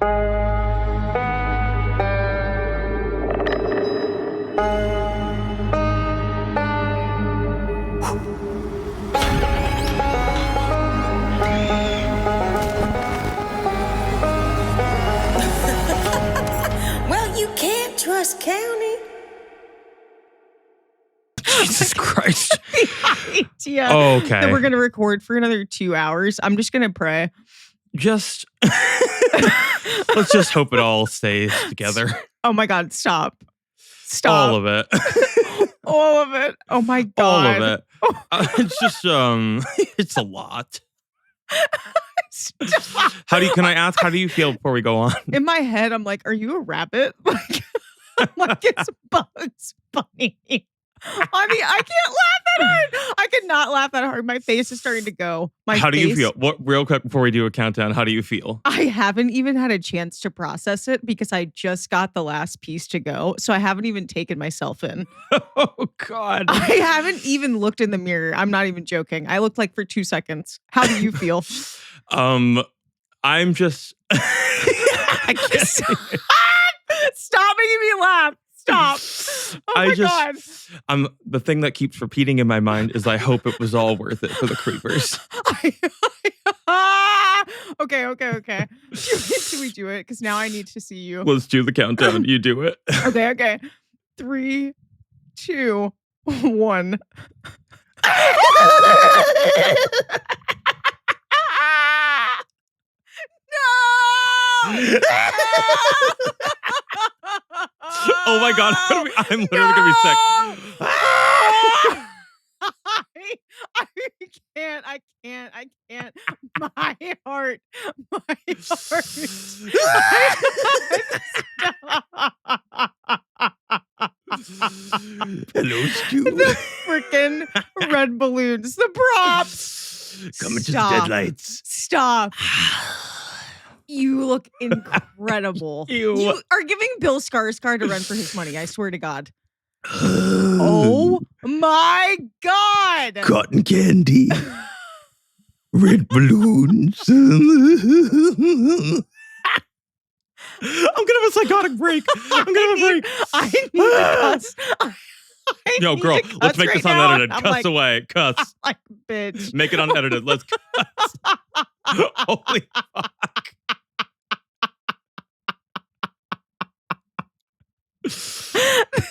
Well, you can't trust county. Jesus Christ. The idea Okay. that we're going to record for another 2 hours. I'm just going to pray. Just let's just hope it all stays together. Oh my God, stop. Stop. All of it. All of it. Oh my God. All of it. It's just it's a lot. Can I ask, how do you feel before we go on? In my head, I'm like, are you a rabbit? I'm like, it's Bugs Bunny. I mean, I can't laugh that hard. I could not laugh that hard. My face is starting to go. How do you feel? Real quick before we do a countdown, how do you feel? I haven't even had a chance to process it because I just got the last piece to go. So I haven't even taken myself in. Oh, God. I haven't even looked in the mirror. I'm not even joking. I looked like for 2 seconds. How do you feel? I'm just... I can't. Stop making me laugh. Stop. Oh my God. The thing that keeps repeating in my mind is I hope it was all worth it for the creepers. Okay. Should we do it? Because now I need to see you. Let's do the countdown. You do it. Okay. 3, 2, 1. No! Oh my God, I'm literally gonna be sick. I can't. My heart. Hello, Stu. The freaking red balloons. The props. Coming to the deadlights. Stop. You look incredible. You are giving Bill Skarsgård a run for his money. I swear to God. Oh my God. Cotton candy. Red balloons. I'm gonna have a psychotic break. I'm gonna have a break. I need to cuss. Yo, girl, let's make this unedited. Cuss like, away. Cuss. I'm like, bitch. Make it unedited. Let's cuss. Holy fuck.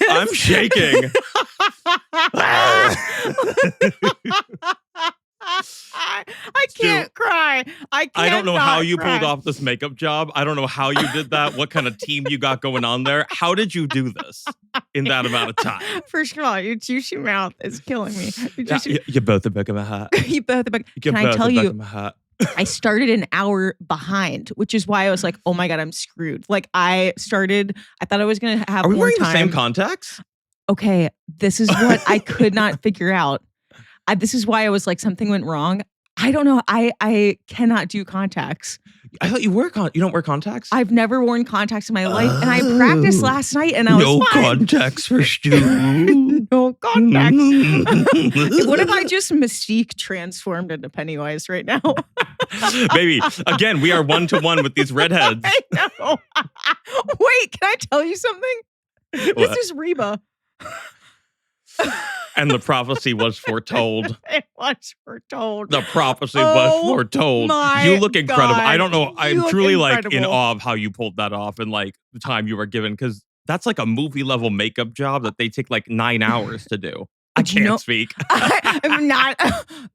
I'm shaking. I can't cry. I don't know how you pulled off this makeup job. I don't know how you did that. What kind of team you got going on there? How did you do this in that amount of time? First of all, your juicy mouth is killing me. You're both the back of my hat. You both the back. Can I tell you? I started an hour behind, which is why I was like, oh my God, I'm screwed. Like I thought I was going to have more time. Are we wearing the same contacts? Okay, this is what I could not figure out. This is why I was like, something went wrong. I don't know. I cannot do contacts. I thought you don't wear contacts? I've never worn contacts in my life. And I practiced last night and I was fine. Contacts for Stu. No contacts. What if I just Mystique transformed into Pennywise right now? Baby, again, we are 1-to-1 with these redheads. I know. Wait, can I tell you something? What? This is Reba. And the prophecy was foretold. It was foretold. The prophecy was foretold. You look incredible. God. I don't know. I'm truly like in incredible. awe of how you pulled that off and like the time you were given, because that's like a movie level makeup job that they take like 9 hours to do. I can't speak. I'm not.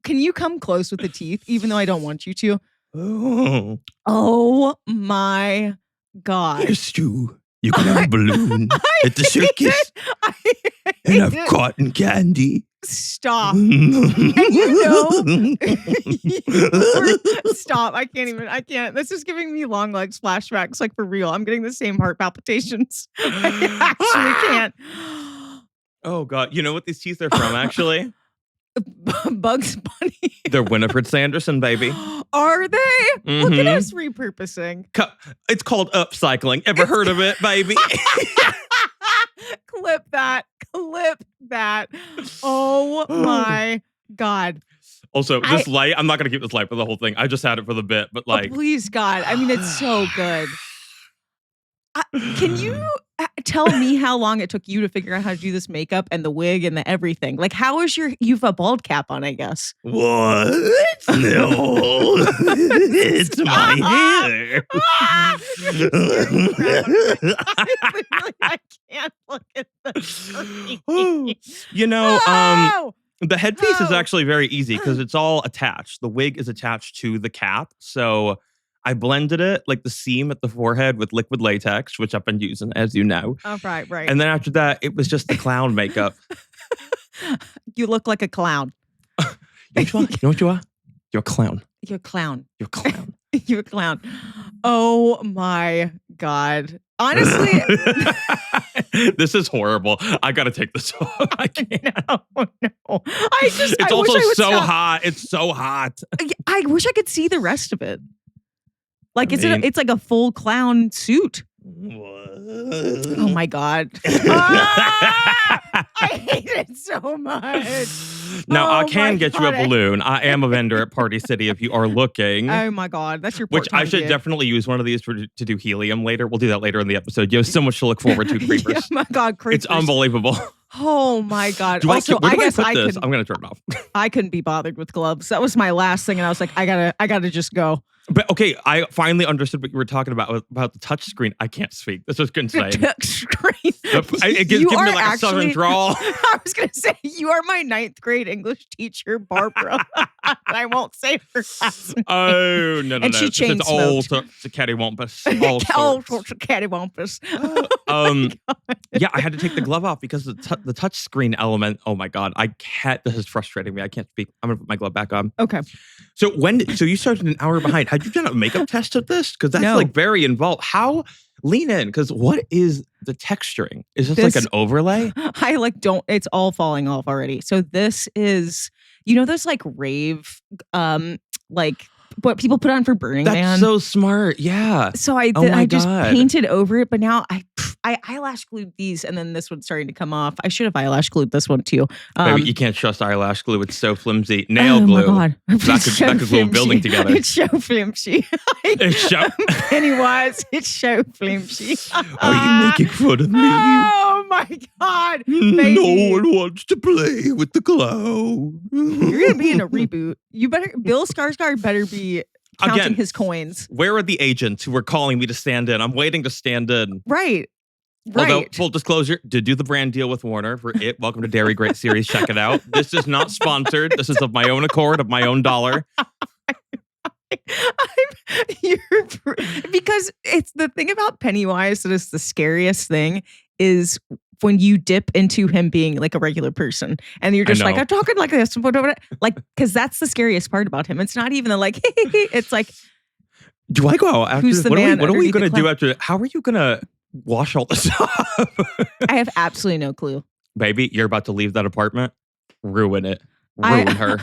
Can you come close with the teeth, even though I don't want you to? Oh my God. Here's Stu. You can have a balloon at the circus and have cotton candy. Stop. And you know, stop. I can't. This is giving me long legs flashbacks, like for real. I'm getting the same heart palpitations. I actually can't. Oh, God. You know what these teeth are from, actually? Bugs Bunny. They're Winifred Sanderson, baby. Are they? Mm-hmm. Look at us repurposing. It's called upcycling. Ever heard of it, baby? Clip that. Oh my God. Also, this light, I'm not going to keep this light for the whole thing. I just had it for the bit, but like. Oh, please, God. I mean, it's so good. Can you tell me how long it took you to figure out how to do this makeup and the wig and the everything? Like, how is you've a bald cap on, I guess. What? No. It's my hair. I can't look at this. The headpiece is actually very easy because it's all attached. The wig is attached to the cap. So I blended it, like the seam at the forehead, with liquid latex, which I've been using, as you know. Oh, right. And then after that, it was just the clown makeup. You look like a clown. You know what you are? You're a clown. You're a clown. You're a clown. You're a clown. Oh my God. Honestly, this is horrible. I gotta take this off. I can't. No. It's also so hot. It's so hot. I wish I could see the rest of it. Like it's like a full clown suit. Oh my God. I hate it so much. Now, I can get you a balloon. I am a vendor at Party City if you are looking. Oh my God. That's your Which I should gig. definitely use one of these to do helium later. We'll do that later in the episode. You have so much to look forward to, Creepers. Oh my God, Creepers. It's unbelievable. Oh my God. Where Also, do I guess put this? I'm going to turn it off. I couldn't be bothered with gloves. That was my last thing. And I was like, I gotta just go. But okay, I finally understood what you were talking about the touch screen. I can't speak. This is insane. Touch screen. It gives me like a southern drawl. I was going to say, you are my 9th grade English teacher, Barbara. I won't say her last name. Oh, no. And she chain smoked. All sorts of cattywampus. All sorts of cattywampus. Yeah, I had to take the glove off because the touch screen element. Oh my God, I can't. This is frustrating me. I can't speak. I'm gonna put my glove back on. Okay. So you started an hour behind. Had you done a makeup test of this? Because that's like very involved. How lean in? Because what is the texturing? Is this like an overlay? I don't. It's all falling off already. So this is, those like rave, like what people put on for Burning Man. That's so smart. Yeah. So I just painted over it, but now I eyelash glued these, and then this one's starting to come off. I should have eyelash glued this one too. Baby, you can't trust eyelash glue. It's so flimsy. Nail glue. Oh my God. That could glue a building together. It's so flimsy. Pennywise, it's so flimsy. Are you making fun of me? Oh my God. Baby. No one wants to play with the clown. You're going to be in a reboot. Bill Skarsgård better be counting his coins. Where are the agents who were calling me to stand in? I'm waiting to stand in. Right. Although, full disclosure, did do the brand deal with Warner for it. Welcome to Dairy Great series. Check it out. This is not sponsored. This is of my own accord, of my own dollar. Because it's the thing about Pennywise that is the scariest thing is when you dip into him being like a regular person and you're just like, I'm talking like this, like, because that's the scariest part about him. It's not even the like, it's like, do I go out after who's the man? What are we going to do after? How are you going to wash all this up? I have absolutely no clue. Baby, you're about to leave that apartment. Ruin it. Ruin her.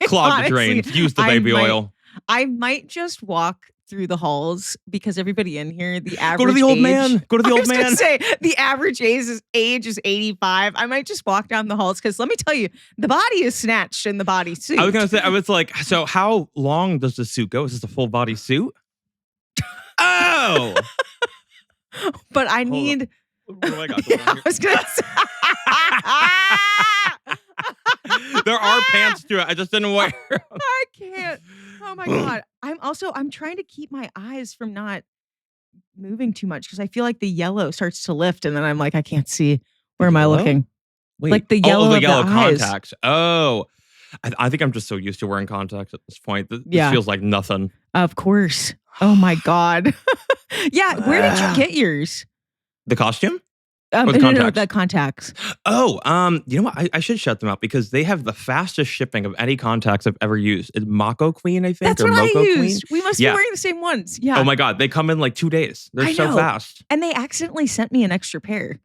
Clog the drains. Use the baby oil. I might just walk through the halls because everybody in here, the average Go to the old age, man. Go to the old man. I was going to say, the average age is 85. I might just walk down the halls because let me tell you, the body is snatched in the bodysuit. I was going to say, I was like, so how long does the suit go? Is this a full body suit? Oh! But I need... What do I got I was going to say... There are pants to it. I just didn't wear them. I can't. Oh my God. I'm trying to keep my eyes from not moving too much because I feel like the yellow starts to lift and then I'm like, I can't see. Where am I looking? Wait. Like the yellow, the of yellow the contacts. Eyes. Oh. I think I'm just so used to wearing contacts at this point. This feels like nothing. Of course. Oh my God. Yeah. Where did you get yours? The costume? No, the contacts. Oh, you know what? I should shut them out because they have the fastest shipping of any contacts I've ever used. It's Mako Queen, I think. That's or what Moko I used. Queen. We must be wearing the same ones. Yeah. Oh my God. They come in like 2 days. They're so fast. And they accidentally sent me an extra pair.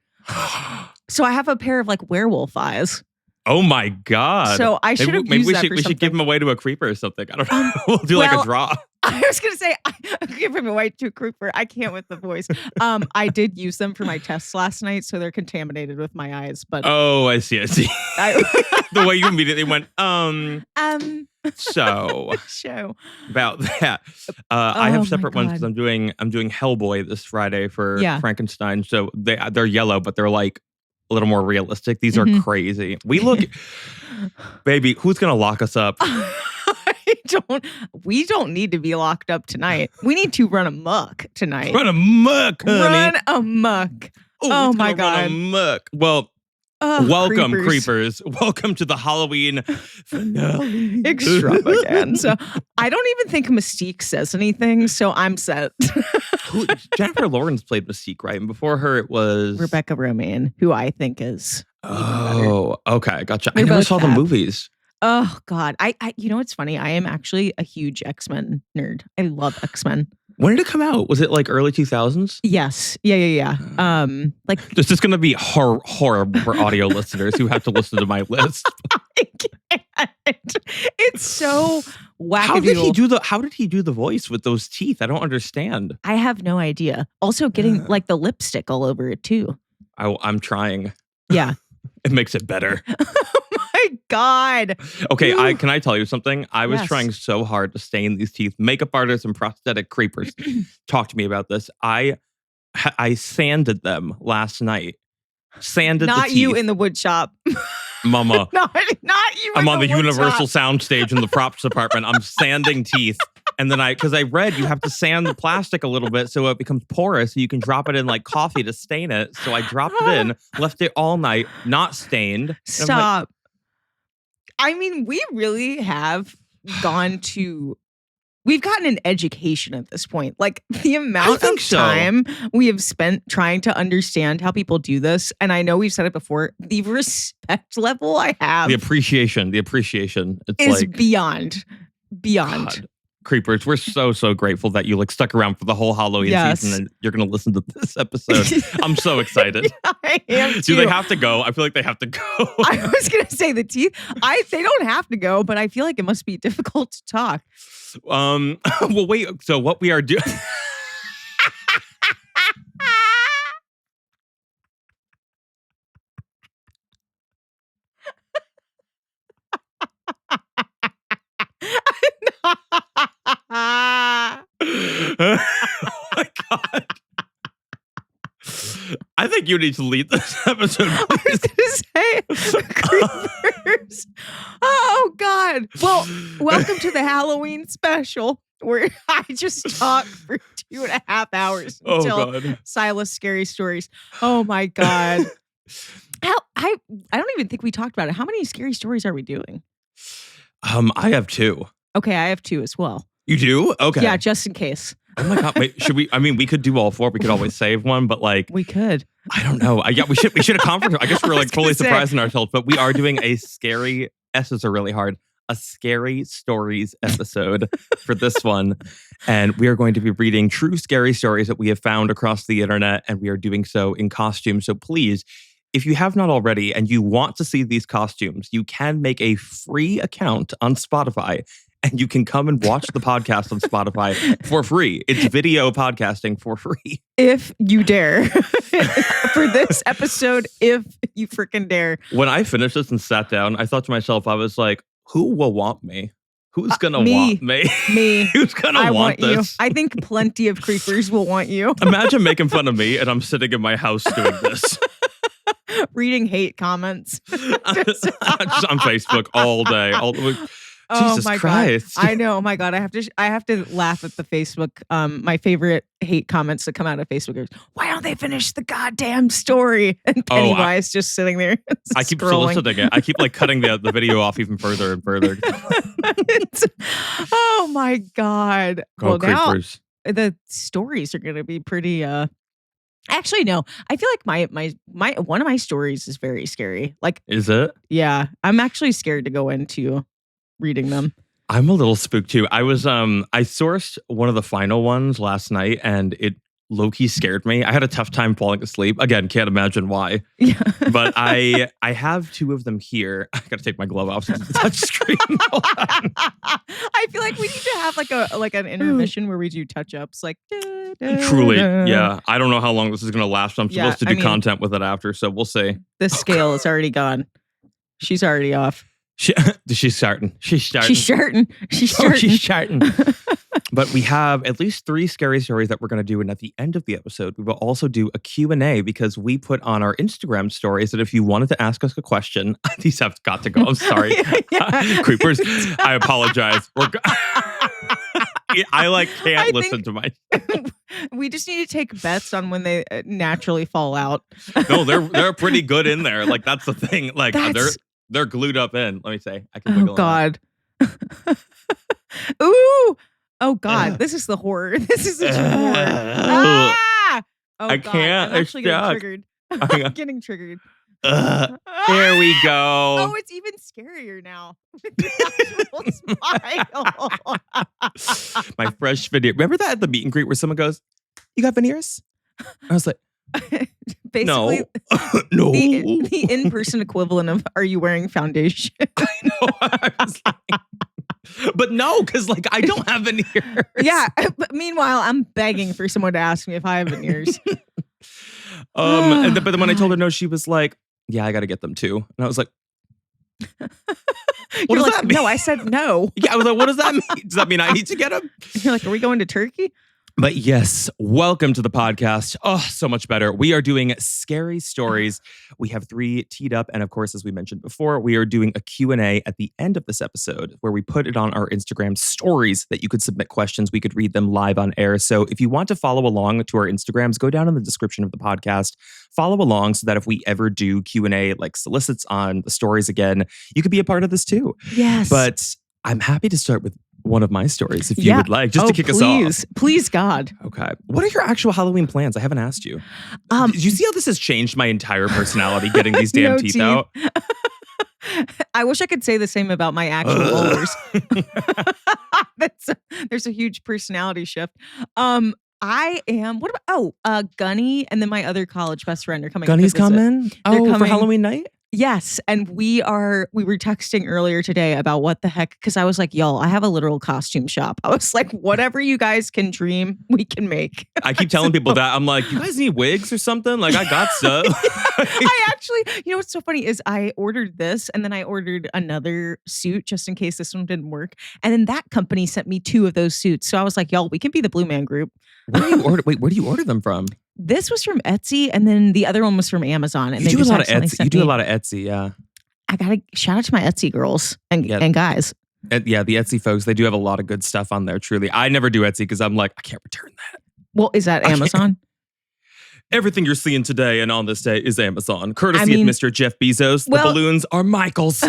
So I have a pair of like werewolf eyes. Oh my God. So I should have used that for we should give them away to a creeper or something. I don't know. We'll do like a draw. I was going to say, I'm giving away to a creeper. I can't with the voice. I did use them for my tests last night, so they're contaminated with my eyes. But oh, I see. The way you immediately went, so show about that. I have separate ones because God. I'm doing Hellboy this Friday for Yeah. Frankenstein. So they're yellow, but they're like a little more realistic. These are crazy. Baby, who's gonna lock us up? We don't need to be locked up tonight. We need to run amok tonight. Run amok, honey. Run amok. Oh my God. Run amok. Well, welcome, creepers. Welcome to the Halloween finale extravaganza. I don't even think Mystique says anything, so I'm set. Jennifer Lawrence played Mystique, right? And before her, it was Rebecca Romijn, who I think is. Oh, okay, gotcha. They're I never both saw the fab. movies. Oh God, I you know what's funny? I am actually a huge X-Men nerd. I love X-Men. When did it come out? Was it like early 2000s? Yes. Yeah. Like this is going to be horrible for audio listeners who have to listen to my list. I can't. It's so wacky. How did he do the voice with those teeth? I don't understand. I have no idea. Also, getting like the lipstick all over it too. I'm trying. Yeah. It makes it better. My God. Okay, can I tell you something? I was Yes. trying so hard to stain these teeth. Makeup artists and prosthetic creepers talk to me about this. I sanded them last night. Sanded Not the teeth. you in the wood shop. Mama. not you. I'm in on the wood Universal shop. soundstage in the props department. I'm sanding teeth. And then because I read you have to sand the plastic a little bit so it becomes porous so you can drop it in like coffee to stain it. So I dropped it in, left it all night, not stained. And Stop. I mean, we really have we've gotten an education at this point. Like the amount of time we have spent trying to understand how people do this. And I know we've said it before, the respect level I have. The appreciation. It's is like beyond. God. Creepers, we're so grateful that you like stuck around for the whole Halloween season and you're going to listen to this episode. I'm so excited. I am too. Do they have to go? I feel like they have to go. I was going to say the teeth. They don't have to go, but I feel like it must be difficult to talk. Well, wait. So what we are doing... Oh my God. I think you need to lead this episode. I was going to say, creepers. Oh, God. Well, welcome to the Halloween special where I just talk for 2.5 hours until Silas Scary Stories. Oh, my God. I don't even think we talked about it. How many scary stories are we doing? I have 2. Okay, I have 2 as well. You do? Okay. Yeah, just in case. Oh my God. Wait, should we? I mean, we could do all 4. We could always save one, but like, we could. I don't know. We should have conference. I guess we're like fully surprising ourselves, but we are doing a scary. S's are really hard. A scary stories episode for this one, and we are going to be reading true scary stories that we have found across the internet, and we are doing so in costume. So please, if you have not already, and you want to see these costumes, you can make a free account on Spotify. And you can come and watch the podcast on Spotify for free. It's video podcasting for free. If you dare. For this episode, if you freaking dare. When I finished this and sat down, I thought to myself, I was like, who will want me? Who's going to want me? Me. Who's going to want this? You. I think plenty of creepers will want you. Imagine making fun of me and I'm sitting in my house doing this. Reading hate comments. Just on Facebook all day. Jesus my Christ. God. I know. Oh my God. I have to laugh at the Facebook. My favorite hate comments that come out of Facebook is, why don't they finish the goddamn story? And Pennywise just sitting there. I keep soliciting it. I keep like cutting the video off even further and further. Oh my God. Well, creepers. Now the stories are going to be pretty, actually, no. I feel like my one of my stories is very scary. Like, is it? Yeah. I'm actually scared to go into reading them. I'm a little spooked too. I was I sourced one of the final ones last night and it low-key scared me. I had a tough time falling asleep. Again, can't imagine why. Yeah. But I have 2 of them here. I gotta take my glove off so it's a touch screen. I feel like we need to have like an intermission where we do touch-ups. Like truly, yeah. I don't know how long this is gonna last. I'm supposed to do content with it after, so we'll see. The scale is already gone. She's already off. She's starting. She's starting. But we have at least 3 scary stories that we're going to do. And at the end of the episode, we will also do a Q&A because we put on our Instagram stories that if you wanted to ask us a question, these have got to go. I'm sorry. Creepers, I apologize. I can't listen to my... We just need to take bets on when they naturally fall out. No, they're pretty good in there. Like, that's the thing. Like, they're glued up in. Let me say. I can Oh, God. Ooh. Oh, God. This is the horror. This is such horror. Ah! Oh, I God. can't. I'm actually getting triggered. I'm getting triggered. There we go. Oh, it's even scarier now. The actual smile. My fresh video. Remember that at the meet and greet where someone goes, "You got veneers?" I was like, basically, no. The in-person equivalent of "Are you wearing foundation?" I know. I was like, but no, because I don't have veneers. Yeah. But meanwhile, I'm begging for someone to ask me if I have veneers. But then when I told her no, she was like, "Yeah, I got to get them too." And I was like, "What does that mean?" No, I said no. Yeah, I was like, "What does that mean? Does that mean I need to get them?" You're like, "Are we going to Turkey?" But yes, welcome to the podcast. Oh, so much better. We are doing scary stories. We have 3 teed up. And of course, as we mentioned before, we are doing a Q&A at the end of this episode where we put it on our Instagram stories that you could submit questions. We could read them live on air. So if you want to follow along to our Instagrams, go down in the description of the podcast. Follow along so that if we ever do Q&A solicits on the stories again, you could be a part of this too. Yes. But I'm happy to start with one of my stories, if you would like, just to kick us off. Please, God. Okay. What are your actual Halloween plans? I haven't asked you. Did you see how this has changed my entire personality, getting these damn teeth out? I wish I could say the same about my actual molars. There's a huge personality shift. I am, what about, Gunny and then my other college best friend are coming. Gunny's coming? They're coming for Halloween night? Yes. And we were texting earlier today about what the heck, because I was like, y'all, I have a literal costume shop. I was like, whatever you guys can dream, we can make. I keep telling people that. I'm like, you guys need wigs or something? Like, I got stuff. I actually, what's so funny is I ordered this and then I ordered another suit just in case this one didn't work. And then that company sent me 2 of those suits. So I was like, y'all, we can be the Blue Man Group. Where do you order them from? This was from Etsy, and then the other one was from Amazon. And you do a lot of Etsy. You do a lot of Etsy, yeah. I gotta shout out to my Etsy girls and guys. Yeah, the Etsy folks, they do have a lot of good stuff on there, truly. I never do Etsy because I'm like, I can't return that. Well, is that Amazon? Everything you're seeing today and on this day is Amazon. Courtesy of Mr. Jeff Bezos. The balloons are Michael's.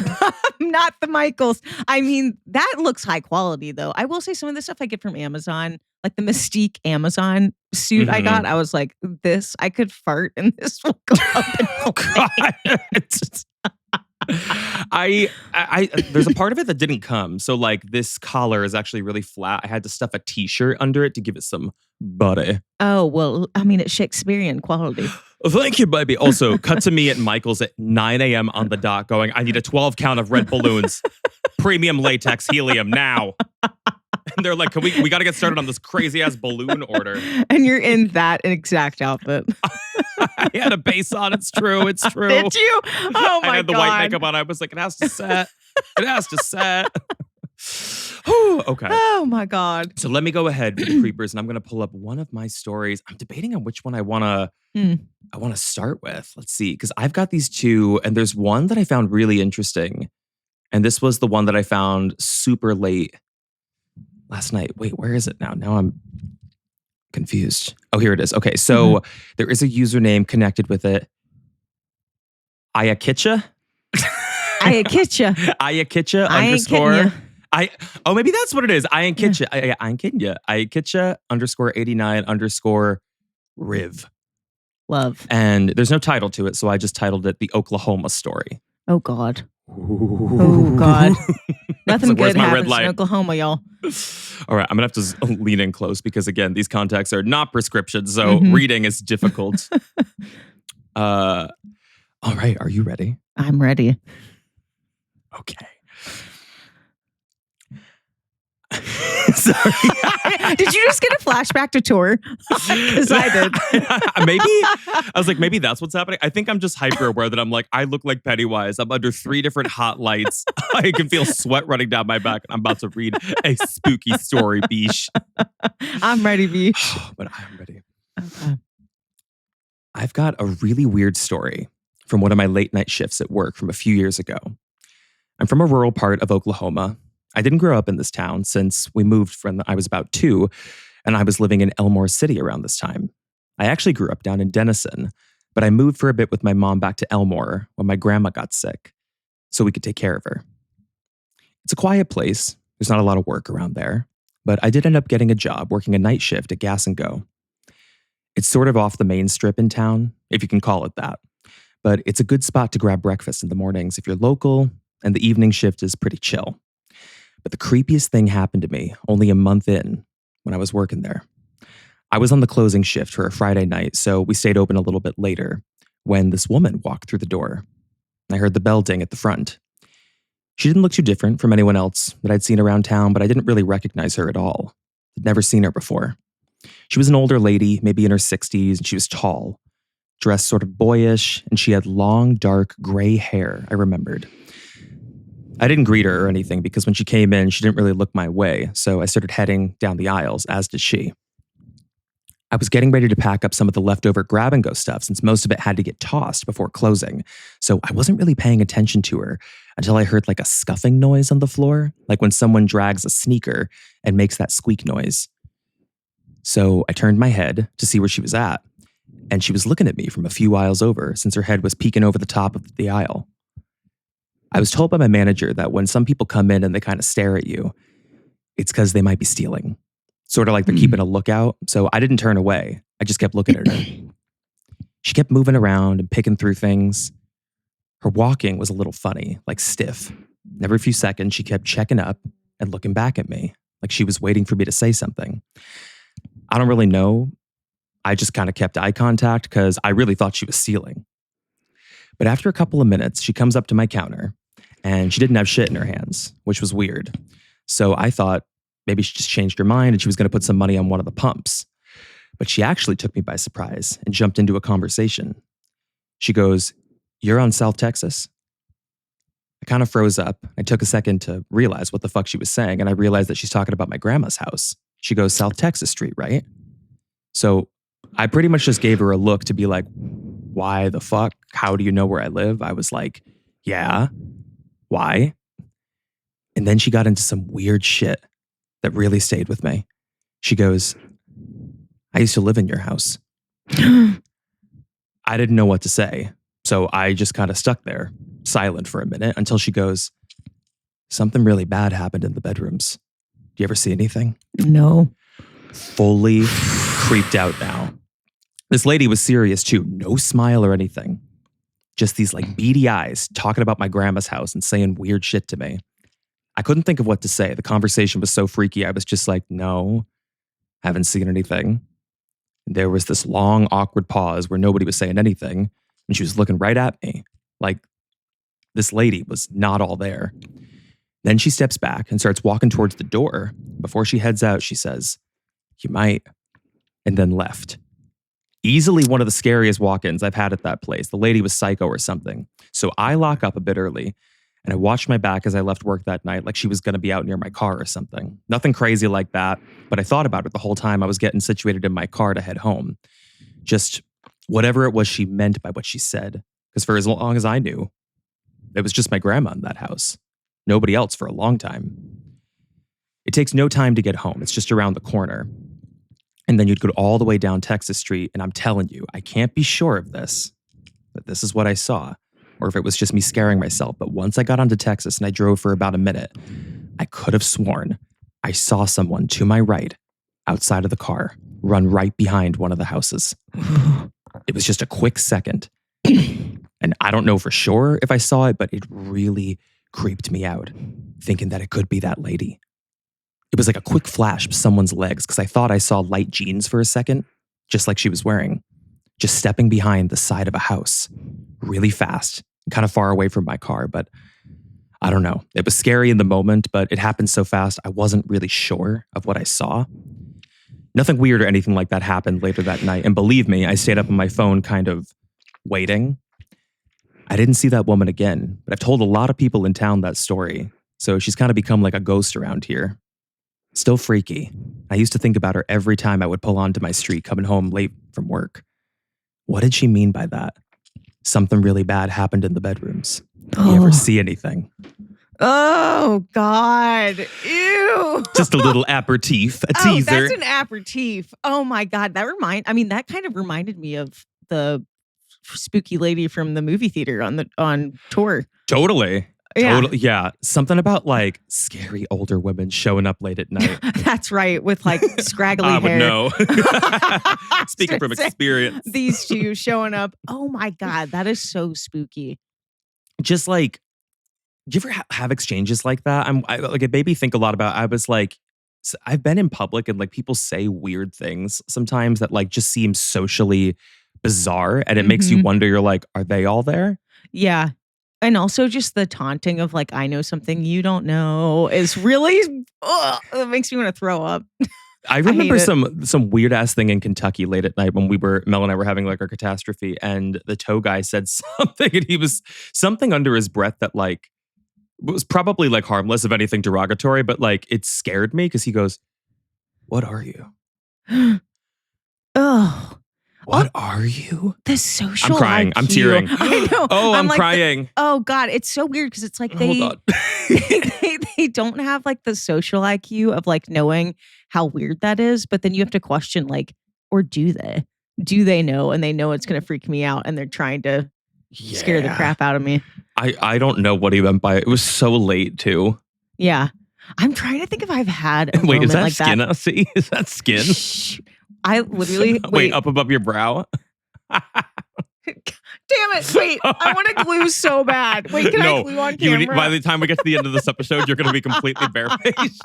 Not the Michaels. I mean, that looks high quality, though. I will say some of the stuff I get from Amazon, like the Mystique Amazon suit I got, I was like, I could fart and this will go up in flames. There's a part of it that didn't come. So this collar is actually really flat. I had to stuff a t-shirt under it to give it some body. Oh, well, I mean, it's Shakespearean quality. Thank you, baby. Also, cut to me at Michael's at 9 a.m. on the dot going, I need a 12 count of red balloons. Premium latex helium now. And they're like, we got to get started on this crazy ass balloon order. And you're in that exact outfit. I had a base on. It's true. It's true. Did you? Oh my God. I had the white makeup on. I was like, it has to set. It has to set. Okay. Oh my God. So let me go ahead with the creepers, and I'm going to pull up one of my stories. I'm debating on which one I want to start with. Let's see, because I've got these 2, and there's one that I found really interesting, and this was the one that I found super late last night. Wait, where is it now? Now I'm confused. Oh, here it is. Okay, so there is a username connected with it. Ayakitcha. Ayakitcha. Ayakitcha underscore. Maybe that's what it is. Ayakitcha. Ayakitcha underscore 89 underscore Riv. Love. And there's no title to it, so I just titled it The Oklahoma Story. Oh, God. Oh, God. Nothing Like, where's good my red happens in light? Oklahoma, y'all. All right, I'm gonna have to lean in close because again, these contacts are not prescriptions, so reading is difficult. All right, are you ready? I'm ready. Okay. Sorry. Did you just get a flashback to tour? Because I did. Maybe. I was like, maybe that's what's happening. I think I'm just hyper aware that I'm like, I look like Pennywise. I'm under 3 different hot lights. I can feel sweat running down my back. I'm about to read a spooky story, Beesh. I'm ready, B. But I'm ready. Okay. I've got a really weird story from one of my late night shifts at work from a few years ago. I'm from a rural part of Oklahoma. I didn't grow up in this town since we moved when I was about 2, and I was living in Elmore City around this time. I actually grew up down in Denison, but I moved for a bit with my mom back to Elmore when my grandma got sick, so we could take care of her. It's a quiet place. There's not a lot of work around there, but I did end up getting a job working a night shift at Gas and Go. It's sort of off the main strip in town, if you can call it that, but it's a good spot to grab breakfast in the mornings if you're local, and the evening shift is pretty chill. But the creepiest thing happened to me only a month in when I was working there. I was on the closing shift for a Friday night, so we stayed open a little bit later when this woman walked through the door. I heard the bell ding at the front. She didn't look too different from anyone else that I'd seen around town, but I didn't really recognize her at all. I'd never seen her before. She was an older lady, maybe in her 60s, and she was tall, dressed sort of boyish, and she had long, dark, gray hair, I remembered. I didn't greet her or anything because when she came in, she didn't really look my way, so I started heading down the aisles, as did she. I was getting ready to pack up some of the leftover grab-and-go stuff since most of it had to get tossed before closing, so I wasn't really paying attention to her until I heard like a scuffing noise on the floor, like when someone drags a sneaker and makes that squeak noise. So I turned my head to see where she was at, and she was looking at me from a few aisles over since her head was peeking over the top of the aisle. I was told by my manager that when some people come in and they kind of stare at you, it's because they might be stealing. Sort of like they're keeping a lookout. So I didn't turn away. I just kept looking at her. She kept moving around and picking through things. Her walking was a little funny, like stiff. And every few seconds, she kept checking up and looking back at me, like she was waiting for me to say something. I don't really know. I just kind of kept eye contact because I really thought she was stealing. But after a couple of minutes, she comes up to my counter and she didn't have shit in her hands, which was weird. So I thought maybe she just changed her mind and she was going to put some money on one of the pumps. But she actually took me by surprise and jumped into a conversation. She goes, "You're on South Texas?" I kind of froze up. I took a second to realize what the fuck she was saying, and I realized that she's talking about my grandma's house. She goes, "South Texas Street, right?" So I pretty much just gave her a look to be like, "Why the fuck? How do you know where I live?" I was like, "Yeah, why?" And then she got into some weird shit that really stayed with me. She goes, "I used to live in your house." I didn't know what to say, so I just kind of stuck there, silent for a minute, until she goes, "Something really bad happened in the bedrooms. Do you ever see anything?" No. Fully creeped out now. This lady was serious too. No smile or anything. Just these like beady eyes talking about my grandma's house and saying weird shit to me. I couldn't think of what to say. The conversation was so freaky. I was just like, "No, haven't seen anything." There was this long, awkward pause where nobody was saying anything. And she was looking right at me. Like this lady was not all there. Then she steps back and starts walking towards the door. Before she heads out, she says, "You might," and then left. Easily one of the scariest walk-ins I've had at that place. The lady was psycho or something. So I lock up a bit early and I watched my back as I left work that night like she was going to be out near my car or something. Nothing crazy like that, but I thought about it the whole time I was getting situated in my car to head home. Just whatever it was she meant by what she said. Because for as long as I knew, it was just my grandma in that house. Nobody else for a long time. It takes no time to get home. It's just around the corner. And then you'd go all the way down Texas Street. And I'm telling you, I can't be sure of this, that this is what I saw, or if it was just me scaring myself. But once I got onto Texas and I drove for about a minute, I could have sworn I saw someone to my right, outside of the car, run right behind one of the houses. It was just a quick second. And And I don't know for sure if I saw it, but it really creeped me out, thinking that it could be that lady. It was like a quick flash of someone's legs because I thought I saw light jeans for a second, just like she was wearing, just stepping behind the side of a house really fast, kind of far away from my car. But I don't know. It was scary in the moment, but it happened so fast, I wasn't really sure of what I saw. Nothing weird or anything like that happened later that night. And believe me, I stayed up on my phone kind of waiting. I didn't see that woman again, but I've told a lot of people in town that story. So she's kind of become like a ghost around here. Still freaky. I used to think about her every time I would pull onto my street coming home late from work. What did she mean by that? Something really bad happened in the bedrooms. Did you ever see anything? Oh, God. Ew. Just a little aperitif, a teaser. That's an aperitif. Oh, my God. That kind of reminded me of the spooky lady from the movie theater on tour. Totally. Yeah. Totally. Yeah. Something about like scary older women showing up late at night. That's right. With like scraggly I hair. would know. Speaking from experience. These two showing up. Oh my God. That is so spooky. Just like, do you ever have exchanges like that? It made me think a lot about, I was like, I've been in public and like people say weird things sometimes that like just seem socially bizarre. And it makes you wonder, you're like, are they all there? Yeah. And also just the taunting of like, I know something you don't know is really, it makes me want to throw up. I remember some weird ass thing in Kentucky late at night when Mel and I were having like our catastrophe, and the tow guy said something, and he was something under his breath that like was probably like harmless, if anything derogatory, but like it scared me because he goes, "What are you?" Oh. What are you? The social I'm crying. IQ. I'm tearing. I know. I'm like crying. Oh God, it's so weird because it's like Hold on. they don't have like the social IQ of like knowing how weird that is, but then you have to question like, or do they? Do they know? And they know it's going to freak me out, and they're trying to scare the crap out of me. I don't know what he meant by it. It was so late too. Yeah, I'm trying to think if I've had a Wait, moment is that like skin? that. See, is that skin? Shh. I literally wait up above your brow. Damn it! Wait, I want to glue so bad. Wait, can I glue on camera? By the time we get to the end of this episode, you're going to be completely barefaced.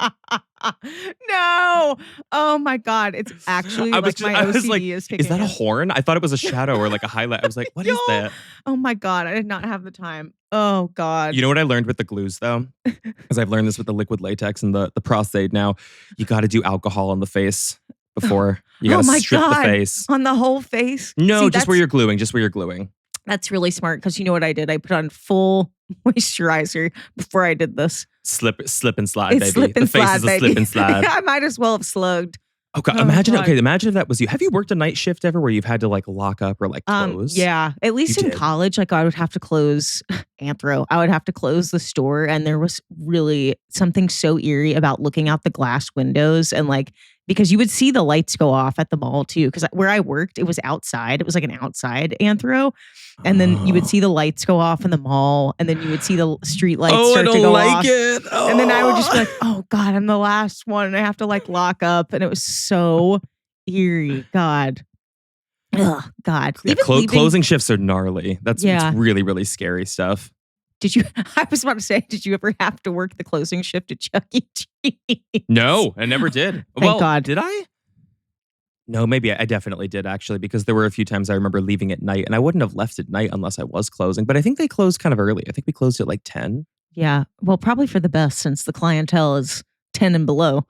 No! Oh my God! It's actually my OCD is kicking is that a in. horn? I thought it was a shadow or like a highlight. I was like, what is that? Oh my God! I did not have the time. Oh God! You know what I learned with the glues though? Because I've learned this with the liquid latex and the prostate. Now you got to do alcohol on the face before you got to strip the face. On the whole face? No, see, just where you're gluing. Just where you're gluing. That's really smart because you know what I did? I put on full moisturizer before I did this. Slip and slide, baby. Slip and the face slide, is a baby. slip and slide. I might as well have slugged. Oh God! Imagine if that was you. Have you worked a night shift ever where you've had to like lock up or like close? Yeah, at least in college, like I would have to close Anthro. I would have to close the store, and there was really something so eerie about looking out the glass windows and like because you would see the lights go off at the mall too. Because where I worked, it was outside. It was like an outside Anthro, and then you would see the lights go off in the mall, and then you would see the street lights start to go off. And then I would just be like, "Oh God, I'm the last one. And I have to like lock up," and it was so eerie. God. Ugh, God. Yeah, closing shifts are gnarly. It's really, really scary stuff. I was about to say, did you ever have to work the closing shift at Chuck E. Cheese? No, I never did. Thank God. Did I? No, maybe I definitely did actually, because there were a few times I remember leaving at night, and I wouldn't have left at night unless I was closing. But I think they closed kind of early. I think we closed at like 10. Yeah. Well, probably for the best since the clientele is 10 and below.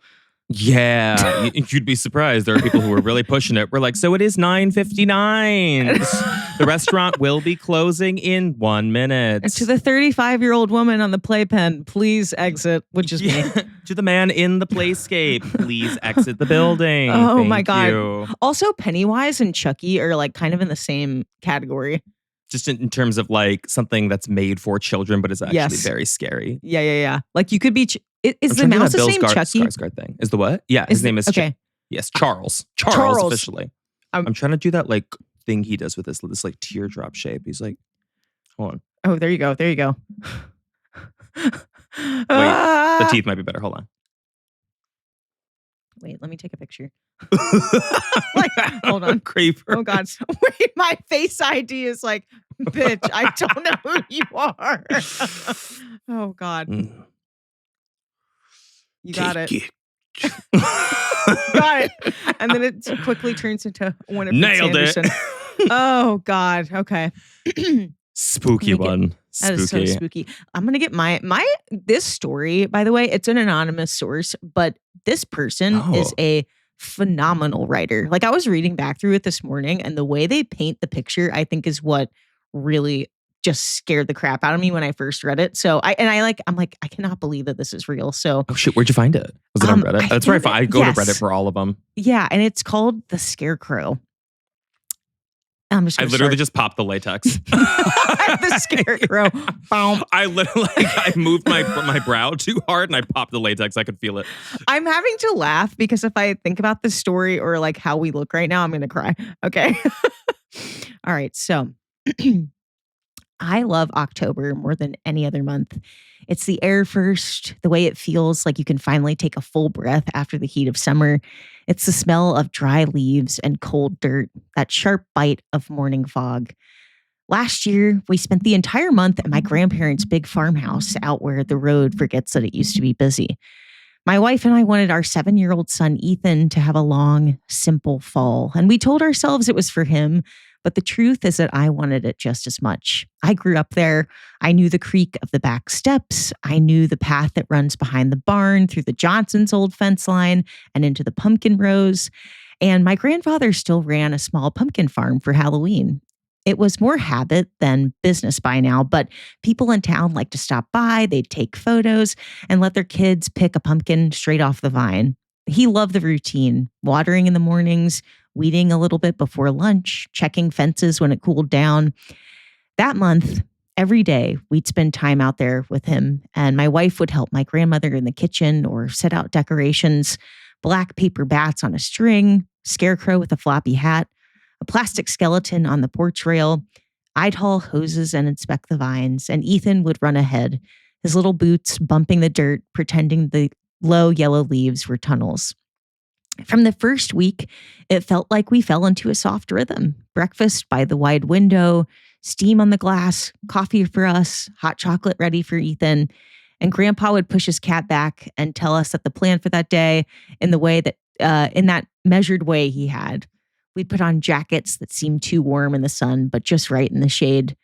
Yeah, you'd be surprised. There are people who are really pushing it. We're like, so it is 9:59. The restaurant will be closing in 1 minute. And to the 35-year-old woman on the playpen, please exit, which is me. To the man in the playscape, please exit the building. Oh Thank my God. you. Also, Pennywise and Chucky are like kind of in the same category. Just in terms of like something that's made for children, but is actually very scary. Yeah. Like you could be... Is the mouse the same Chucky? Skarsgård thing. Is the what? Yeah, his name is... Okay. Yes, Charles. Charles, officially. I'm trying to do that like thing he does with this like teardrop shape. He's like, hold on. Oh, there you go. Wait, the teeth might be better. Hold on. Wait, let me take a picture. Hold on. Creeper. Oh God. Wait, my face ID is like Bitch, I don't know who you are. Oh, God. You got it. Got it. And then it quickly turns into Winifred Nailed Sanderson. Oh, God. Okay. Spooky one. That is so spooky. I'm going to get this story, by the way, it's an anonymous source, but this person is a phenomenal writer. Like, I was reading back through it this morning, and the way they paint the picture, I think, is what really just scared the crap out of me when I first read it. So I'm like, I cannot believe that this is real. So, oh shit, where'd you find it? Was it on Reddit? That's right. I go to Reddit for all of them. Yeah, and it's called The Scarecrow. I literally just popped the latex. The Scarecrow. I moved my brow too hard and I popped the latex. I could feel it. I'm having to laugh because if I think about the story or like how we look right now, I'm going to cry. Okay. All right. So I love October more than any other month. It's the air first, the way it feels like you can finally take a full breath after the heat of summer. It's the smell of dry leaves and cold dirt, that sharp bite of morning fog. Last year, we spent the entire month at my grandparents' big farmhouse out where the road forgets that it used to be busy. My wife and I wanted our 7-year-old son, Ethan, to have a long, simple fall. And we told ourselves it was for him. But the truth is that I wanted it just as much. I grew up there. I knew the creak of the back steps. I knew the path that runs behind the barn through the Johnson's old fence line and into the pumpkin rows. And my grandfather still ran a small pumpkin farm for Halloween. It was more habit than business by now, but people in town like to stop by, they'd take photos and let their kids pick a pumpkin straight off the vine. He loved the routine, watering in the mornings, weeding a little bit before lunch, checking fences when it cooled down. That month, every day, we'd spend time out there with him, and my wife would help my grandmother in the kitchen or set out decorations, black paper bats on a string, scarecrow with a floppy hat, a plastic skeleton on the porch rail. I'd haul hoses and inspect the vines, and Ethan would run ahead, his little boots bumping the dirt, pretending the low yellow leaves were tunnels. From the first week, it felt like we fell into a soft rhythm. Breakfast by the wide window, steam on the glass, coffee for us, hot chocolate ready for Ethan. And Grandpa would push his cat back and tell us that the plan for that day in that measured way he had. We'd put on jackets that seemed too warm in the sun, but just right in the shade.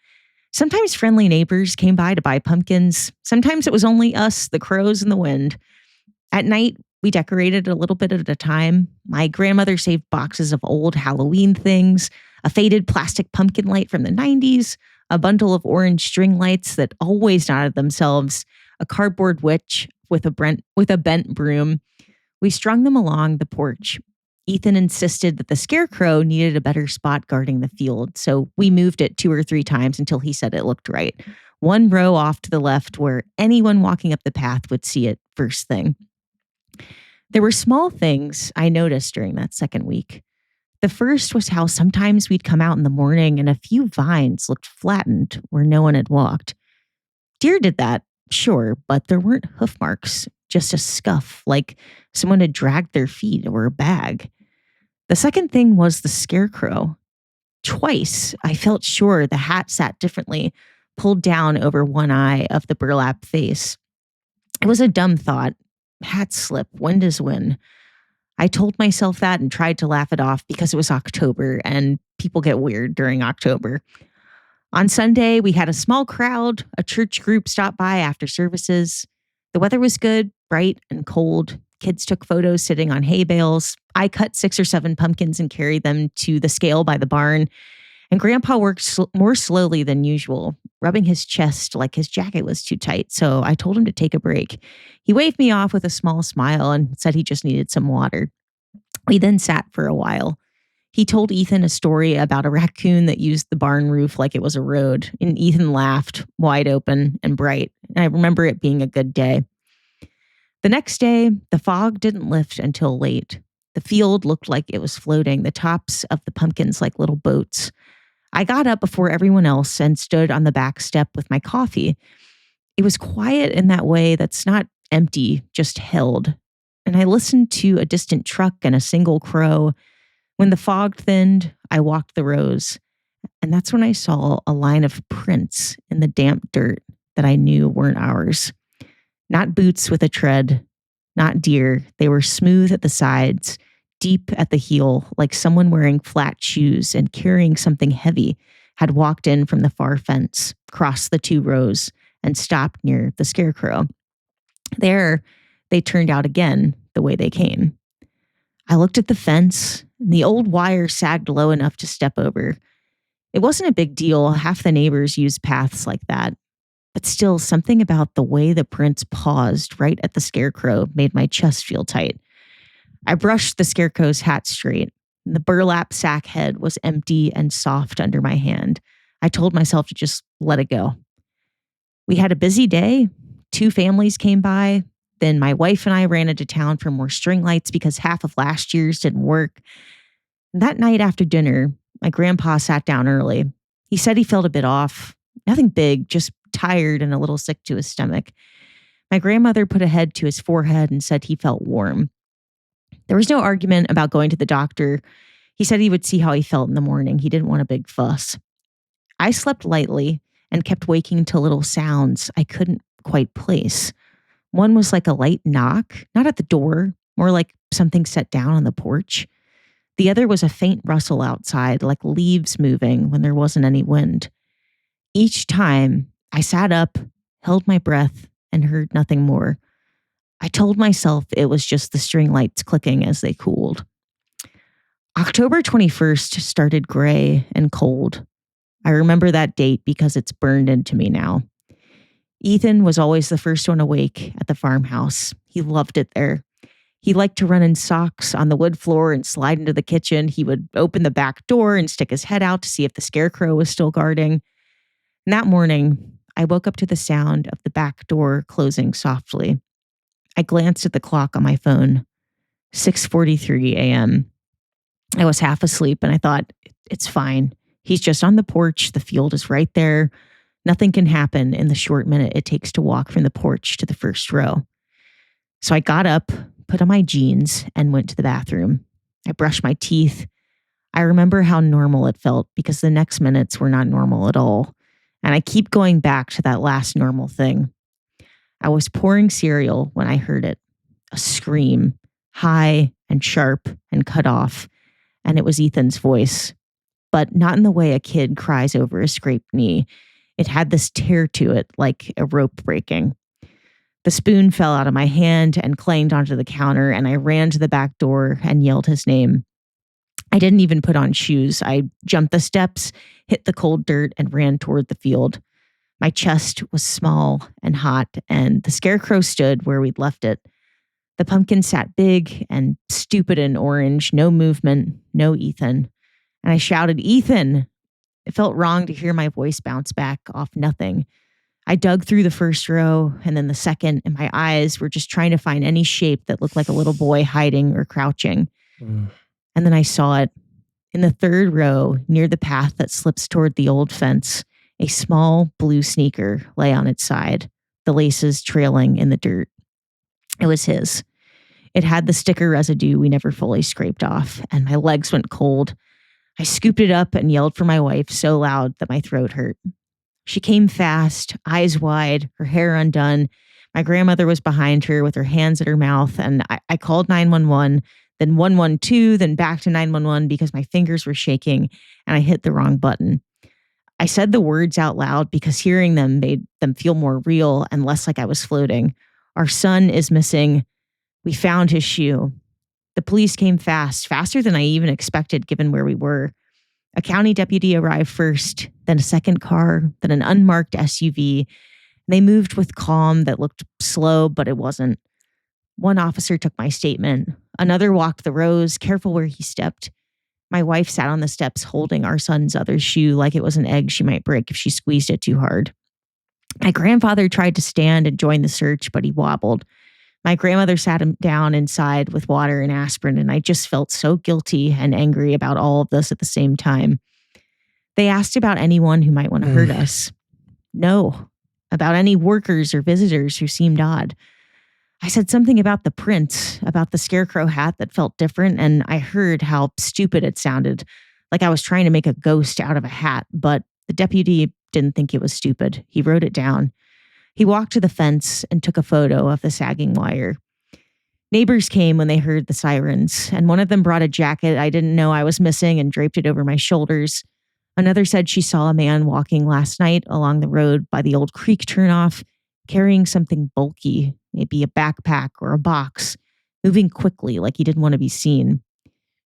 Sometimes friendly neighbors came by to buy pumpkins. Sometimes it was only us, the crows, and the wind. At night, we decorated a little bit at a time. My grandmother saved boxes of old Halloween things, a faded plastic pumpkin light from the 90s, a bundle of orange string lights that always nodded themselves, a cardboard witch with a bent broom. We strung them along the porch. Ethan insisted that the scarecrow needed a better spot guarding the field, so we moved it 2 or 3 times until he said it looked right. 1 row off to the left where anyone walking up the path would see it first thing. There were small things I noticed during that second week. The first was how sometimes we'd come out in the morning and a few vines looked flattened where no one had walked. Deer did that, sure, but there weren't hoof marks, just a scuff like someone had dragged their feet or a bag. The second thing was the scarecrow. Twice, I felt sure the hat sat differently, pulled down over one eye of the burlap face. It was a dumb thought. Hats slip, wind is wind. I told myself that and tried to laugh it off because it was October and people get weird during October. On Sunday, we had a small crowd. A church group stopped by after services. The weather was good, bright and cold. Kids took photos sitting on hay bales. I cut 6 or 7 pumpkins and carried them to the scale by the barn. And Grandpa worked more slowly than usual, rubbing his chest like his jacket was too tight. So I told him to take a break. He waved me off with a small smile and said he just needed some water. We then sat for a while. He told Ethan a story about a raccoon that used the barn roof like it was a road. And Ethan laughed, wide open and bright. And I remember it being a good day. The next day, the fog didn't lift until late. The field looked like it was floating, the tops of the pumpkins like little boats. I got up before everyone else and stood on the back step with my coffee. It was quiet in that way that's not empty, just held. And I listened to a distant truck and a single crow. When the fog thinned, I walked the rows. And that's when I saw a line of prints in the damp dirt that I knew weren't ours. Not boots with a tread, not deer. They were smooth at the sides, deep at the heel, like someone wearing flat shoes and carrying something heavy had walked in from the far fence, crossed the 2 rows, and stopped near the scarecrow. There, they turned out again the way they came. I looked at the fence, and the old wire sagged low enough to step over. It wasn't a big deal. Half the neighbors used paths like that. But still, something about the way the prints paused right at the scarecrow made my chest feel tight. I brushed the scarecrow's hat straight. The burlap sack head was empty and soft under my hand. I told myself to just let it go. We had a busy day. 2 families came by. Then my wife and I ran into town for more string lights because half of last year's didn't work. And that night after dinner, my grandpa sat down early. He said he felt a bit off. Nothing big, just tired and a little sick to his stomach. My grandmother put a head to his forehead and said he felt warm. There was no argument about going to the doctor. He said he would see how he felt in the morning. He didn't want a big fuss. I slept lightly and kept waking to little sounds I couldn't quite place. One was like a light knock, not at the door, more like something set down on the porch. The other was a faint rustle outside, like leaves moving when there wasn't any wind. Each time, I sat up, held my breath, and heard nothing more. I told myself it was just the string lights clicking as they cooled. October 21st started gray and cold. I remember that date because it's burned into me now. Ethan was always the first one awake at the farmhouse. He loved it there. He liked to run in socks on the wood floor and slide into the kitchen. He would open the back door and stick his head out to see if the scarecrow was still guarding. And that morning, I woke up to the sound of the back door closing softly. I glanced at the clock on my phone. 6:43 a.m. I was half asleep and I thought, it's fine. He's just on the porch. The field is right there. Nothing can happen in the short minute it takes to walk from the porch to the first row. So I got up, put on my jeans, and went to the bathroom. I brushed my teeth. I remember how normal it felt because the next minutes were not normal at all. And I keep going back to that last normal thing. I was pouring cereal when I heard it. A scream, high and sharp and cut off. And it was Ethan's voice. But not in the way a kid cries over a scraped knee. It had this tear to it, like a rope breaking. The spoon fell out of my hand and clanged onto the counter, and I ran to the back door and yelled his name. I didn't even put on shoes. I jumped the steps, hit the cold dirt, and ran toward the field. My chest was small and hot, and the scarecrow stood where we'd left it. The pumpkin sat big and stupid and orange, no movement, no Ethan. And I shouted, "Ethan!" It felt wrong to hear my voice bounce back off nothing. I dug through the first row and then the second, and my eyes were just trying to find any shape that looked like a little boy hiding or crouching. And then I saw it. In the third row, near the path that slips toward the old fence, a small blue sneaker lay on its side, the laces trailing in the dirt. It was his. It had the sticker residue we never fully scraped off, and my legs went cold. I scooped it up and yelled for my wife so loud that my throat hurt. She came fast, eyes wide, her hair undone. My grandmother was behind her with her hands at her mouth, and I called 911, then 112, then back to 911 because my fingers were shaking and I hit the wrong button. I said the words out loud because hearing them made them feel more real and less like I was floating. Our son is missing. We found his shoe. The police came fast, faster than I even expected given where we were. A county deputy arrived first, then a second car, then an unmarked SUV. They moved with calm that looked slow, but it wasn't. One officer took my statement. Another walked the rows, careful where he stepped. My wife sat on the steps holding our son's other shoe like it was an egg she might break if she squeezed it too hard. My grandfather tried to stand and join the search, but he wobbled. My grandmother sat him down inside with water and aspirin, and I just felt so guilty and angry about all of this at the same time. They asked about anyone who might want to hurt us. No. About any workers or visitors who seemed odd. I said something about the print, about the scarecrow hat that felt different, and I heard how stupid it sounded, like I was trying to make a ghost out of a hat, but the deputy didn't think it was stupid. He wrote it down. He walked to the fence and took a photo of the sagging wire. Neighbors came when they heard the sirens, and one of them brought a jacket I didn't know I was missing and draped it over my shoulders. Another said she saw a man walking last night along the road by the old creek turnoff, carrying something bulky, maybe a backpack or a box, moving quickly like he didn't want to be seen.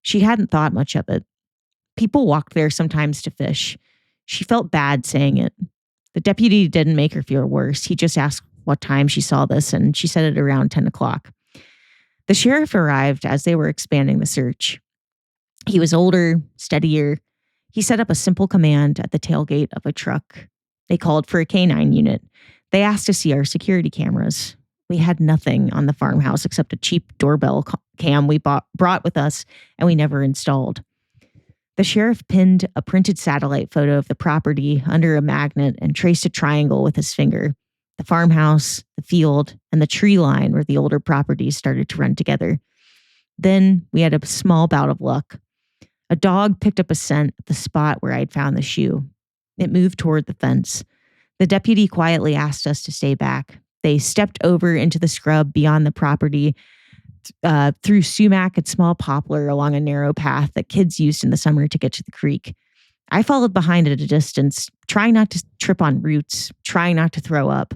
She hadn't thought much of it. People walked there sometimes to fish. She felt bad saying it. The deputy didn't make her feel worse. He just asked what time she saw this, and she said it around 10 o'clock. The sheriff arrived as they were expanding the search. He was older, steadier. He set up a simple command at the tailgate of a truck. They called for a canine unit. They asked to see our security cameras. We had nothing on the farmhouse except a cheap doorbell cam we brought with us and we never installed. The sheriff pinned a printed satellite photo of the property under a magnet and traced a triangle with his finger. The farmhouse, the field, and the tree line where the older properties started to run together. Then we had a small bout of luck. A dog picked up a scent at the spot where I'd found the shoe. It moved toward the fence. The deputy quietly asked us to stay back. They stepped over into the scrub beyond the property, through sumac and small poplar along a narrow path that kids used in the summer to get to the creek. I followed behind at a distance, trying not to trip on roots, trying not to throw up.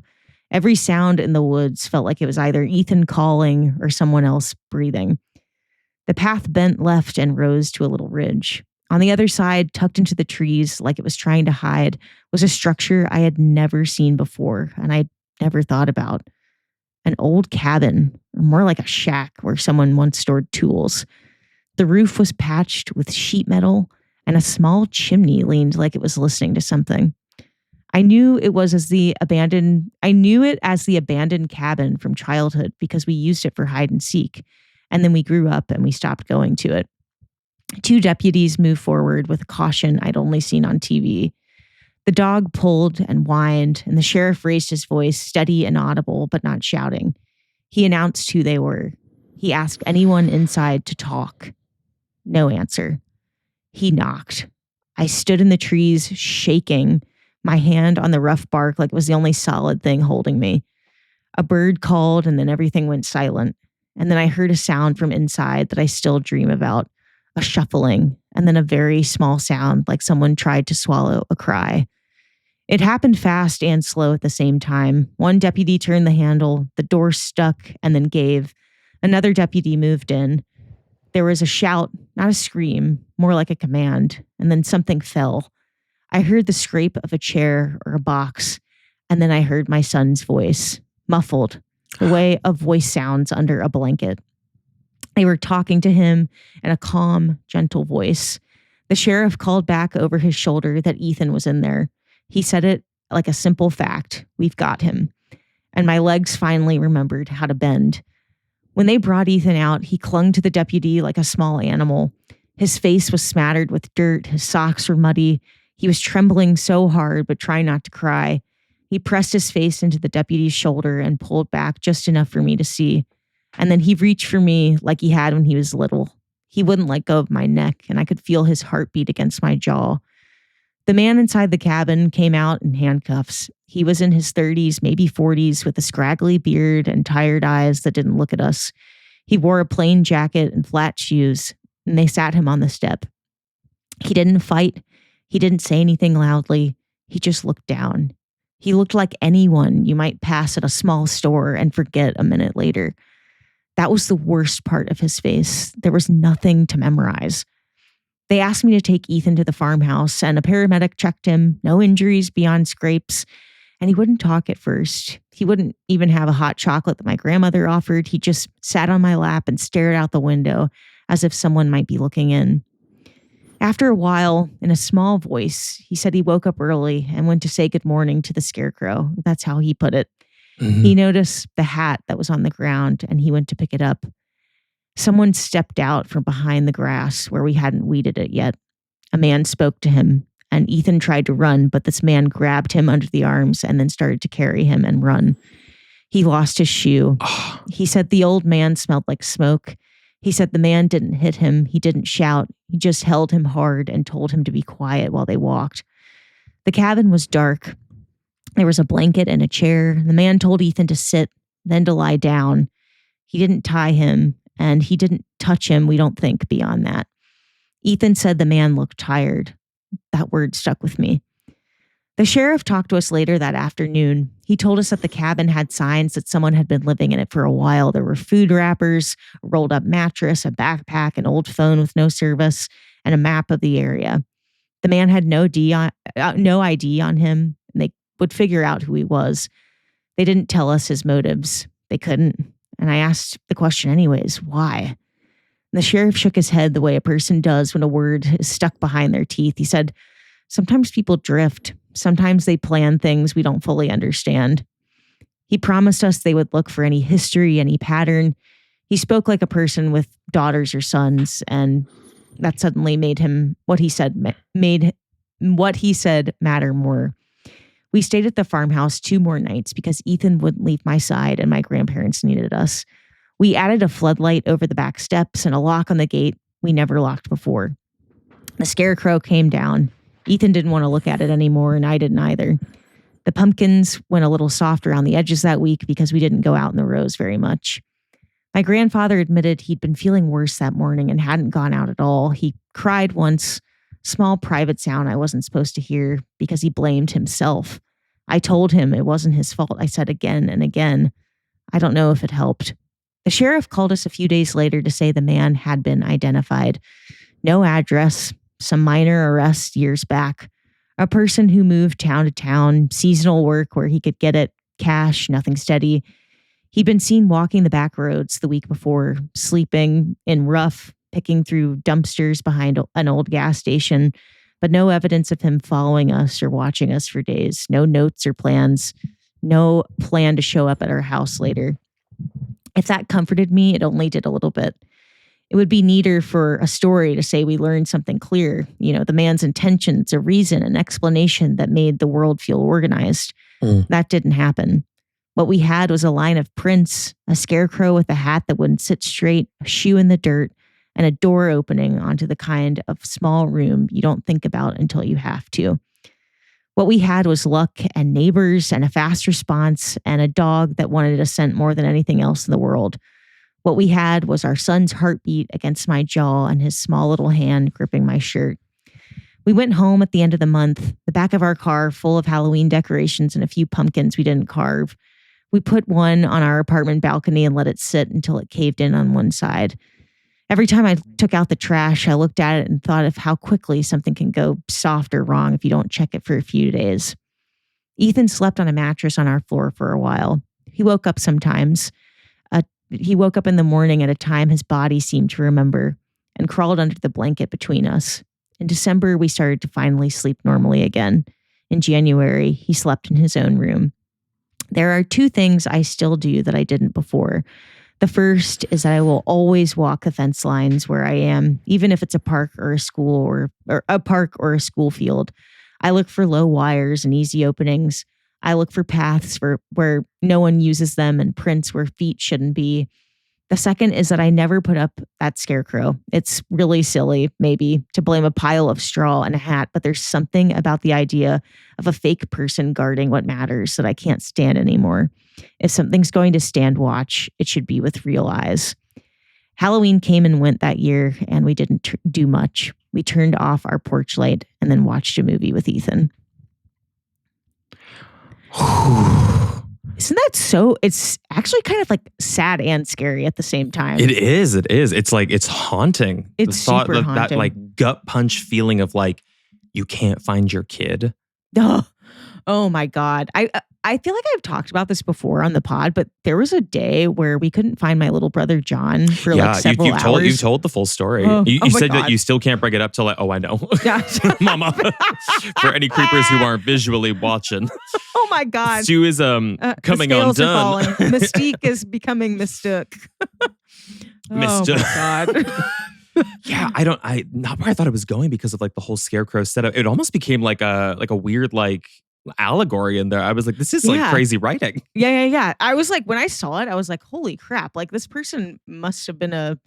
Every sound in the woods felt like it was either Ethan calling or someone else breathing. The path bent left and rose to a little ridge. On the other side, tucked into the trees like it was trying to hide, was a structure I had never seen before and I'd never thought about. An old cabin, or more like a shack where someone once stored tools. The roof was patched with sheet metal and a small chimney leaned like it was listening to something. I knew it as the abandoned cabin from childhood because we used it for hide and seek. And then we grew up and we stopped going to it. 2 deputies moved forward with caution I'd only seen on TV. The dog pulled and whined, and the sheriff raised his voice, steady and audible, but not shouting. He announced who they were. He asked anyone inside to talk. No answer. He knocked. I stood in the trees, shaking, my hand on the rough bark like it was the only solid thing holding me. A bird called, and then everything went silent. And then I heard a sound from inside that I still dream about, a shuffling, and then a very small sound like someone tried to swallow a cry. It happened fast and slow at the same time. One deputy turned the handle, the door stuck and then gave. Another deputy moved in. There was a shout, not a scream, more like a command, and then something fell. I heard the scrape of a chair or a box, and then I heard my son's voice, muffled, the way a voice sounds under a blanket. They were talking to him in a calm, gentle voice. The sheriff called back over his shoulder that Ethan was in there. He said it like a simple fact. We've got him. And my legs finally remembered how to bend. When they brought Ethan out, he clung to the deputy like a small animal. His face was smattered with dirt. His socks were muddy. He was trembling so hard, but trying not to cry. He pressed his face into the deputy's shoulder and pulled back just enough for me to see. And then he reached for me like he had when he was little. He wouldn't let go of my neck, and I could feel his heartbeat against my jaw. The man inside the cabin came out in handcuffs. He was in his 30s, maybe 40s, with a scraggly beard and tired eyes that didn't look at us. He wore a plain jacket and flat shoes, and they sat him on the step. He didn't fight. He didn't say anything loudly. He just looked down. He looked like anyone you might pass at a small store and forget a minute later. That was the worst part of his face. There was nothing to memorize. They asked me to take Ethan to the farmhouse, and a paramedic checked him. No injuries beyond scrapes. And he wouldn't talk at first. He wouldn't even have a hot chocolate that my grandmother offered. He just sat on my lap and stared out the window as if someone might be looking in. After a while, in a small voice, he said he woke up early and went to say good morning to the scarecrow. That's how he put it. Mm-hmm. He noticed the hat that was on the ground, and he went to pick it up. Someone stepped out from behind the grass where we hadn't weeded it yet. A man spoke to him, and Ethan tried to run, but this man grabbed him under the arms and then started to carry him and run. He lost his shoe. He said the old man smelled like smoke. He said the man didn't hit him. He didn't shout. He just held him hard and told him to be quiet while they walked. The cabin was dark. There was a blanket and a chair. The man told Ethan to sit, then to lie down. He didn't tie him, and he didn't touch him, we don't think, beyond that. Ethan said the man looked tired. That word stuck with me. The sheriff talked to us later that afternoon. He told us that the cabin had signs that someone had been living in it for a while. There were food wrappers, a rolled up mattress, a backpack, an old phone with no service, and a map of the area. The man had no ID on him, and they would figure out who he was. They didn't tell us his motives. They couldn't. And I asked the question anyways, why? The sheriff shook his head the way a person does when a word is stuck behind their teeth. He said, sometimes people drift. Sometimes they plan things we don't fully understand. He promised us they would look for any history, any pattern. He spoke like a person with daughters or sons, and that suddenly made what he said matter more. We stayed at the farmhouse 2 more nights because Ethan wouldn't leave my side and my grandparents needed us. We added a floodlight over the back steps and a lock on the gate we never locked before. The scarecrow came down. Ethan didn't want to look at it anymore, and I didn't either. The pumpkins went a little soft around the edges that week because we didn't go out in the rows very much. My grandfather admitted he'd been feeling worse that morning and hadn't gone out at all. He cried once, small private sound I wasn't supposed to hear, because he blamed himself. I told him it wasn't his fault. I said again and again. I don't know if it helped. The sheriff called us a few days later to say the man had been identified. No address, some minor arrests years back. A person who moved town to town, seasonal work where he could get it, cash, nothing steady. He'd been seen walking the back roads the week before, sleeping in rough, picking through dumpsters behind an old gas station, but no evidence of him following us or watching us for days. No notes or plans. No plan to show up at our house later. If that comforted me, it only did a little bit. It would be neater for a story to say we learned something clear, the man's intentions, a reason, an explanation that made the world feel organized. That didn't happen. What we had was a line of prints, a scarecrow with a hat that wouldn't sit straight, a shoe in the dirt, and a door opening onto the kind of small room you don't think about until you have to. What we had was luck and neighbors and a fast response and a dog that wanted a scent more than anything else in the world. What we had was our son's heartbeat against my jaw and his small little hand gripping my shirt. We went home at the end of the month, the back of our car full of Halloween decorations and a few pumpkins we didn't carve. We put one on our apartment balcony and let it sit until it caved in on one side. Every time I took out the trash, I looked at it and thought of how quickly something can go soft or wrong if you don't check it for a few days. Ethan slept on a mattress on our floor for a while. He woke up sometimes. He woke up in the morning at a time his body seemed to remember and crawled under the blanket between us. In December, we started to finally sleep normally again. In January, he slept in his own room. There are 2 things I still do that I didn't before. The first is that I will always walk the fence lines where I am, even if it's a park or a school or a park or a school field. I look for low wires and easy openings. I look for paths where no one uses them and prints where feet shouldn't be. The second is that I never put up that scarecrow. It's really silly, maybe, to blame a pile of straw and a hat, but there's something about the idea of a fake person guarding what matters that I can't stand anymore. If something's going to stand watch, it should be with real eyes. Halloween came and went that year, and we didn't do much. We turned off our porch light and then watched a movie with Ethan. Isn't that so? It's actually kind of like sad and scary at the same time. It is. It's like, it's haunting. It's super haunting. That like gut punch feeling of like, you can't find your kid. Oh my God. I feel like I've talked about this before on the pod, but there was a day where we couldn't find my little brother John for like several hours. You've told the full story. You said that you still can't bring it up till like, I know. Yeah. Mama. For any creepers who aren't visually watching. Oh my God. Stu is coming undone. Mystique is becoming mistook. Mistook. Oh my God. Yeah, not where I thought it was going because of like the whole scarecrow setup. It almost became like a weird like allegory in there. I was like, this is like crazy writing. Yeah. I was like, when I saw it, I was like, holy crap. Like this person must have been a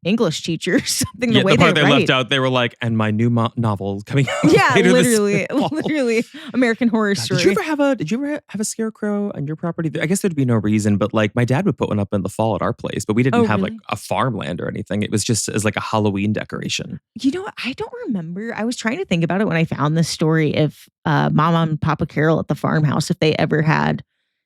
English teacher or something. Yeah, The way the part they write. left out, they were like, and my new novel coming out. Yeah, later this literally American Horror God, Story. Did you ever have a scarecrow on your property? I guess there'd be no reason, but like my dad would put one up in the fall at our place, but we didn't have like a farmland or anything. It was just as like a Halloween decoration. You know what? I don't remember. I was trying to think about it when I found this story. If Mama and Papa Carol at the farmhouse, if they ever had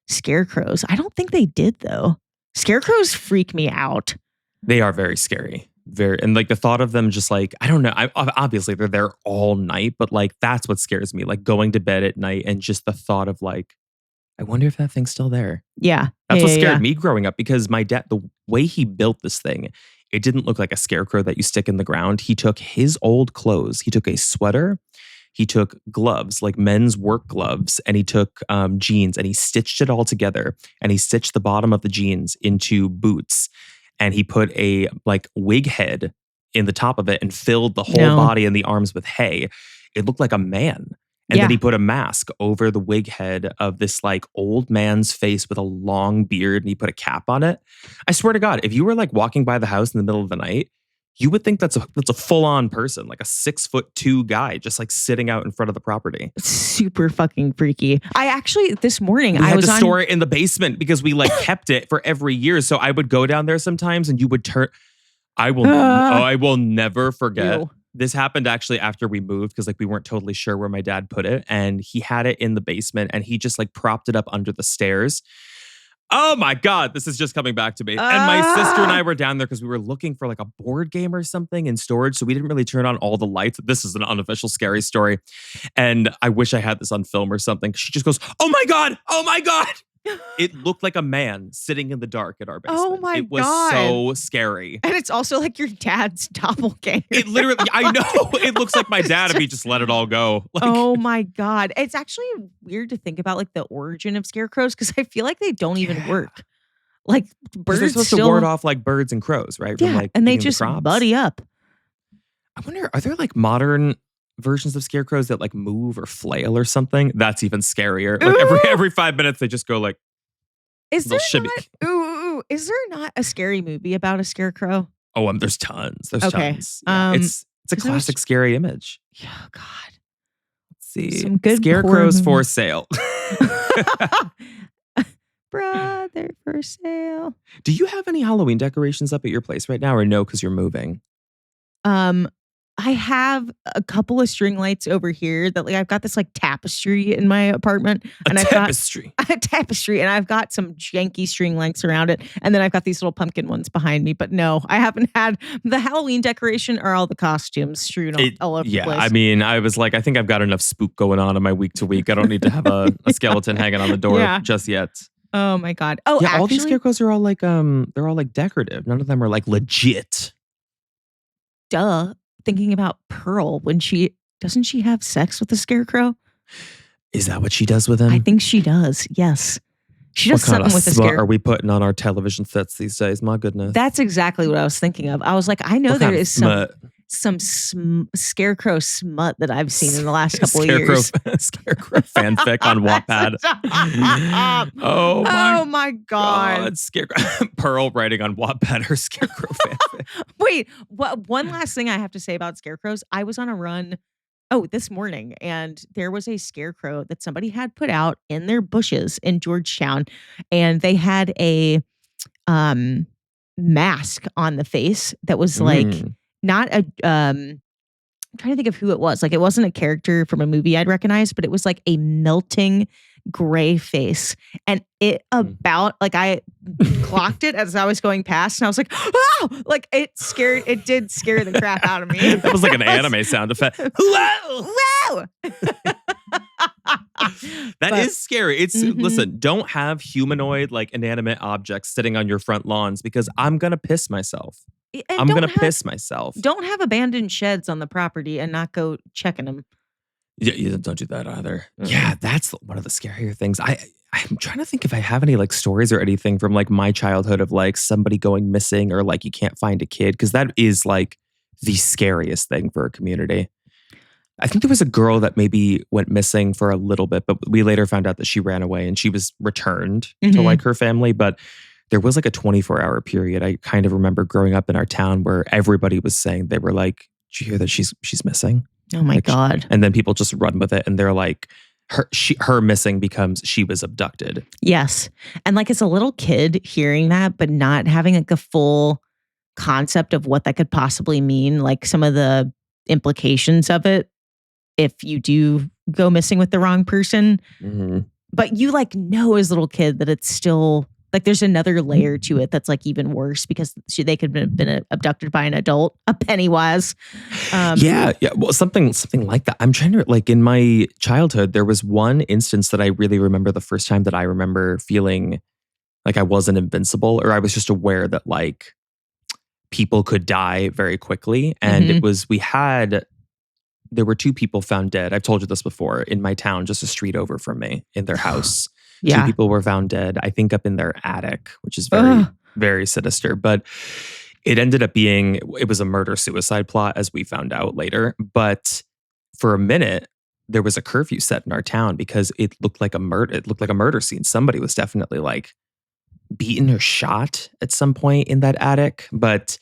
scarecrows. I don't think they did though. Scarecrows freak me out. They are very scary. And like the thought of them just like, I don't know. Obviously they're there all night, but like that's what scares me. Like going to bed at night and just the thought of like, I wonder if that thing's still there. Yeah. That's what scared me growing up because my dad, the way he built this thing, it didn't look like a scarecrow that you stick in the ground. He took his old clothes. He took a sweater. He took gloves, like men's work gloves, and he took jeans and he stitched it all together. And he stitched the bottom of the jeans into boots. And he put a like wig head in the top of it and filled the whole body and the arms with hay. It looked like a man. And then he put a mask over the wig head of this like old man's face with a long beard and he put a cap on it. I swear to God, if you were like walking by the house in the middle of the night, you would think that's a full-on person, like a 6'2" guy just like sitting out in front of the property. It's super fucking freaky. I actually, this morning, I was to store it in the basement because we like kept it for every year. So I would go down there sometimes and you would turn. I will never forget. Ew. This happened actually after we moved because like we weren't totally sure where my dad put it. And he had it in the basement and he just like propped it up under the stairs. Oh my God, this is just coming back to me. And my sister and I were down there because we were looking for like a board game or something in storage. So we didn't really turn on all the lights. This is an unofficial scary story. And I wish I had this on film or something. She just goes, oh my God, oh my God. It looked like a man sitting in the dark at our basement. Oh my God. It was so scary. And it's also like your dad's doppelganger. It literally, I know. It looks like my dad if he just let it all go. Like, oh my God. It's actually weird to think about like the origin of scarecrows because I feel like they don't even work. Like birds they're supposed to ward off like birds and crows, right? Yeah, From, like, and they eating the just crops. buddy up. I wonder, are there like modern versions of scarecrows that like move or flail or something? That's even scarier. Like every 5 minutes they just go like, is there shimmy. Is there not a scary movie about a scarecrow? Oh, there's tons. There's Okay. tons. Yeah, it's a classic scary image. Yeah, God. Let's see. Some good Scarecrows horror for movies. sale. Brother for sale. Do you have any Halloween decorations up at your place right now or no because you're moving? I have a couple of string lights over here that like I've got this like tapestry in my apartment. And I've got a tapestry and I've got some janky string lights around it. And then I've got these little pumpkin ones behind me. But no, I haven't had the Halloween decoration or all the costumes strewn all over the place. I mean, I was like, I think I've got enough spook going on in my week to week. I don't need to have a skeleton hanging on the door just yet. Oh my God. Oh, yeah, actually, all these scarecrows are all like they're all like decorative. None of them are like legit. Duh. Thinking about Pearl when doesn't she have sex with the scarecrow? Is that what she does with him? I think she does. Yes. She does what kind something of with the smut scarecrow. are we putting on our television sets these days? My goodness. That's exactly what I was thinking of. I was like, I know What there kind of is some scarecrow smut that I've seen in the last couple of years. Scarecrow fanfic on Wattpad. Oh my God. Scarecrow Pearl writing on Wattpad her scarecrow fanfic. Wait, one last thing I have to say about scarecrows. I was on a run this morning and there was a scarecrow that somebody had put out in their bushes in Georgetown and they had a mask on the face that was like not a I'm trying to think of who it was. Like it wasn't a character from a movie I'd recognize, but it was like a melting gray face. And it about like I clocked it as I was going past and I was like, oh, like it did scare the crap out of me. That was like an anime sound effect. Whoa! That is scary. It's listen, don't have humanoid like inanimate objects sitting on your front lawns because I'm gonna piss myself. I'm gonna piss myself. Don't have abandoned sheds on the property and not go checking them. Yeah, don't do that either. Yeah, that's one of the scarier things. I'm trying to think if I have any like stories or anything from like my childhood of like somebody going missing or like you can't find a kid because that is like the scariest thing for a community. I think there was a girl that maybe went missing for a little bit, but we later found out that she ran away and she was returned to like her family. But there was like a 24-hour period. I kind of remember growing up in our town where everybody was saying, they were like, did you hear that she's missing? Oh my God. And then people just run with it and they're like, her missing becomes she was abducted. Yes. And like as a little kid hearing that, but not having like a full concept of what that could possibly mean, like some of the implications of it if you do go missing with the wrong person. Mm-hmm. But you like know as a little kid that it's still like there's another layer to it that's like even worse because they could have been abducted by an adult, a Pennywise. Yeah. Well, something like that. I'm trying to, like, in my childhood, there was one instance that I really remember the first time that I remember feeling like I wasn't invincible, or I was just aware that like people could die very quickly. And it was, there were 2 people found dead. I've told you this before, in my town, just a street over from me, in their house. Yeah. 2 people were found dead, I think up in their attic, which is very, very sinister. But it ended up being, it was a murder-suicide plot, as we found out later. But for a minute, there was a curfew set in our town because it looked like a murder scene. Somebody was definitely like beaten or shot at some point in that attic. But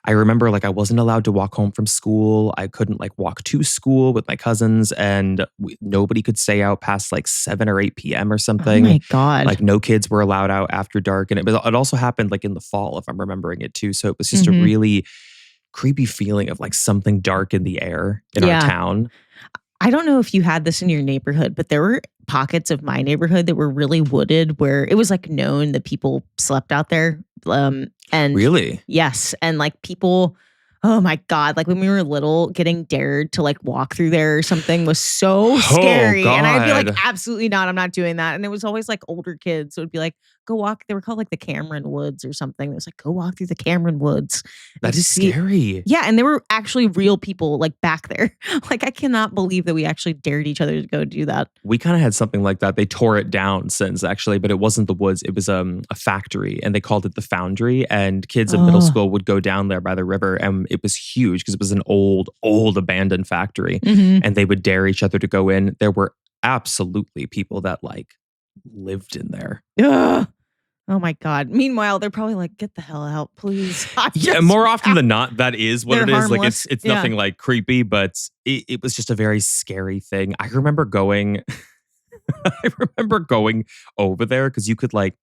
I remember like I wasn't allowed to walk home from school. I couldn't like walk to school with my cousins, and nobody could stay out past like 7 or 8 p.m. or something. Oh my God. Like no kids were allowed out after dark. And it also happened like in the fall, if I'm remembering it too. So it was just a really creepy feeling of like something dark in the air in our town. I don't know if you had this in your neighborhood, but there were pockets of my neighborhood that were really wooded where it was like known that people slept out there. And really? Yes. And like people, oh my God, like when we were little, getting dared to like walk through there or something was so scary. And I'd be like, absolutely not. I'm not doing that. And it was always like older kids. So it would be like, go walk. They were called like the Cameron Woods or something. It was like, go walk through the Cameron Woods. That is scary. Yeah. And there were actually real people like back there. Like I cannot believe that we actually dared each other to go do that. We kind of had something like that. They tore it down since actually, but it wasn't the woods. It was a factory, and they called it the Foundry. And kids in middle school would go down there by the river, and it was huge because it was an old abandoned factory. And they would dare each other to go in. There were absolutely people that like lived in there. Yeah. Oh my God. Meanwhile, they're probably like, get the hell out, please. Yeah, more often than not, that is what it is. Harmless. Like it's nothing like creepy, but it was just a very scary thing. I remember going over there because you could like,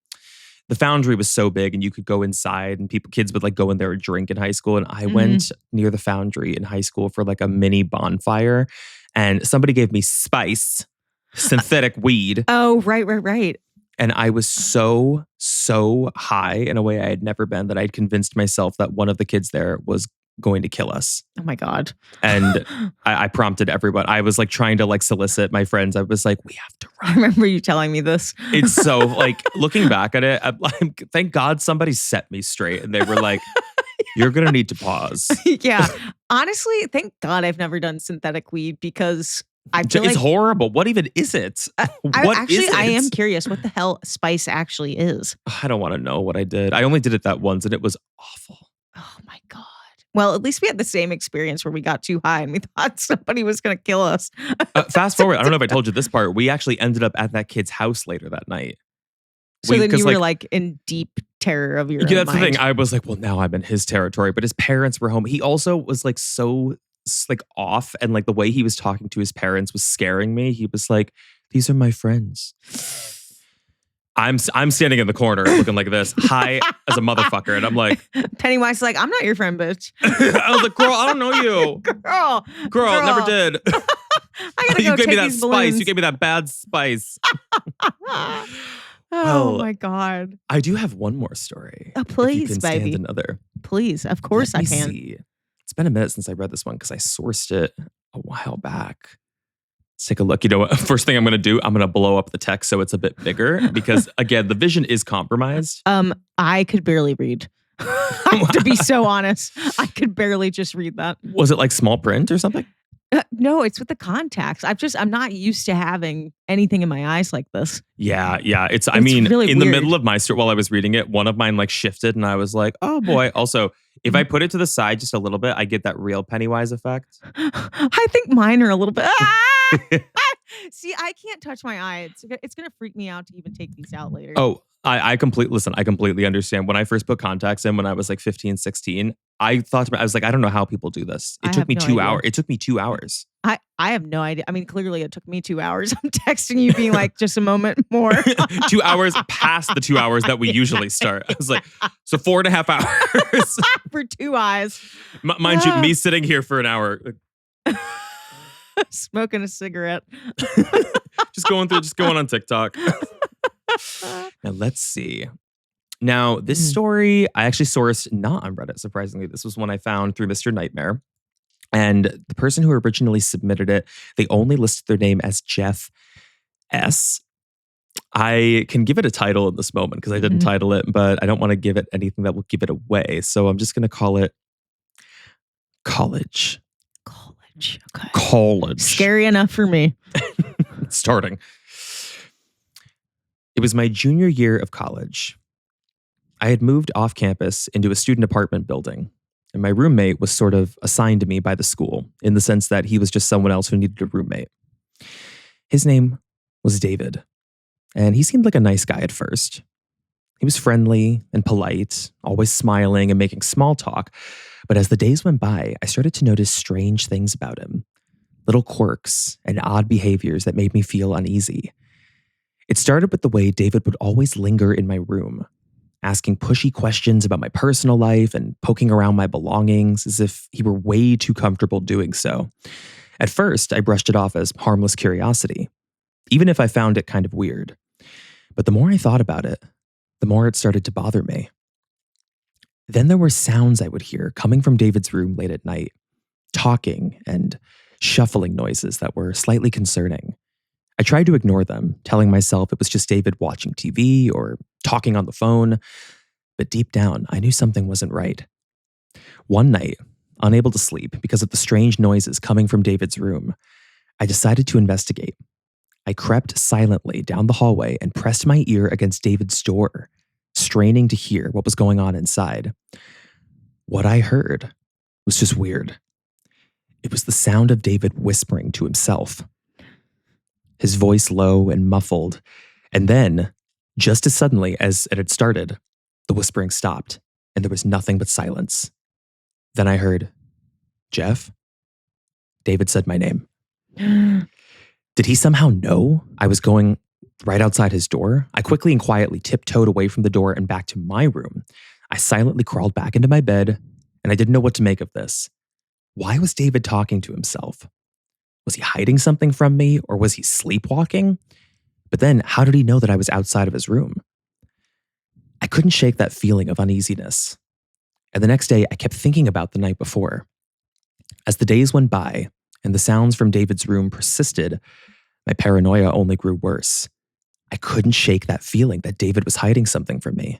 the Foundry was so big and you could go inside and kids would like go in there and drink in high school. And I went near the Foundry in high school for like a mini bonfire, and somebody gave me spice, synthetic weed. Oh, right. And I was so high in a way I had never been that I'd convinced myself that one of the kids there was going to kill us. Oh my God. And I prompted everyone. I was like trying to like solicit my friends. I was like, we have to run. I remember you telling me this. It's so like looking back at it, I'm like, thank God somebody set me straight. And they were like, you're going to need to pause. Yeah. Honestly, thank God I've never done synthetic weed because I feel it's like horrible. What even is it? I am curious what the hell spice actually is. I don't want to know what I did. I only did it that once and it was awful. Oh my God. Well, at least we had the same experience where we got too high and we thought somebody was going to kill us. Fast forward. I don't know if I told you this part. We actually ended up at that kid's house later that night. So then you were like in deep terror of your own that's mind. the thing. I was like, well, now I'm in his territory. But his parents were home. He also was like so like off, and like the way he was talking to his parents was scaring me. He was like, these are my friends. I'm standing in the corner looking like this, high as a motherfucker. And I'm like, Pennywise is like, I'm not your friend, bitch. I was like, girl, I don't know you. Girl, never did. I gotta You go gave me take that these spice. balloons. You gave me that bad spice. Oh Well, my God. I do have one more story. Oh, if you please, can stand baby. another. Please. Of course Let I me can. see. It's been a minute since I read this one because I sourced it a while back. Let's take a look. You know what? First thing I'm going to do, I'm going to blow up the text so it's a bit bigger because, again, the vision is compromised. I could barely read. To be so honest, I could barely just read that. Was it like small print or something? No, it's with the contacts. I'm not used to having anything in my eyes like this. Yeah. It's really in the weird. middle of my story, while I was reading it, one of mine like shifted and I was like, oh boy. Also, if I put it to the side just a little bit, I get that real Pennywise effect. I think mine are a little bit. See, I can't touch my eye. It's gonna freak me out to even take these out later. Oh, I completely understand. When I first put contacts in when I was like 15, 16, I thought I was like, I don't know how people do this. It took me 2 hours. It took me 2 hours. I have no idea. I mean, clearly it took me 2 hours. I'm texting you being like, just a moment more. 2 hours past the 2 hours that we usually start. I was like, so 4.5 hours. For 2 eyes. Mind you, me sitting here for an hour. Smoking a cigarette. just going on TikTok. Now, let's see. Now, this story I actually sourced not on Reddit, surprisingly. This was one I found through Mr. Nightmare. And the person who originally submitted it, they only listed their name as Jeff S. I can give it a title in this moment because I didn't title it, but I don't want to give it anything that will give it away. So I'm just going to call it College. Okay. College. Scary enough for me. Starting. It was my junior year of college. I had moved off campus into a student apartment building, and my roommate was sort of assigned to me by the school in the sense that he was just someone else who needed a roommate. His name was David, and he seemed like a nice guy at first. He was friendly and polite, always smiling and making small talk. But as the days went by, I started to notice strange things about him, little quirks and odd behaviors that made me feel uneasy. It started with the way David would always linger in my room, asking pushy questions about my personal life and poking around my belongings as if he were way too comfortable doing so. At first, I brushed it off as harmless curiosity, even if I found it kind of weird. But the more I thought about it, the more it started to bother me. Then there were sounds I would hear coming from David's room late at night, talking and shuffling noises that were slightly concerning. I tried to ignore them, telling myself it was just David watching TV or talking on the phone, but deep down, I knew something wasn't right. One night, unable to sleep because of the strange noises coming from David's room, I decided to investigate. I crept silently down the hallway and pressed my ear against David's door, straining to hear what was going on inside. What I heard was just weird. It was the sound of David whispering to himself. His voice low and muffled, and then, just as suddenly as it had started, the whispering stopped, and there was nothing but silence. Then I heard, "Jeff?" David said my name. Did he somehow know I was going right outside his door? I quickly and quietly tiptoed away from the door and back to my room. I silently crawled back into my bed, and I didn't know what to make of this. Why was David talking to himself? Was he hiding something from me, or was he sleepwalking? But then, how did he know that I was outside of his room? I couldn't shake that feeling of uneasiness. And the next day, I kept thinking about the night before. As the days went by, and the sounds from David's room persisted, my paranoia only grew worse. I couldn't shake that feeling that David was hiding something from me.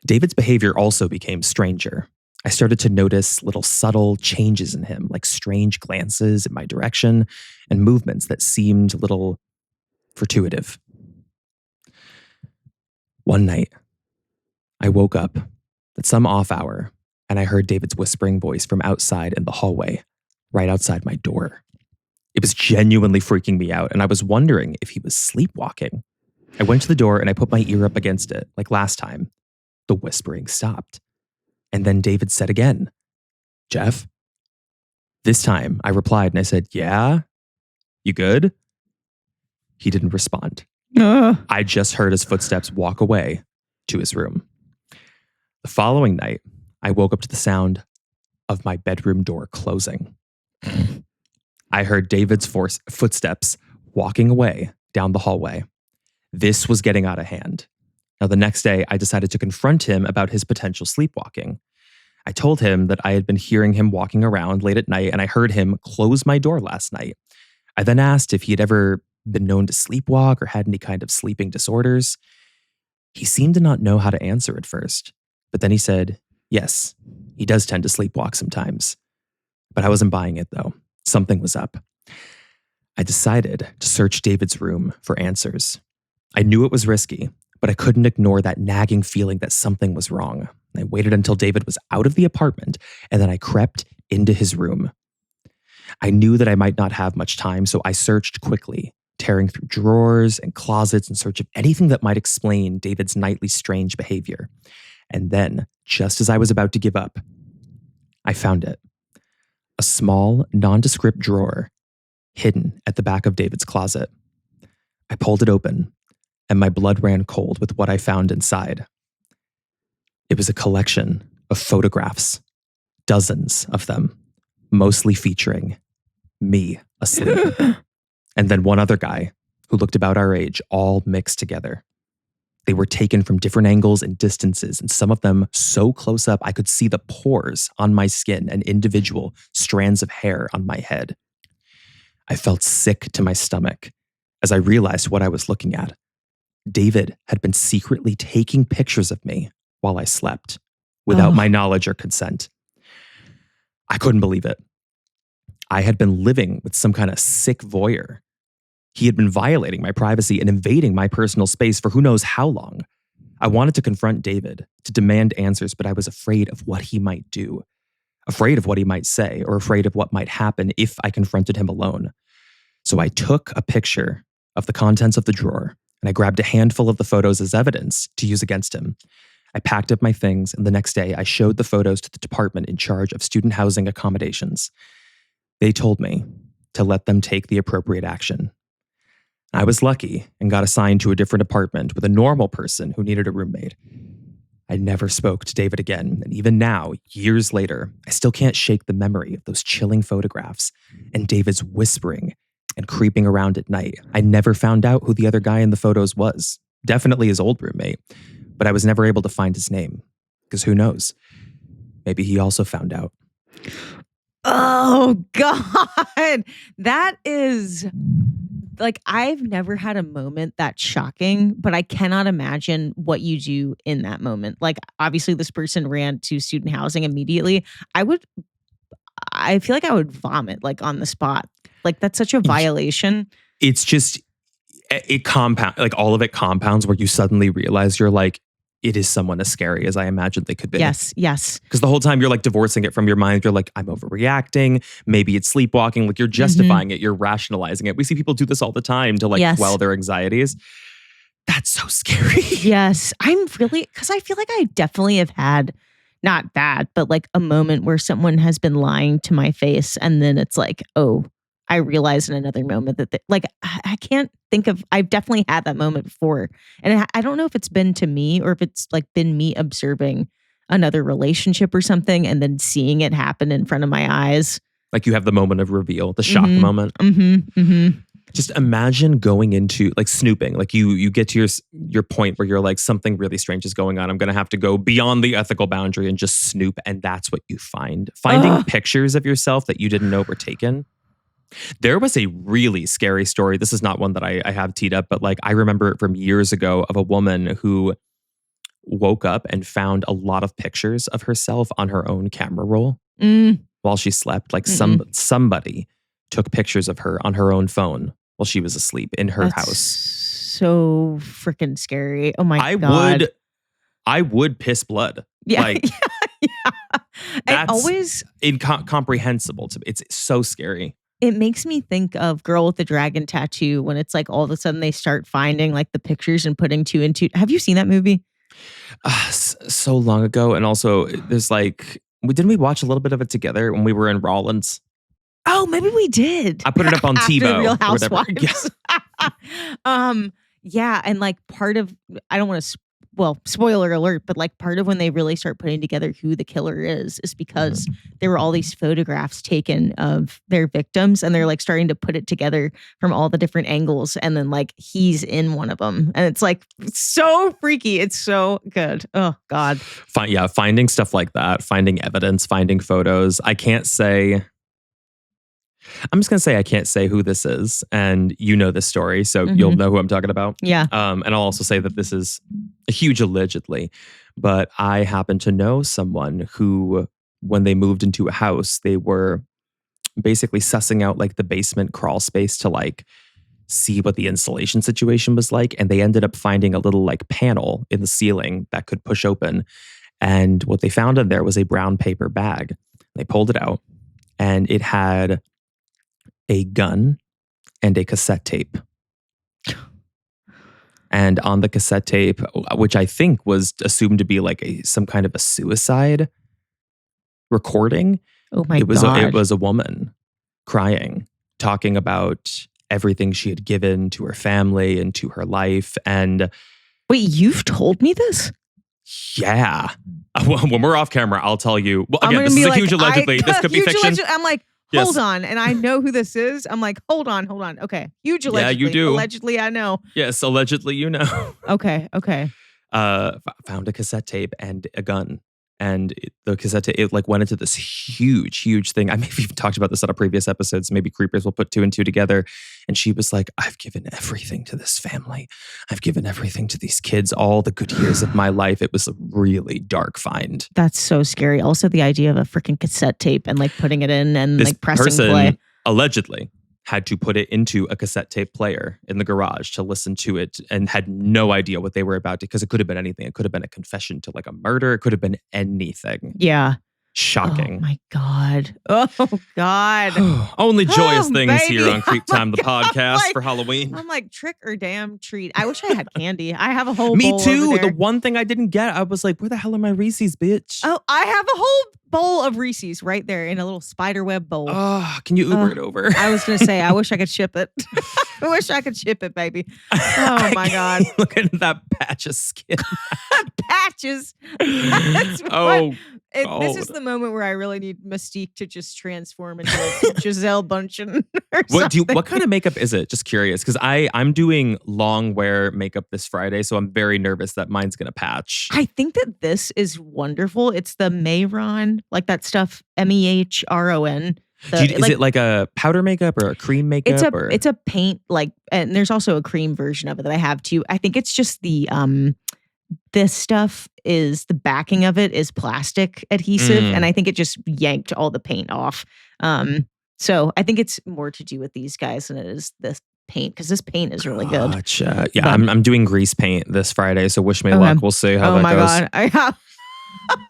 David's behavior also became stranger. I started to notice little subtle changes in him, like strange glances in my direction and movements that seemed a little fortuitous. One night, I woke up at some off hour, and I heard David's whispering voice from outside in the hallway, right outside my door. It was genuinely freaking me out, and I was wondering if he was sleepwalking. I went to the door and I put my ear up against it, like last time. The whispering stopped. And then David said again, "Jeff?" This time I replied and I said, "Yeah? You good?" He didn't respond. I just heard his footsteps walk away to his room. The following night, I woke up to the sound of my bedroom door closing. I heard David's footsteps walking away down the hallway. This was getting out of hand. Now, the next day, I decided to confront him about his potential sleepwalking. I told him that I had been hearing him walking around late at night and I heard him close my door last night. I then asked if he had ever been known to sleepwalk or had any kind of sleeping disorders. He seemed to not know how to answer at first, but then he said, yes, he does tend to sleepwalk sometimes. But I wasn't buying it though. Something was up. I decided to search David's room for answers. I knew it was risky, but I couldn't ignore that nagging feeling that something was wrong. I waited until David was out of the apartment, and then I crept into his room. I knew that I might not have much time, so I searched quickly, tearing through drawers and closets in search of anything that might explain David's nightly strange behavior. And then, just as I was about to give up, I found it. A small, nondescript drawer hidden at the back of David's closet. I pulled it open, and my blood ran cold with what I found inside. It was a collection of photographs, dozens of them, mostly featuring me asleep. And then one other guy who looked about our age, all mixed together. They were taken from different angles and distances, and some of them so close up I could see the pores on my skin and individual strands of hair on my head. I felt sick to my stomach as I realized what I was looking at. David had been secretly taking pictures of me while I slept, without my knowledge or consent. I couldn't believe it. I had been living with some kind of sick voyeur. He had been violating my privacy and invading my personal space for who knows how long. I wanted to confront David, to demand answers, but I was afraid of what he might do, afraid of what he might say, or afraid of what might happen if I confronted him alone. So I took a picture of the contents of the drawer, and I grabbed a handful of the photos as evidence to use against him. I packed up my things, and the next day I showed the photos to the department in charge of student housing accommodations. They told me to let them take the appropriate action. I was lucky and got assigned to a different apartment with a normal person who needed a roommate. I never spoke to David again, and even now, years later, I still can't shake the memory of those chilling photographs and David's whispering and creeping around at night. I never found out who the other guy in the photos was. Definitely his old roommate, but I was never able to find his name. Because who knows? Maybe he also found out. Oh, God. That is... Like, I've never had a moment that's shocking, but I cannot imagine what you do in that moment. Like, obviously, this person ran to student housing immediately. I feel like I would vomit, like, on the spot. Like, that's such a violation. It's just, it compound, like, all of it compounds where you suddenly realize you're like, it is someone as scary as I imagined they could be. Yes. Because the whole time you're like divorcing it from your mind. You're like, I'm overreacting. Maybe it's sleepwalking. Like you're justifying it. You're rationalizing it. We see people do this all the time to like quell their anxieties. That's so scary. Yes. Because I feel like I definitely have had, not that, but like a moment where someone has been lying to my face. And then it's like, oh, I realized in another moment that I can't think of, I've definitely had that moment before. And I don't know if it's been to me or if it's like been me observing another relationship or something and then seeing it happen in front of my eyes. Like you have the moment of reveal, the shock moment. Just imagine going into like snooping, like you get to your point where you're like, something really strange is going on. I'm going to have to go beyond the ethical boundary and just snoop. And that's what you find. Finding pictures of yourself that you didn't know were taken. There was a really scary story. This is not one that I have teed up, but like I remember it from years ago of a woman who woke up and found a lot of pictures of herself on her own camera roll while she slept. Like somebody took pictures of her on her own phone while she was asleep in her house. So freaking scary. Oh my God. I would piss blood. Yeah. Like, that's always incomprehensible to me. It's so scary. It makes me think of Girl with the Dragon Tattoo when it's like all of a sudden they start finding like the pictures and putting two and two. Have you seen that movie? So long ago. And also there's like, didn't we watch a little bit of it together when we were in Rollins? Oh, maybe we did. I put it up on TiVo. Real Housewives. Yeah. Yeah. And like part of, I don't want to, spoiler alert, but like part of when they really start putting together who the killer is because there were all these photographs taken of their victims and they're like starting to put it together from all the different angles. And then like he's in one of them. And it's like so freaky. It's so good. Oh God. Finding stuff like that, finding evidence, finding photos. I'm just going to say I can't say who this is. And you know this story, so you'll know who I'm talking about. Yeah. And I'll also say that this is a huge allegedly. But I happen to know someone who, when they moved into a house, they were basically sussing out like the basement crawl space to like see what the insulation situation was like. And they ended up finding a little like panel in the ceiling that could push open. And what they found in there was a brown paper bag. They pulled it out and it had a gun and a cassette tape And on the cassette tape, which I think was assumed to be like some kind of a suicide recording, Oh my it God. was a woman crying, talking about everything she had given to her family and to her life. And Wait, you've told me this? yeah, when we're off camera, I'll tell you. Well, I'm again, gonna this be is a like, huge allegedly. This could be huge fiction. I'm like, Yes. hold on. And I know who this is. I'm like, hold on. Okay. Huge allegedly. Yeah, you do. Allegedly, I know. Yes, allegedly, you know. Okay. Found a cassette tape and a gun. And the cassette tape, it like went into this huge thing. I may have even talked about this on a previous episodes. Maybe Creepers will put 2 and 2 together. And she was like, I've given everything to this family. I've given everything to these kids, all the good years of my life. It was a really dark find. That's so scary. Also, the idea of a freaking cassette tape and like putting it in and This like pressing person play. allegedly had to put it into a cassette tape player in the garage to listen to it and had no idea what they were about because it could have been anything. It could have been a confession to like a murder. It could have been anything. Yeah. Shocking. Oh my God. Oh God. Only joyous Oh, things baby. here on Creep Oh my Time, the God. podcast Like, for Halloween. I'm like, trick or damn treat. I wish I had candy. I have a whole Me bowl too. over The there. one thing I didn't get, I was like, where the hell are my Reese's, bitch? Oh, I have a whole bowl of Reese's right there in a little spider web bowl. Can you Uber it over? I was gonna say, I wish I could ship it. I wish I could ship it, baby. Oh my God. Look at that patch of skin. Patches. That's what- this is God. the moment where I really need Mystique to just transform into like Giselle Bundchen or What something. what kind of makeup is it? Just curious, because I'm doing long wear makeup this Friday, so I'm very nervous that mine's gonna patch. I think that this is wonderful. It's the Mehron, like that stuff, Mehron. Is it like a powder makeup or a cream makeup? It's a paint, like, and there's also a cream version of it that I have too. I think it's just the this stuff is the backing of it is plastic adhesive, and I think it just yanked all the paint off. So I think it's more to do with these guys than it is this paint, because this paint is really good. Gotcha. Yeah, But- I'm doing grease paint this Friday, so wish me Okay. luck. We'll see how Oh that my goes. God.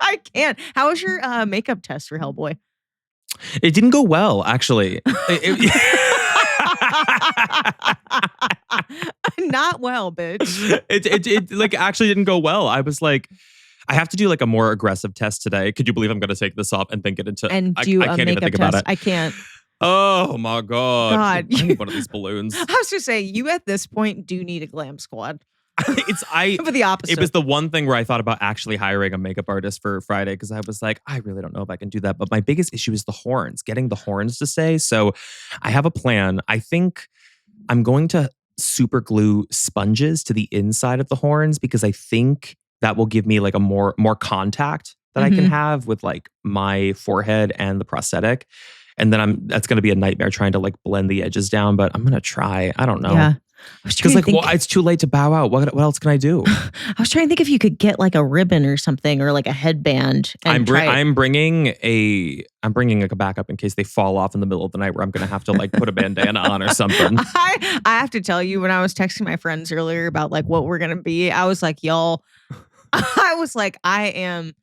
I can't. How was your makeup test for Hellboy? It didn't go well, actually. Not well, bitch. It like actually didn't go well. I was like, I have to do like a more aggressive test today. Could you believe I'm going to take this off and think it into? And I do a can't even makeup think about test. it. I can't. Oh my God! God. I need one of these balloons. I was just saying, you at this point do need a glam squad. For the opposite. It was the one thing where I thought about actually hiring a makeup artist for Friday because I was like, I really don't know if I can do that. But my biggest issue is the horns, getting the horns to stay. So I have a plan. I think I'm going to super glue sponges to the inside of the horns because I think that will give me like a more contact that I can have with like my forehead and the prosthetic. And then that's going to be a nightmare trying to like blend the edges down, but I'm going to try. I don't know. Yeah. Because like, well, it's too late to bow out. What else can I do? I was trying to think if you could get like a ribbon or something, or like a headband. And I'm bringing like a backup in case they fall off in the middle of the night where I'm going to have to like put a bandana on or something. I have to tell you, when I was texting my friends earlier about like what we're going to be, I was like, y'all, I am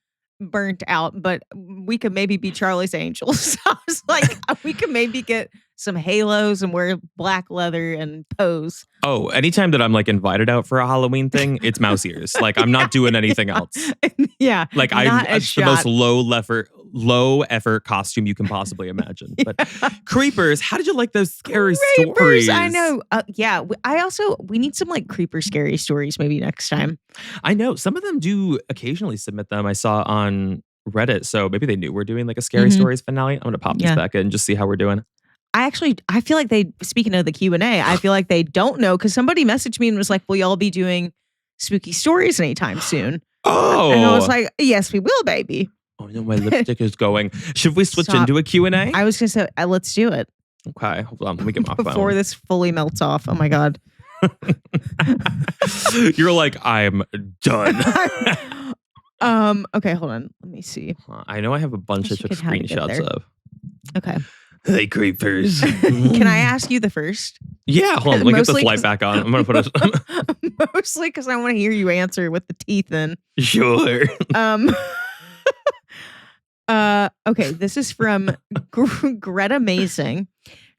burnt out, but we could maybe be Charlie's Angels. I was like, we could maybe get some halos and wear black leather and pose. Oh, anytime that I'm like invited out for a Halloween thing, it's mouse ears. Like I'm not doing anything else. Yeah. Like it's the most low effort costume you can possibly imagine. But Creepers, how did you like those scary stories? I know. Yeah. We need some like creeper scary stories maybe next time. I know some of them do occasionally submit them. I saw on Reddit. So maybe they knew we're doing like a scary stories finale. I'm going to pop this back in and just see how we're doing. I feel like speaking of the Q&A, I feel like they don't know because somebody messaged me and was like, will y'all be doing spooky stories anytime soon? Oh. And I was like, yes, we will, baby. Oh no, my lipstick is going. Should we switch into a Q&A? I was going to say, let's do it. Okay, hold on. Let me get my phone. Before this fully melts off. Oh my God. You're like, I'm done. Okay, hold on. Let me see. I know I have a bunch of screenshots of. Okay. Hey, Creepers. Can I ask you the first? Yeah, hold on. Let me get this light back on. I'm going to put it. Mostly because I want to hear you answer with the teeth in. Sure. Okay, this is from Greta Mazing.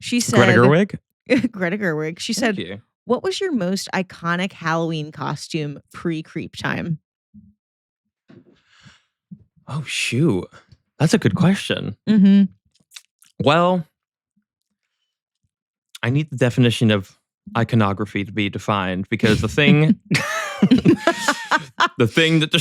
She said, Greta Gerwig? Greta Gerwig. She said, What was your most iconic Halloween costume pre-CreepTime? Oh, shoot. That's a good question. Mm-hmm. Well, I need the definition of iconography to be defined because the thing, the thing that the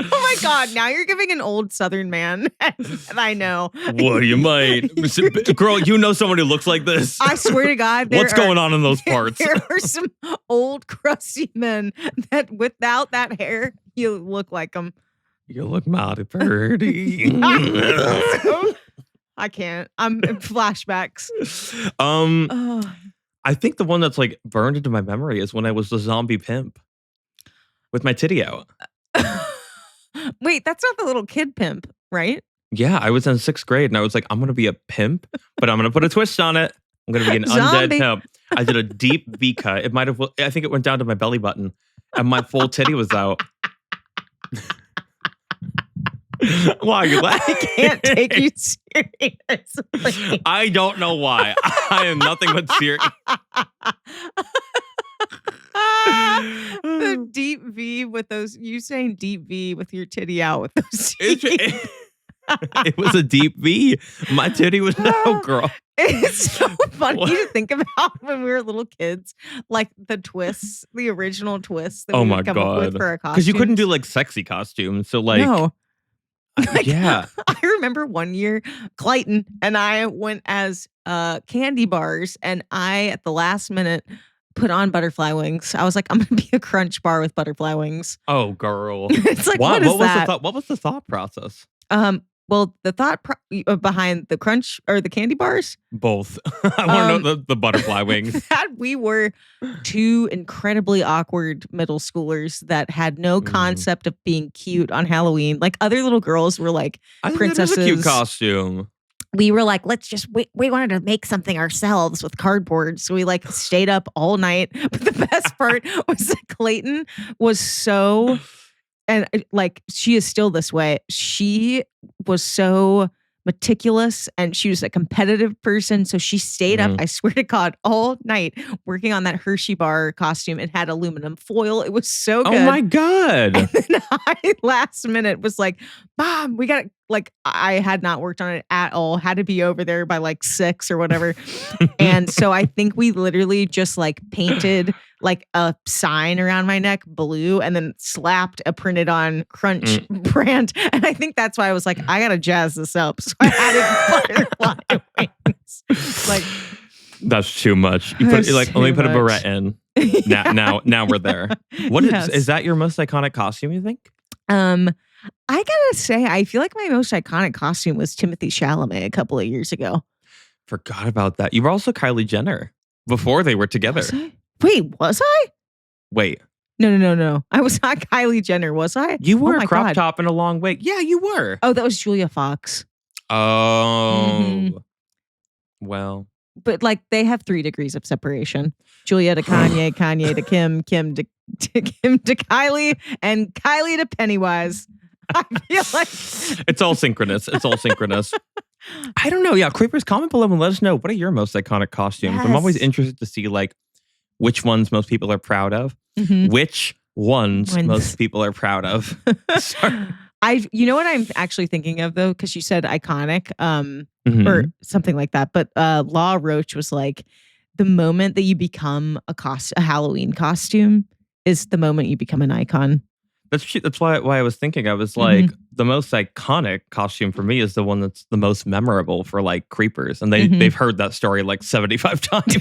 Oh my God! Now you're giving an old Southern man, and I know. What you might, girl, you know someone who looks like this. I swear to God, What's going on in those parts? There are some old crusty men that, without that hair, you look like them. You look mighty pretty. I can't. I'm in flashbacks. I think the one that's like burned into my memory is when I was the zombie pimp with my titty out. Wait, that's not the little kid pimp, right? Yeah, I was in 6th grade and I was like, I'm going to be a pimp, but I'm going to put a twist on it. I'm going to be an undead pimp. I did a deep V cut. It might have, I think it went down to my belly button and my full titty was out. Why are you laughing? I can't take you seriously. I don't know why. I am nothing but serious. The deep V with those, you saying deep V with your titty out with those It was a deep V. My titty was out, girl. It's so funny to think about when we were little kids, like the twists, the original twists that we would come up with for our costumes. Because you couldn't do like sexy costumes. So like, no. Yeah. I remember one year Clayton and I went as candy bars, and I at the last minute put on butterfly wings. I was like, I'm gonna be a crunch bar with butterfly wings. Oh, girl. It's like, what is that? What was the thought process? Well, the thought behind the crunch or the candy bars? Both. I want to know the butterfly wings. That we were two incredibly awkward middle schoolers that had no concept of being cute on Halloween. Like other little girls were like princesses. It was a cute costume. We were like, let's just we wanted to make something ourselves with cardboard. So we like stayed up all night. But the best part was that Clayton was so, and like she is still this way. She was so meticulous and she was a competitive person. So she stayed up, I swear to God, all night working on that Hershey bar costume. It had aluminum foil. It was so good. Oh my God. And then I last minute was like, Mom, we got like, I had not worked on it at all. Had to be over there by like 6 or whatever. And so I think we literally just like painted like a sign around my neck blue and then slapped a printed on Crunch brand. And I think that's why I was like, I gotta jazz this up. So I added butterfly wings. Like, that's too much. You put like only put a beret in. Now we're there. What is that your most iconic costume, you think? I gotta say, I feel like my most iconic costume was Timothy Chalamet a couple of years ago. Forgot about that. You were also Kylie Jenner before they were together. Wait, was I? Wait. No. I was not Kylie Jenner, was I? You wore a crop top and a long wig. Yeah, you were. Oh, that was Julia Fox. Oh. Well. But like they have 3 degrees of separation. Julia to Kanye, Kanye to Kim, Kim to Kylie, and Kylie to Pennywise. I feel like it's all synchronous. I don't know. Yeah, creepers, comment below and let us know, what are your most iconic costumes? Yes. I'm always interested to see like which ones most people are proud of. Which ones most people are proud of. Sorry. You know what I'm actually thinking of though, because you said iconic, or something like that. But Law Roach was like, the moment that you become a Halloween costume is the moment you become an icon. That's why I was thinking. I was like, the most iconic costume for me is the one that's the most memorable for like creepers, and they've heard that story like 75 times.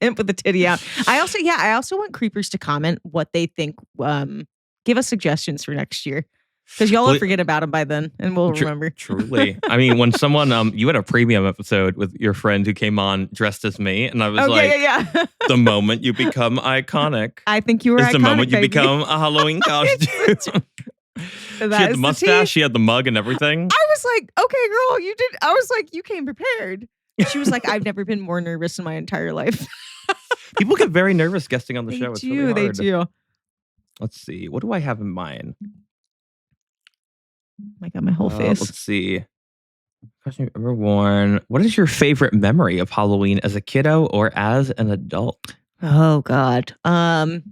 Pimp with the titty out. I also want creepers to comment what they think. Give us suggestions for next year. Because y'all will forget about them by then, and we'll remember. Truly. I mean, when someone, you had a premium episode with your friend who came on dressed as me, and I was the moment you become iconic. I think you were iconic, the moment you become a Halloween costume. She had the mustache, she had the mug and everything. I was like, okay, girl, you did. I was like, you came prepared. She was like, I've never been more nervous in my entire life. People get very nervous guesting on the show. It's really hard. They do. Let's see. What do I have in mind? my God, my whole face. Let's see. Question number 1. What is your favorite memory of Halloween as a kiddo or as an adult? Oh God. I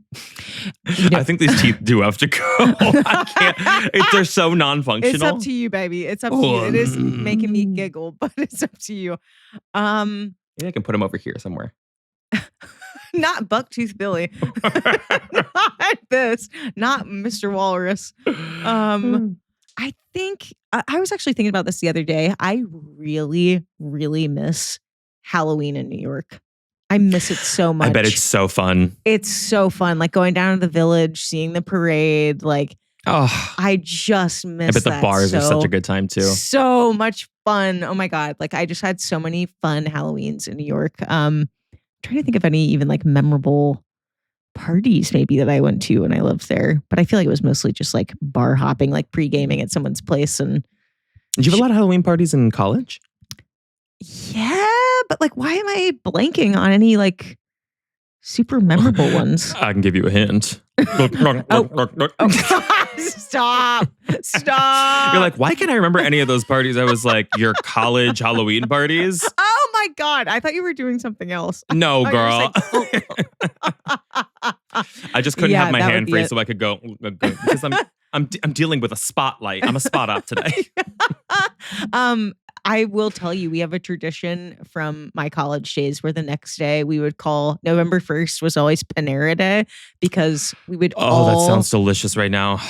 think these teeth do have to go. I can't. They're so non-functional. It's up to you, baby. It's up to you. It is making me giggle, but it's up to you. Maybe I can put them over here somewhere. Not Bucktooth Billy. Not this. Not Mr. Walrus. I think I was actually thinking about this the other day. I really, really miss Halloween in New York. I miss it so much. I bet it's so fun. It's so fun. Like going down to the village, seeing the parade. Like, I just miss I bet the that bars are such a good time too. So much fun. Oh my God. Like I just had so many fun Halloweens in New York. Trying to think of any even like memorable parties maybe that I went to when I lived there. But I feel like it was mostly just like bar hopping, like pre-gaming at someone's place. And did you have a lot of Halloween parties in college? Yeah, but like, why am I blanking on any like super memorable ones? I can give you a hint. Stop. You're like, why can't I remember any of those parties? I was like, your college Halloween parties? Oh my God. I thought you were doing something else. No, girl. I just couldn't have my hand free so I could go because I'm dealing with a spotlight. I'm a spot up today. I will tell you, we have a tradition from my college days where the next day we would call November 1st was always Panera Day because we would that sounds delicious right now.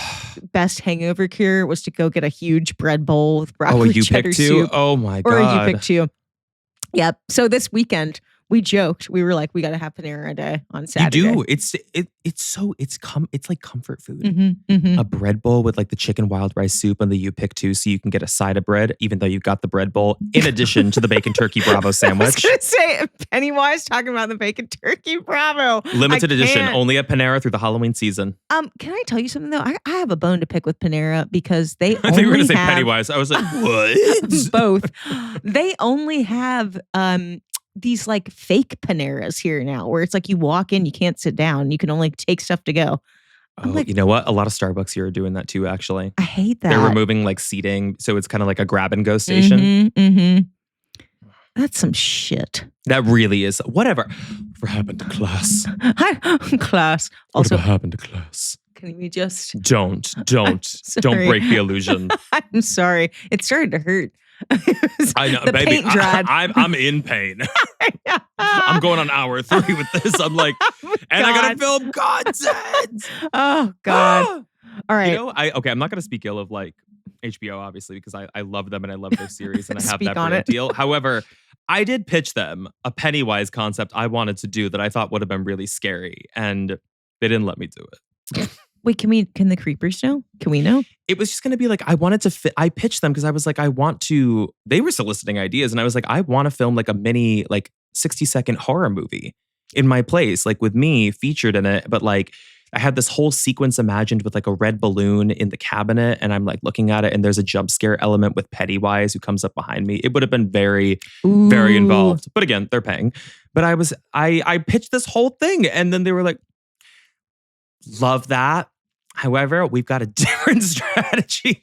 Best hangover cure was to go get a huge bread bowl with broccoli cheddar soup. Oh my God. Or a you pick two. Yep. So this weekend we joked. We were like, we got to have Panera Day on Saturday. You do. It's like comfort food. A bread bowl with like the chicken wild rice soup and the you pick two, so you can get a side of bread, even though you've got the bread bowl, in addition to the bacon turkey Bravo sandwich. I was going to say Pennywise talking about the bacon turkey Bravo. Limited edition, only at Panera through the Halloween season. Can I tell you something though? I have a bone to pick with Panera because they I think you were going to say Pennywise. I was like, what? Both. They only have these like fake Paneras here now where it's like you walk in, you can't sit down. You can only take stuff to go. Like, you know what? A lot of Starbucks here are doing that too, actually. I hate that. They're removing like seating. So it's kind of like a grab and go station. That's some shit. That really is. Whatever happened to class? Hi, class. Also, what happened to class? Can we just... Don't break the illusion. I'm sorry. It started to hurt. I know, the baby. Paint dried. I'm in pain. I'm going on hour 3 with this. I'm like, and I gotta film content. Oh God! All right. You know, I'm not gonna speak ill of like HBO, obviously, because I love them and I love their series and I have that brand deal. However, I did pitch them a Pennywise concept I wanted to do that I thought would have been really scary, and they didn't let me do it. Wait, can the creepers know? Can we know? It was just going to be like, I wanted to I pitched them because I was like, they were soliciting ideas. And I was like, I want to film like a mini, like 60-second horror movie in my place, like with me featured in it. But like, I had this whole sequence imagined with like a red balloon in the cabinet. And I'm like looking at it and there's a jump scare element with Pennywise who comes up behind me. It would have been very, very involved. But again, they're paying. But I pitched this whole thing and then they were like, love that. However, we've got a different strategy.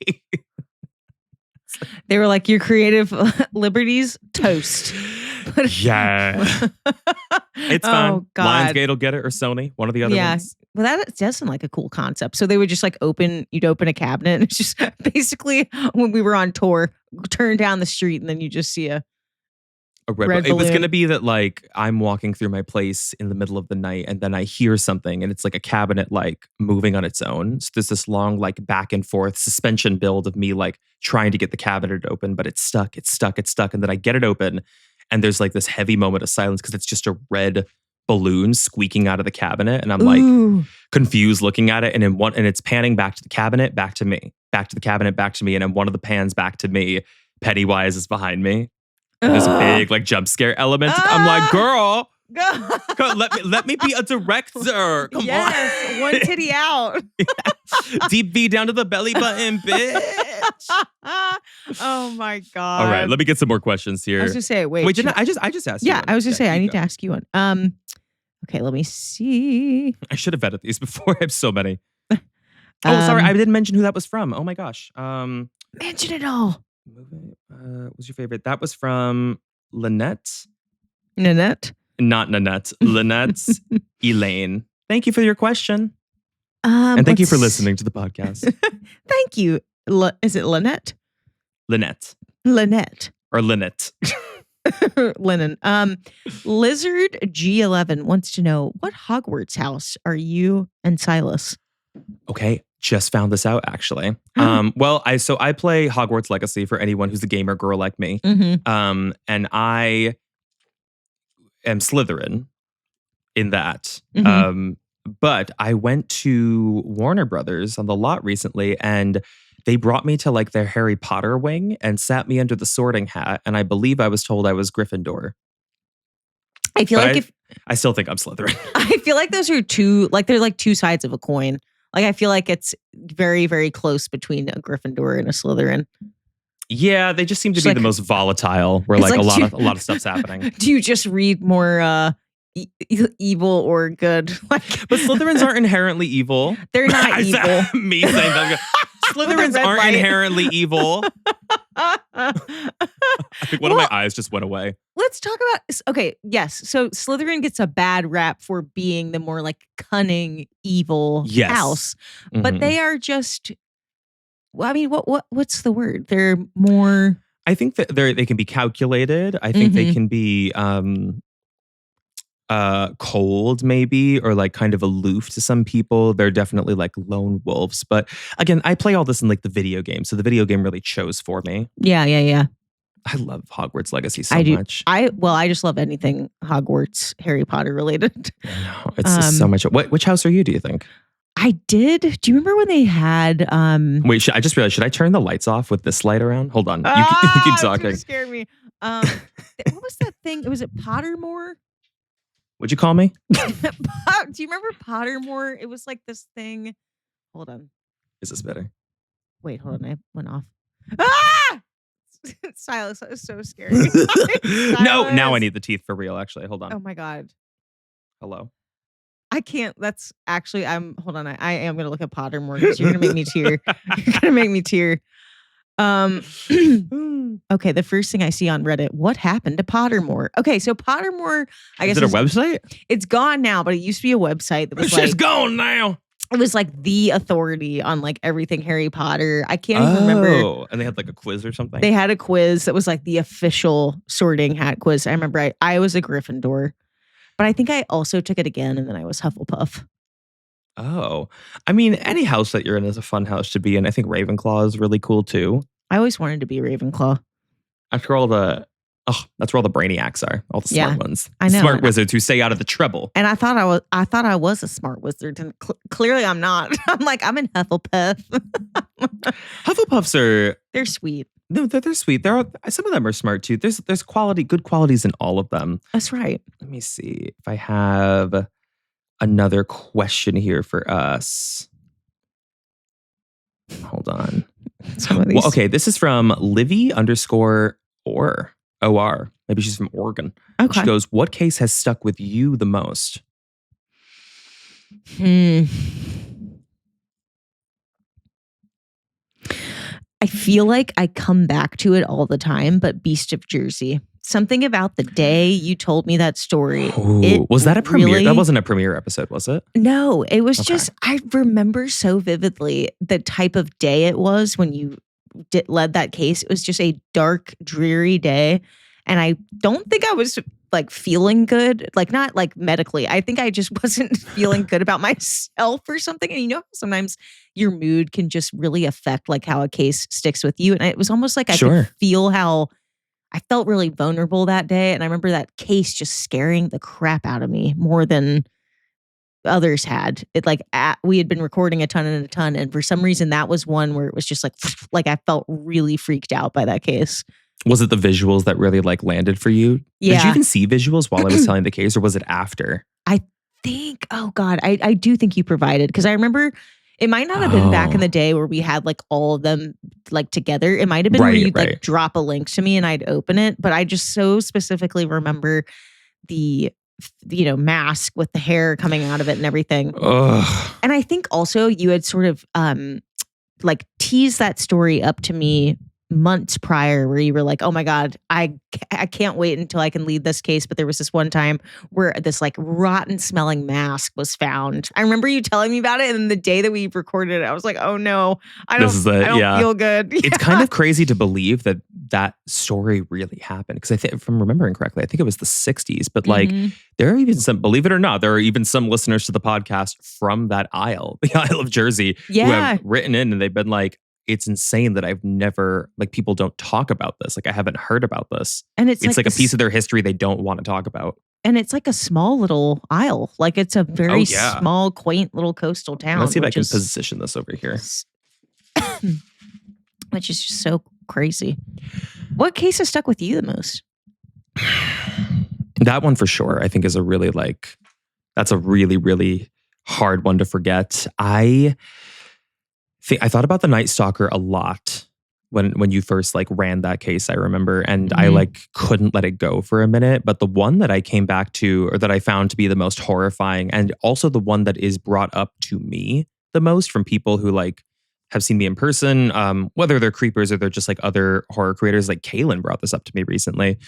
They were like, your creative liberties, toast. Yeah. It's fine. Oh, God. Lionsgate will get it or Sony, one of the other ones. Well, that does sound like a cool concept. So they would just like you'd open a cabinet and it's just basically when we were on tour, turn down the street and then you just see a red It was balloon. going to be that like I'm walking through my place in the middle of the night and then I hear something and it's like a cabinet like moving on its own. So there's this long like back and forth suspension build of me like trying to get the cabinet open, but it's stuck. And then I get it open and there's like this heavy moment of silence because it's just a red balloon squeaking out of the cabinet. And I'm like confused looking at it. And it's panning back to the cabinet, back to me, back to the cabinet, back to me. And then one of the pans back to me, Pennywise is behind me. And there's a big like jump scare element. I'm like, girl, let me be a director. Come on. One titty out. Deep V down to the belly button, bitch. Oh my God. All right, let me get some more questions here. I was gonna say, didn't I just asked you? Yeah, one. I was gonna say I need to ask you one. Okay, let me see. I should have vetted these before. I have so many. Sorry, I didn't mention who that was from. Oh my gosh. Mention it all. Was your favorite? That was from Lynette. Nanette. Not Nanette. Lynette's Elaine. Thank you for your question. And thank you for listening to the podcast. Thank you. Is it Lynette? Lynette. Lynette. Or Lynette. Lennon. Lizard G11 wants to know, what Hogwarts house are you and Silas? Okay, just found this out actually. Well, I play Hogwarts Legacy for anyone who's a gamer girl like me. Mm-hmm. And I am Slytherin in that. Mm-hmm. But I went to Warner Brothers on the lot recently, and they brought me to like their Harry Potter wing and sat me under the sorting hat. And I believe I was told I was Gryffindor. I feel like I still think I'm Slytherin. I feel like those are they're like two sides of a coin. Like I feel like it's very, very close between a Gryffindor and a Slytherin. Yeah, they just seem to be the most volatile, where like a lot of stuff's happening. Do you just read more evil or good? But Slytherins aren't inherently evil. They're not evil. Me saying that. Slytherins aren't inherently evil. I think one of my eyes just went away. Let's talk about, okay, yes. So Slytherin gets a bad rap for being the more like cunning, evil house. Mm-hmm. But they are just, I mean, what's the word? They're more... I think that they can be calculated. I think they can be cold maybe, or like kind of aloof to some people. They're definitely like lone wolves. But again, I play all this in like the video game. So the video game really chose for me. Yeah. I love Hogwarts Legacy so much. I just love anything Hogwarts, Harry Potter related. No, it's just so much. Which house are you, do you think? I did. Do you remember when they had... Wait, I just realized, should I turn the lights off with this light around? Hold on. You keep talking. You scared me. What was that thing? Was it Pottermore? What'd you call me? Do you remember Pottermore? It was like this thing. Hold on. Is this better? Wait, hold on. I went off. Ah! Silas, that was so scary. No, now I need the teeth for real, actually. Hold on. Oh my God. Hello? I can't. That's actually, hold on. I am going to look at Pottermore because you're going to make me tear. You're going to make me tear. Okay, the first thing I see on Reddit, what happened to Pottermore? Okay, so Pottermore, I guess... Is it a website? It's gone now, but it used to be a website that was It's gone now. It was like the authority on like everything Harry Potter. I can't even remember. Oh, and they had like a quiz or something? They had a quiz that was like the official sorting hat quiz. I remember I was a Gryffindor, but I think I also took it again and then I was Hufflepuff. Oh, I mean, any house that you're in is a fun house to be in. I think Ravenclaw is really cool too. I always wanted to be Ravenclaw. After all that's where all the brainiacs are, all the smart ones. I know. Smart wizards who stay out of the trouble. And I thought I was a smart wizard, and clearly I'm not. I'm in Hufflepuff. Hufflepuffs they're sweet. No, they're sweet. Some of them are smart too. There's good qualities in all of them. That's right. Let me see if I have another question here for us. Hold on. Well, okay, this is from Livy_or. OR. Maybe she's from Oregon. Okay. She goes, what case has stuck with you the most? I feel like I come back to it all the time, but Beast of Jersey. Something about the day you told me that story. Was that a premiere? That wasn't a premiere episode, was it? No, it was just, I remember so vividly the type of day it was when you led that case. It was just a dark, dreary day. And I don't think I was like feeling good, like not like medically. I think I just wasn't feeling good about myself or something. And you know, sometimes your mood can just really affect like how a case sticks with you. And it was almost like I could feel how I felt really vulnerable that day. And I remember that case just scaring the crap out of me more than others had. It like we had been recording a ton. And for some reason that was one where it was just like I felt really freaked out by that case. Was it the visuals that really like landed for you? Yeah. Did you even see visuals while I was telling the case, or was it after? I think, oh God, I do think you provided, because I remember it might not have been back in the day where we had like all of them like together. It might have been where you'd like drop a link to me and I'd open it. But I just so specifically remember the, mask with the hair coming out of it and everything. Ugh. And I think also you had sort of like teased that story up to me months prior, where you were like, oh my God, I can't wait until I can lead this case. But there was this one time where this like rotten smelling mask was found. I remember you telling me about it. And then the day that we recorded it, I was like, oh no, I don't feel good. It's kind of crazy to believe that story really happened. Because I think, if I'm remembering correctly, I think it was the 60s. But like, there are even some, believe it or not, there are even some listeners to the podcast from that Isle, the Isle of Jersey, who have written in and they've been like, it's insane that I've never, like, people don't talk about this. Like, I haven't heard about this. And it's like a piece of their history they don't want to talk about. And it's like a small little isle. Like, it's a very small, quaint little coastal town. Let's see if I can position this over here. Which is just so crazy. What case has stuck with you the most? That one for sure, I think, is a really, like, that's a really, really hard one to forget. I thought about the Night Stalker a lot when you first like ran that case, I remember, and I like couldn't let it go for a minute. But the one that I came back to, or that I found to be the most horrifying, and also the one that is brought up to me the most from people who like have seen me in person, whether they're creepers or they're just like other horror creators. Like Kaylin brought this up to me recently,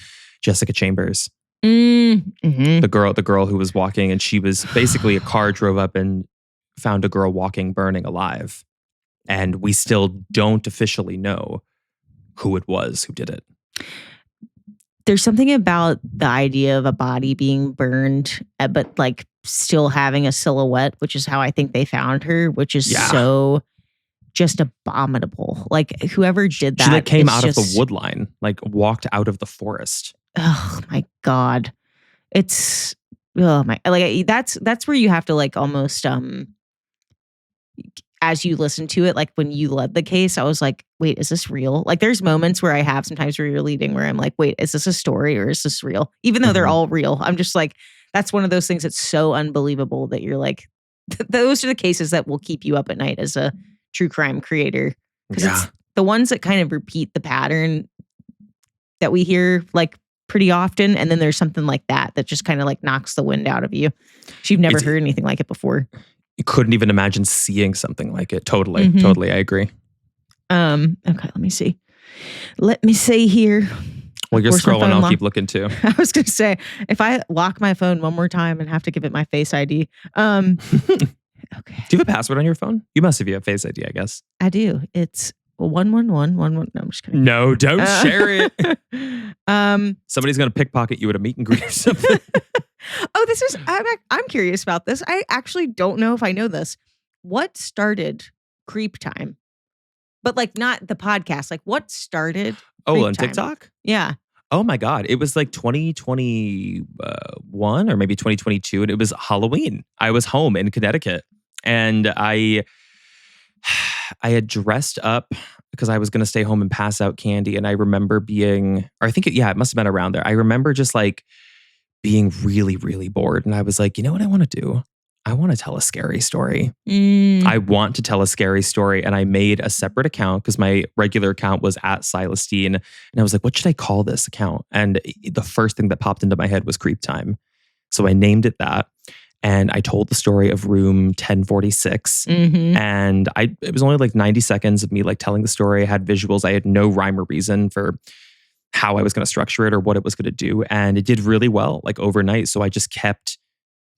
Jessica Chambers. The girl who was walking, and she was basically, a car drove up and found a girl walking, burning alive. And we still don't officially know who it was who did it. There's something about the idea of a body being burned, but like still having a silhouette, which is how I think they found her, which is so just abominable. Like, whoever did that. She like came out of the wood line, like walked out of the forest. Oh my God. It's, oh my, like, that's where you have to like almost, as you listen to it, like when you led the case, I was like, wait, is this real? Like, there's moments where I have sometimes where you're leading where I'm like, wait, is this a story or is this real? Even though they're all real. I'm just like, that's one of those things that's so unbelievable that you're like, those are the cases that will keep you up at night as a true crime creator. Because it's the ones that kind of repeat the pattern that we hear like pretty often. And then there's something like that just kind of like knocks the wind out of you. You've never heard anything like it before. You couldn't even imagine seeing something like it. Totally. I agree. Okay, let me see. Let me see here. Well, you're scrolling. I'll keep looking too. I was going to say, if I lock my phone one more time and have to give it my Face ID. Okay. Do you have a password on your phone? You must, if you have Face ID, I guess. I do. It's 11111. No, I'm just kidding. No, don't share it. Somebody's going to pickpocket you at a meet and greet or something. Oh, I'm curious about this. I actually don't know if I know this. What started CreepTime? But like not the podcast. Like what started CreepTime? On TikTok? Yeah. Oh my God. It was like 2021 or maybe 2022. And it was Halloween. I was home in Connecticut. And I had dressed up because I was going to stay home and pass out candy. And I remember it must have been around there. I remember just like being really, really bored. And I was like, you know what I want to do? I want to tell a scary story. I want to tell a scary story. And I made a separate account because my regular account was at Silestine. And I was like, what should I call this account? And the first thing that popped into my head was CreepTime. So I named it that. And I told the story of room 1046. And it was only like 90 seconds of me like telling the story. I had visuals. I had no rhyme or reason for how I was going to structure it or what it was going to do. And it did really well, like overnight. So I just kept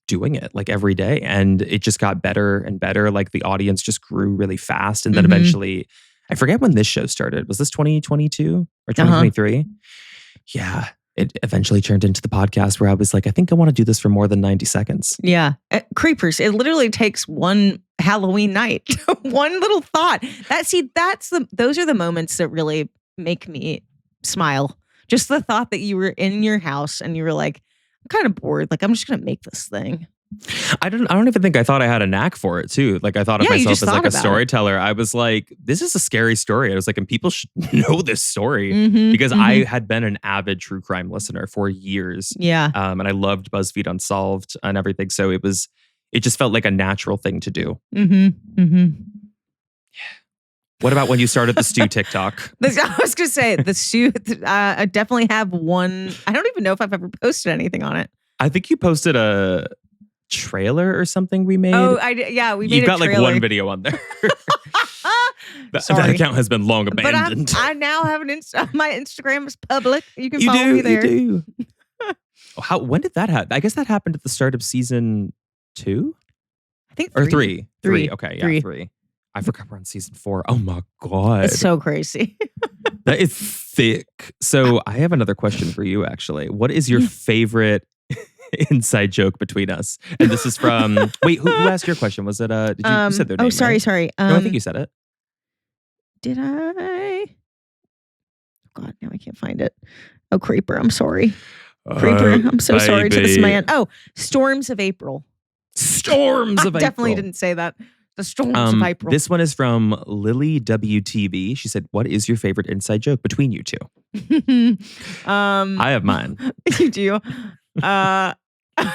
doing it like every day. And it just got better and better. Like the audience just grew really fast. And then eventually, I forget when this show started. Was this 2022 or 2023? Yeah. It eventually turned into the podcast where I was like, I think I want to do this for more than 90 seconds. Yeah. Creepers. It literally takes one Halloween night, one little thought. Those are the moments that really make me smile. Just the thought that you were in your house and you were like, I'm kind of bored. Like, I'm just going to make this thing. I don't even think I thought I had a knack for it too. Like I thought of myself as like a storyteller. I was like, this is a scary story. I was like, and people should know this story because I had been an avid true crime listener for years. Yeah. And I loved BuzzFeed Unsolved and everything. So it just felt like a natural thing to do. Yeah. What about when you started the Stew TikTok? I was going to say the Stew, I definitely have one. I don't even know if I've ever posted anything on it. I think you posted a trailer or something we made. Oh, we made You've a got trailer. like one video on there. That Sorry. account has been long But abandoned. I now have an my Instagram is public. You can you follow do, me there. you do. When did that happen? I guess that happened at the start of season 2 I think or 3. 3. Okay, yeah, 3. I forgot we're on season 4. Oh my god, It's so crazy. that is thick. So I have another question for you. Actually, what is your favorite inside joke between us? And this is from. Wait, who asked your question? Was it? Did you said their name? Oh, sorry, right? sorry. No, I think you said it. Did I? God, now I can't find it. Oh, Creeper, I'm sorry. Creeper, I'm so sorry to this man. Oh, Storms of April. Storms of April. Definitely didn't say that. The Storms of April. This one is from Lily WTV. She said, "What is your favorite inside joke between you two?" I have mine. You do. I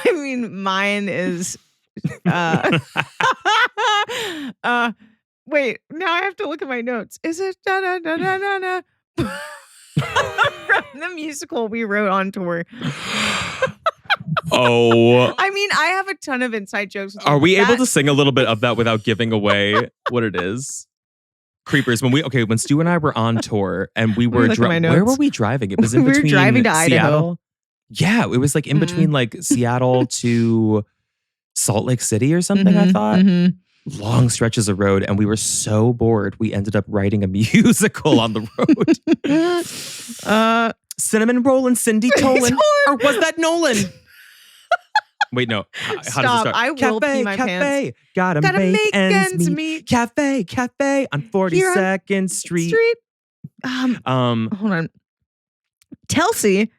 mean, mine is. Wait, now I have to look at my notes. Is it da da da da da da? From the musical we wrote on tour. Oh. I mean, I have a ton of inside jokes. Are we able to sing a little bit of that without giving away what it is? Creepers. When Stu and I were on tour and we were where were we driving? It was in between. We were driving to Seattle. Idaho. Yeah, it was like in between like Seattle to Salt Lake City or something, I thought. Long stretches of road, and we were so bored we ended up writing a musical on the road. Cinnamon Roll and Cindy Tolan. Or was that Nolan? Wait, no. How does it start? I will pee my pants. Gotta make ends meet. Cafe on 42nd Street. Hold on. Telsey.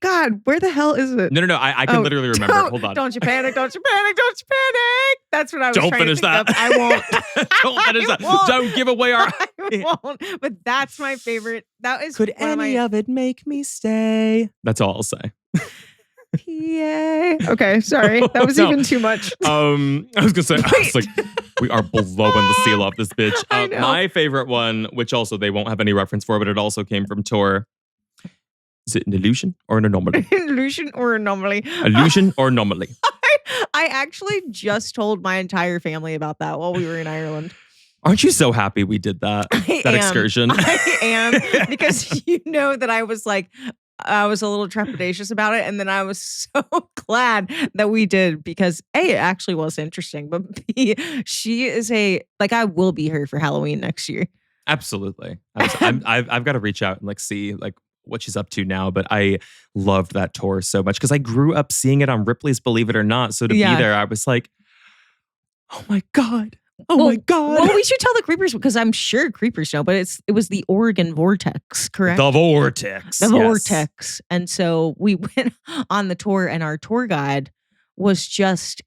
God, where the hell is it? No. I can literally remember it. Hold on. Don't you panic. Don't you panic. Don't you panic. That's what I was Don't trying finish to think that. of. I won't. Don't finish that. won't. Don't give away our. I won't. But that's my favorite. That is Could one any of it make me stay? That's all I'll say. Yay. Okay, sorry. That was even too much. I was gonna say, we are blowing the seal off this bitch. I know. My favorite one, which also they won't have any reference for, but it also came from tour. Is it an illusion or an anomaly? Illusion or anomaly? Illusion or anomaly? I actually just told my entire family about that while we were in Ireland. Aren't you so happy we did that? Excursion? I am, because you know that I was a little trepidatious about it. And then I was so glad that we did, because A, it actually was interesting, but B, she is I will be her for Halloween next year. Absolutely. I've got to reach out and see what she's up to now. But I loved that tour so much because I grew up seeing it on Ripley's Believe It or Not. So to be there, I was like, oh my God. Oh my God. Well, we should tell the Creepers, because I'm sure Creepers know, but it was the Oregon Vortex, correct? The Vortex. The Vortex. And so we went on the tour, and our tour guide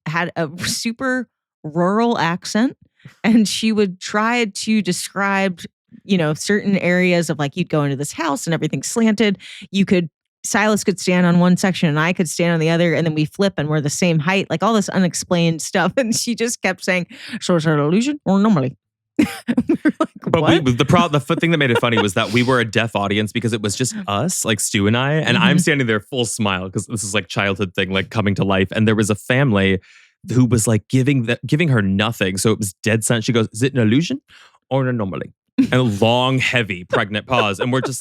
had a super rural accent, and she would try to describe, certain areas of you'd go into this house and everything's slanted. Silas could stand on one section and I could stand on the other, and then we flip and we're the same height, all this unexplained stuff. And she just kept saying, "So is it an illusion or anomaly?" We were but what? the thing that made it funny was that we were a deaf audience because it was just us, Stu and I, and I'm standing there full smile because this is childhood thing, coming to life. And there was a family who was giving her nothing. So it was dead silent. She goes, "Is it an illusion or an anomaly?" And a long, heavy, pregnant pause. And we're just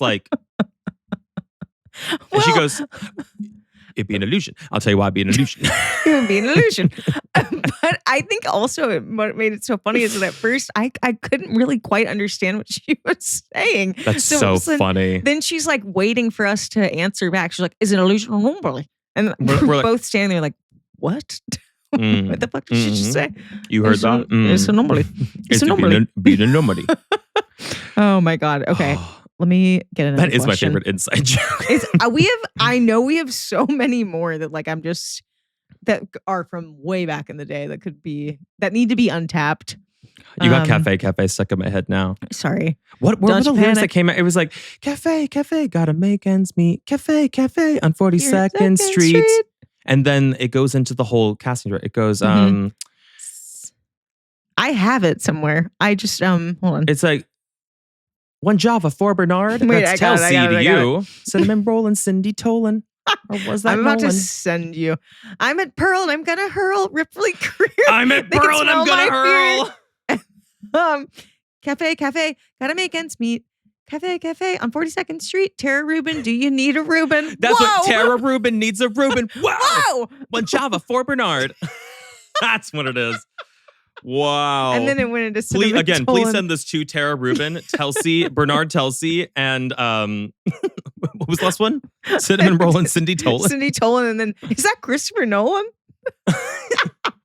and she goes, "It'd be an illusion. I'll tell you why it'd be an illusion." It would be an illusion. But I think also what made it so funny is that at first I couldn't really quite understand what she was saying. That's so funny. Then she's waiting for us to answer back. She's like, "Is it an illusion or anomaly?" And we're both standing there what? What the fuck did she just say? You heard that? It's an anomaly. It's an anomaly. Be an anomaly. Oh my God. Okay. Let me get another That is question. my favorite inside joke. I know we have so many more that that are from way back in the day that need to be untapped. You got cafe stuck in my head now. Sorry. What were the lyrics that came out? It was cafe, gotta make ends meet. Cafe on 42nd Street. And then it goes into the whole casting. It goes, I have it somewhere. I just, hold on. It's one Java, 4 Bernard. Wait, That's I got Telsey it. to you. Cinnamon Roll and Cindy Tolan. Or was that I'm about Nolan? to send you. I'm at Pearl and I'm gonna hurl Ripley career. I'm at Pearl and I'm gonna hurl. Cafe, gotta make ends meet. Cafe on 42nd Street. Tara Rubin, do you need a Reuben? That's what Tara Rubin needs a Reuben. Wow. Whoa! One Java for Bernard. That's what it is. Wow. And then it went into cinnamon please send this to Tara Rubin, Bernard Telsey, and what was the last one? Cinnamon Roll and Cindy Tolan. Cindy Tolan, and then is that Christopher Nolan?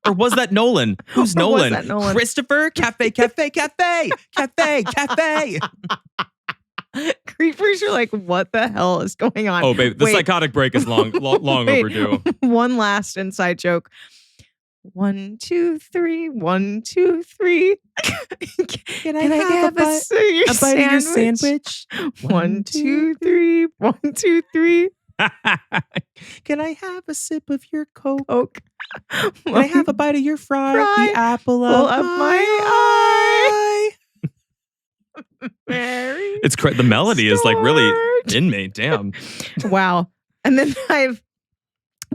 Or was that Nolan? Who's Or was Nolan? that Nolan? Christopher? Cafe. Creepers are like, what the hell is going on? Oh, baby, the psychotic break is long Wait, overdue. One last inside joke. 1, 2, 3. 1, 2, 3. Can I have a bite of your sandwich? 1, 2, 3. 1, 2, 3. Can I have a sip of your Coke? Can I have a bite of your fry? The apple of of my eye. Mary. It's the melody is like really in me. Damn. Wow. And then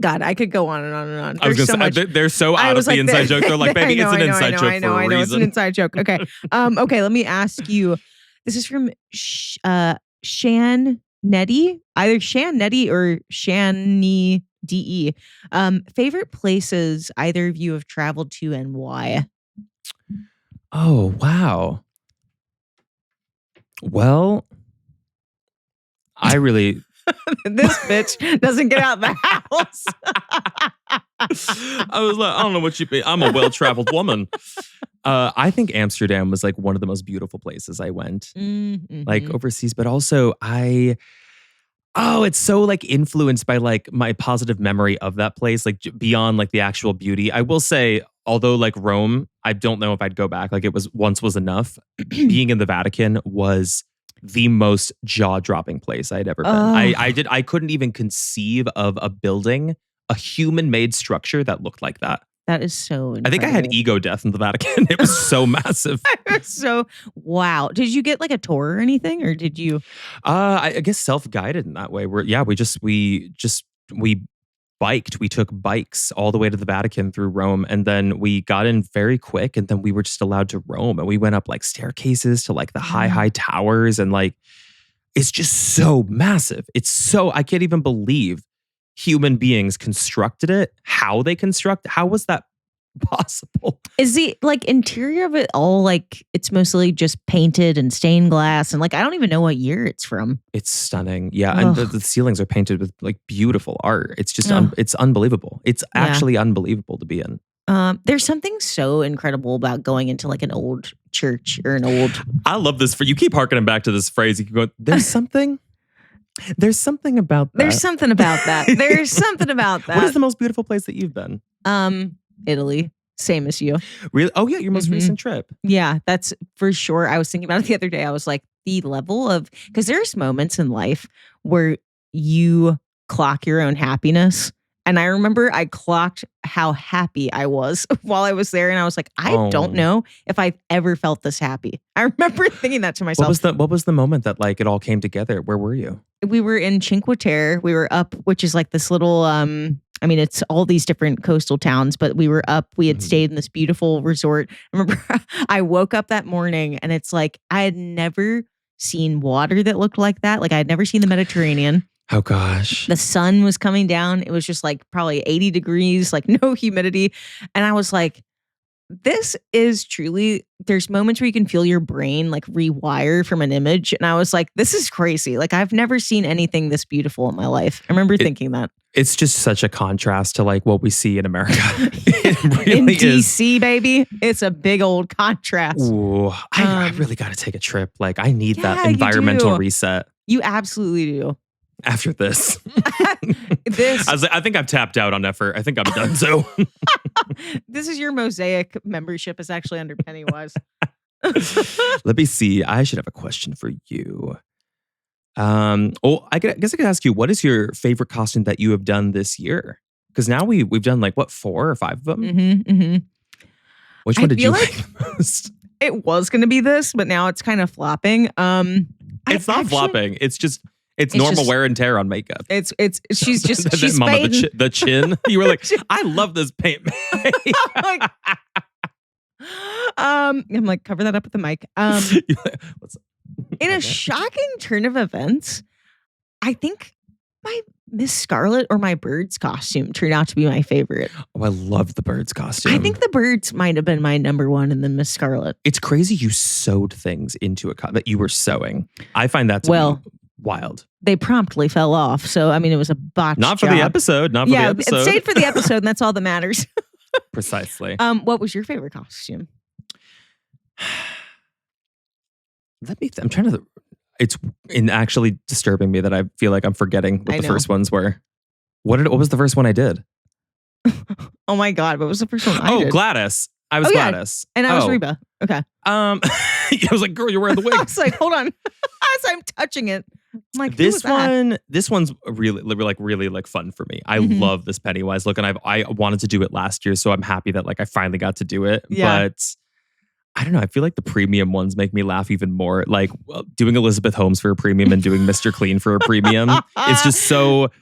God, I could go on and on and on. I was going to say, they're so out of the inside joke. They're like, baby, it's an inside joke for a reason. I know. It's an inside joke. Okay. Okay, let me ask you. This is from Shan Nettie, either Shan Nettie or Shani DE. Favorite places either of you have traveled to and why? Oh, wow. Well, I really... This bitch doesn't get out of the house. I was like, I don't know what you mean. I'm a well-traveled woman. I think Amsterdam was like one of the most beautiful places I went, Mm-hmm. like overseas, but also it's so like influenced by like my positive memory of that place, like beyond like the actual beauty. I will say, although like Rome, I don't know if I'd go back. Like it was enough. Being in the Vatican was the most jaw-dropping place I'd ever been. I couldn't even conceive of a building, a human-made structure that looked like that. That is so incredible. I think I had ego death in the Vatican. It was so massive. So, wow. Did you get like a tour or anything, or did you? I guess self-guided in that way. We biked. We took bikes all the way to the Vatican through Rome, and then we got in very quick, and then we were just allowed to roam, and we went up like staircases to like the high towers, and like it's just so massive. It's so, I can't even believe human beings constructed it. How was that possible? Is the like interior of it all like it's mostly just painted and stained glass, and like I don't even know what year it's from. It's stunning. Yeah. And the ceilings are painted with like beautiful art. It's just, it's unbelievable. It's actually unbelievable to be in. There's something so incredible about going into like an old church or an old. I love this. You keep harkening back to this phrase. You keep going, There's something about that. There's something about that. There's something about that. What is the most beautiful place that you've been? Italy. Same as you. Really? Oh yeah, your most recent trip. Yeah, that's for sure. I was thinking about it the other day. I was like, the level of, because there's moments in life where you clock your own happiness. And I remember I clocked how happy I was while I was there. And I was like, I don't know if I've ever felt this happy. I remember thinking that to myself. What was the moment that like it all came together? Where were you? We were in Cinque Terre. We were up, which is like this little, it's all these different coastal towns, but we were up. We had stayed in this beautiful resort. I remember I woke up that morning and it's like I had never seen water that looked like that. Like I had never seen the Mediterranean. Oh gosh. The sun was coming down. It was just like probably 80 degrees, like no humidity. And I was like, this is truly, there's moments where you can feel your brain like rewire from an image. And I was like, this is crazy. Like I've never seen anything this beautiful in my life. I remember thinking that. It's just such a contrast to like what we see in America. It really in is. DC, baby. It's a big old contrast. Ooh, I really got to take a trip. Like I need that environmental reset. You absolutely do. After this. I think I've tapped out on effort. I think I'm done. So this is your Mosaic membership is actually under Pennywise. Let me see. I should have a question for you. I guess I could ask you, what is your favorite costume that you have done this year? Because now we've done like what, 4 or 5 of them? Which one did you like the most? It was going to be this, but now it's kind of flopping. It's not flopping. It's normal just, wear and tear on makeup. She's Mama, fading. the chin. You were like, I love this paint. I'm like, cover that up with the mic. In a shocking turn of events, I think my Miss Scarlet or my Birds costume turned out to be my favorite. Oh, I love the Birds costume. I think the Birds might have been my number one and then Miss Scarlet. It's crazy you sewed things into that you were sewing. I find that to be wild. They promptly fell off. So, I mean, it was a botched Not for job. the episode. Not for the episode. It stayed for the episode and that's all that matters. Precisely. What was your favorite costume? I'm trying to... It's actually disturbing me that I feel like I'm forgetting what the first ones were. What was the first one I did? Oh my God. What was the first one I did? Gladys. I was Gladys. And I was Reba. Okay. I was like, girl, you're wearing the wig. I was like, hold on. As I'm touching it. I'm like, this one's really fun for me. I love this Pennywise look, and I wanted to do it last year, so I'm happy that I finally got to do it. Yeah. But I don't know. I feel like the premium ones make me laugh even more. Like doing Elizabeth Holmes for a premium and doing Mr. Clean for a premium. It's just so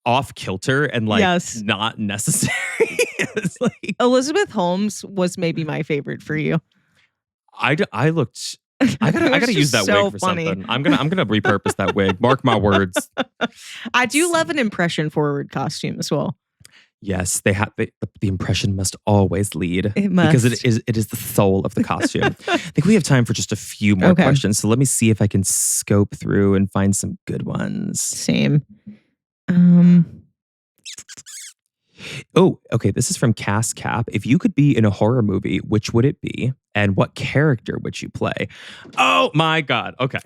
off kilter and not necessary. It's Elizabeth Holmes was maybe my favorite for you. I gotta use that wig for something. I'm gonna repurpose that wig. Mark my words. I do love an impression forward costume as well. Yes, they have the impression must always lead. It must. Because it is the soul of the costume. I think we have time for just a few more questions. So let me see if I can scope through and find some good ones. Same. Oh, okay. This is from Cass Cap. If you could be in a horror movie, which would it be? And what character would you play? Oh my God. Okay.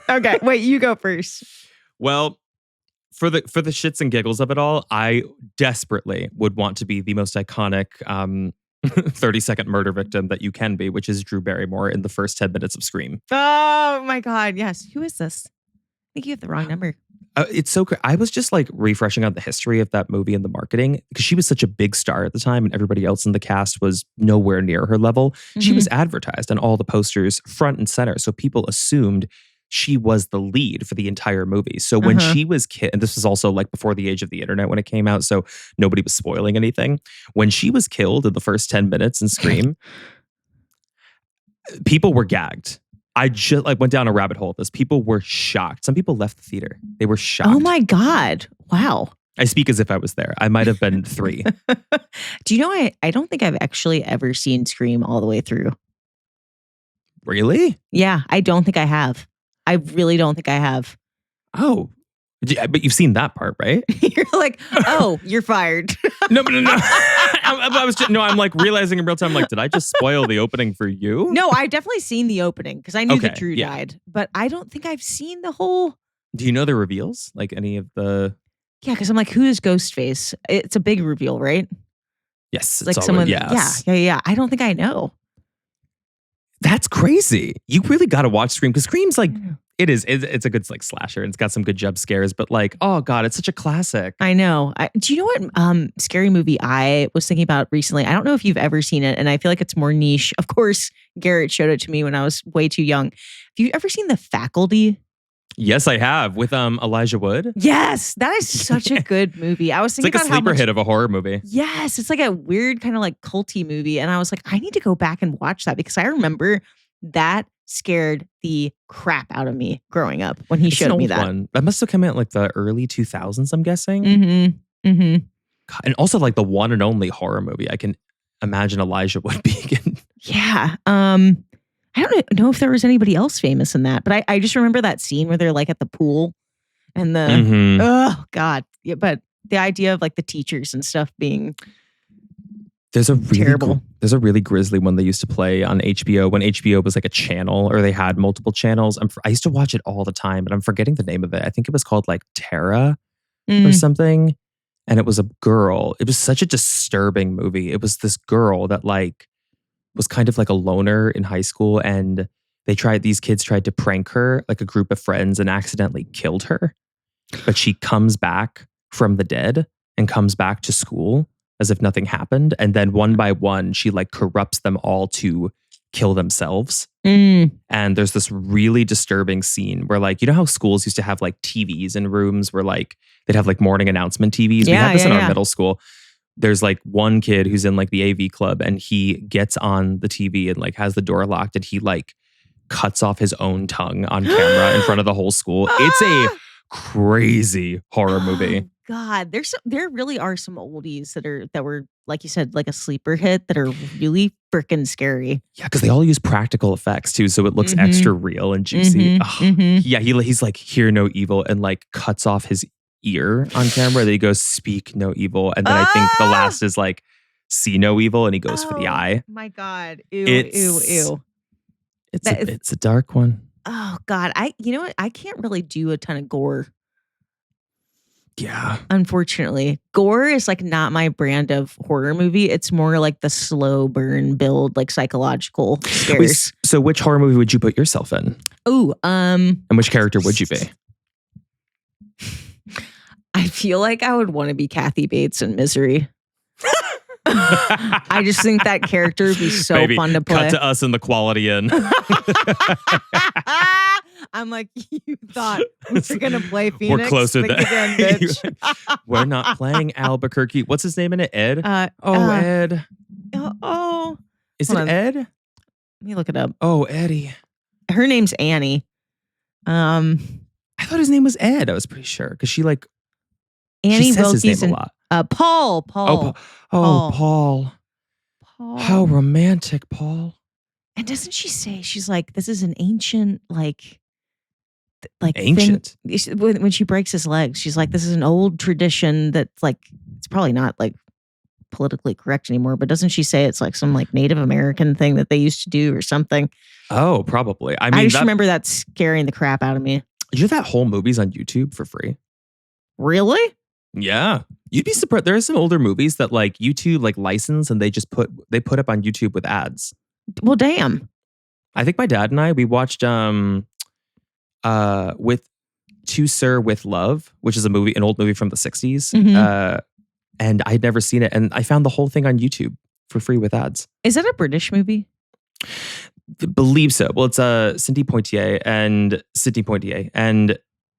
Okay. Wait, you go first. Well, for the shits and giggles of it all, I desperately would want to be the most iconic 30-second murder victim that you can be, which is Drew Barrymore in the first 10 minutes of Scream. Oh my God. Yes. Who is this? I think you have the wrong number. It's so crazy. I was just refreshing on the history of that movie and the marketing because she was such a big star at the time and everybody else in the cast was nowhere near her level. Mm-hmm. She was advertised on all the posters front and center. So people assumed she was the lead for the entire movie. So when she was and this was also before the age of the internet when it came out, so nobody was spoiling anything. When she was killed in the first 10 minutes in Scream, people were gagged. I just went down a rabbit hole with this. People were shocked. Some people left the theater. They were shocked. Oh my God. Wow. I speak as if I was there. I might have been 3. Do you know, I don't think I've actually ever seen Scream all the way through. Really? Yeah, I don't think I have. I really don't think I have. Oh, but you've seen that part, right? You're like, oh, you're fired. No. I'm realizing in real time, did I just spoil the opening for you? No, I've definitely seen the opening because I knew that Drew died, but I don't think I've seen the whole. Do you know the reveals? Any of the? Yeah, because I'm who is Ghostface? It's a big reveal, right? Yes, it's someone. Yes. Yeah. I don't think I know. That's crazy. You really got to watch Scream because Scream's it's a good slasher and it's got some good jump scares, but oh God, it's such a classic. I know. Do you know what scary movie I was thinking about recently? I don't know if you've ever seen it and I feel like it's more niche. Of course, Garrett showed it to me when I was way too young. Have you ever seen The Faculty? Yes, I have with Elijah Wood. Yes, that is such a good movie. I was thinking it's about a sleeper hit of a horror movie. Yes, it's a weird kind of culty movie, and I was I need to go back and watch that because I remember that scared the crap out of me growing up when he showed me that. One. That must have come out the early 2000s. I'm guessing. Mm-hmm. Mm-hmm. God, and also the one and only horror movie I can imagine Elijah Wood being in. Yeah. I don't know if there was anybody else famous in that, but I just remember that scene where they're at the pool and the, oh God. Yeah, but the idea of the teachers and stuff being there's a really terrible. There's a really grisly one they used to play on HBO when HBO was a channel or they had multiple channels. I used to watch it all the time, but I'm forgetting the name of it. I think it was called Terra or something. And it was a girl. It was such a disturbing movie. It was this girl that was kind of a loner in high school, and these kids tried to prank her, a group of friends, and accidentally killed her. But she comes back from the dead and comes back to school as if nothing happened. And then one by one, she corrupts them all to kill themselves. And there's this really disturbing scene where you know how schools used to have TVs in rooms where they'd have morning announcement TVs. We had this in our middle school. there's like one kid who's in like the AV club and he gets on the TV and like has the door locked and he like cuts off his own tongue on camera in front of the whole school. It's a crazy horror movie. Oh, God, there really are some oldies that were, like you said, like a sleeper hit that are really freaking scary. Yeah, because they all use practical effects too, so it looks extra real and juicy. Yeah, he's like, hear no evil, and like cuts off his ear on camera. Then he goes, speak no evil, and then I think the last is like, see no evil, and he goes for the eye. My God, ew. It's a dark one. Oh God, you know what? I can't really do a ton of gore. Yeah. Unfortunately, gore is like not my brand of horror movie. It's more like the slow burn build, like psychological scares. Wait, so which horror movie would you put yourself in? Oh, and which character would you be? I feel like I would want to be Kathy Bates in Misery. I just think that character would be so fun to play. Cut to us in the Quality Inn. I'm like, you thought we were going to play Phoenix? We're closer Think again, bitch. We're not playing Albuquerque. What's his name in it? Ed? Ed. Is it Ed? Let me look it up. Oh, Eddie. Her name's Annie. I thought his name was Ed. I was pretty sure because she like Annie she says Wilkes his name a lot. Paul. Paul. How romantic, Paul. And doesn't she say, she's like, this is an ancient, like ancient. Thing. When she breaks his legs, she's like, this is an old tradition that's like, it's probably not like politically correct anymore, but doesn't she say it's like some like Native American thing that they used to do or something? Oh, probably. I mean, I just remember that scaring the crap out of me. You know that whole movie's on YouTube for free? Really? Yeah. You'd be surprised. There are some older movies that like YouTube like license and they put up on YouTube with ads. Well, damn. I think my dad and I, we watched with To Sir With Love, which is an old movie from the 60s. And I'd never seen it. And I found the whole thing on YouTube for free with ads. Is that a British movie? Believe so. Well, it's Sidney Poitier and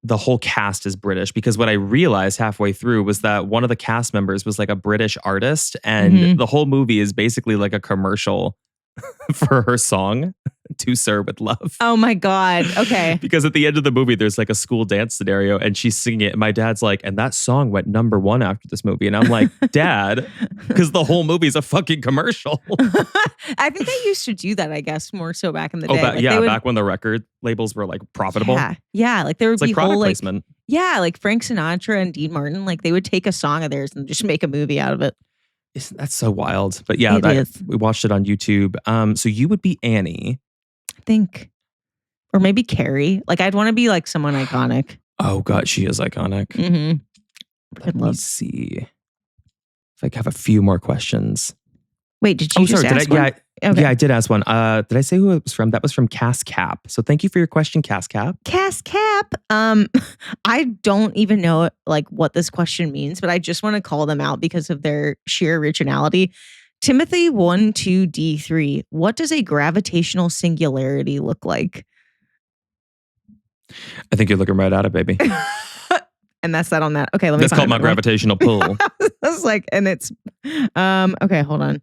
the whole cast is British, because what I realized halfway through was that one of the cast members was like a British artist, and the whole movie is basically like a commercial for her song To Sir With Love. Oh my God. Okay. Because at the end of the movie, there's like a school dance scenario and she's singing it. And my dad's like, and that song went #1 after this movie. And I'm like, Dad, because the whole movie is a fucking commercial. I think they used to do that, I guess, more so back in the day. Back when the record labels were like profitable. Yeah. Like there would be like product whole placement. Yeah, like Frank Sinatra and Dean Martin, like they would take a song of theirs and just make a movie out of it. That's so wild. But yeah, we watched it on YouTube. So you would be Annie. I think. Or maybe Carrie. Like I'd want to be like someone iconic. Oh God, she is iconic. Let me see if I have a few more questions. Wait, did you just ask one? Yeah, I did ask one. Did I say who it was from? That was from Cass Cap. So thank you for your question, Cass Cap. Cass Cap. I don't even know like what this question means, but I just want to call them out because of their sheer originality. Timothy 12D3. What does a gravitational singularity look like? I think you're looking right at it, baby. And that's that on that. Okay, let me. That's called my gravitational pull. I was like, and it's okay, hold on.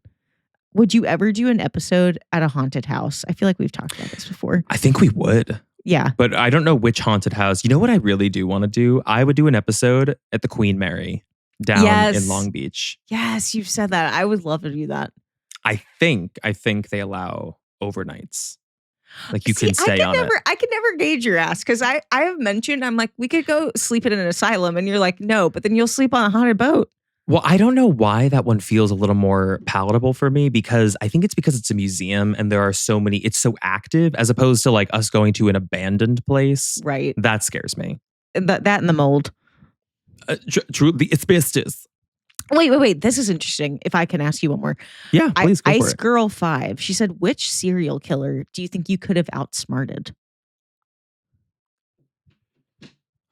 Would you ever do an episode at a haunted house? I feel like we've talked about this before. I think we would. Yeah. But I don't know which haunted house. You know what I really do want to do? I would do an episode at the Queen Mary down in Long Beach. Yes, you've said that. I would love to do that. I think they allow overnights. Like you can stay on it. I could never gauge your ass because I have mentioned, I'm like, we could go sleep in an asylum. And you're like, no, but then you'll sleep on a haunted boat. Well, I don't know why that one feels a little more palatable for me, because I think it's because it's a museum and there are so many, it's so active as opposed to like us going to an abandoned place. Right. That scares me. That and the mold. True. The asbestos. Wait. This is interesting. If I can ask you one more. Yeah, please go for Ice it. Girl 5. She said, which serial killer do you think you could have outsmarted?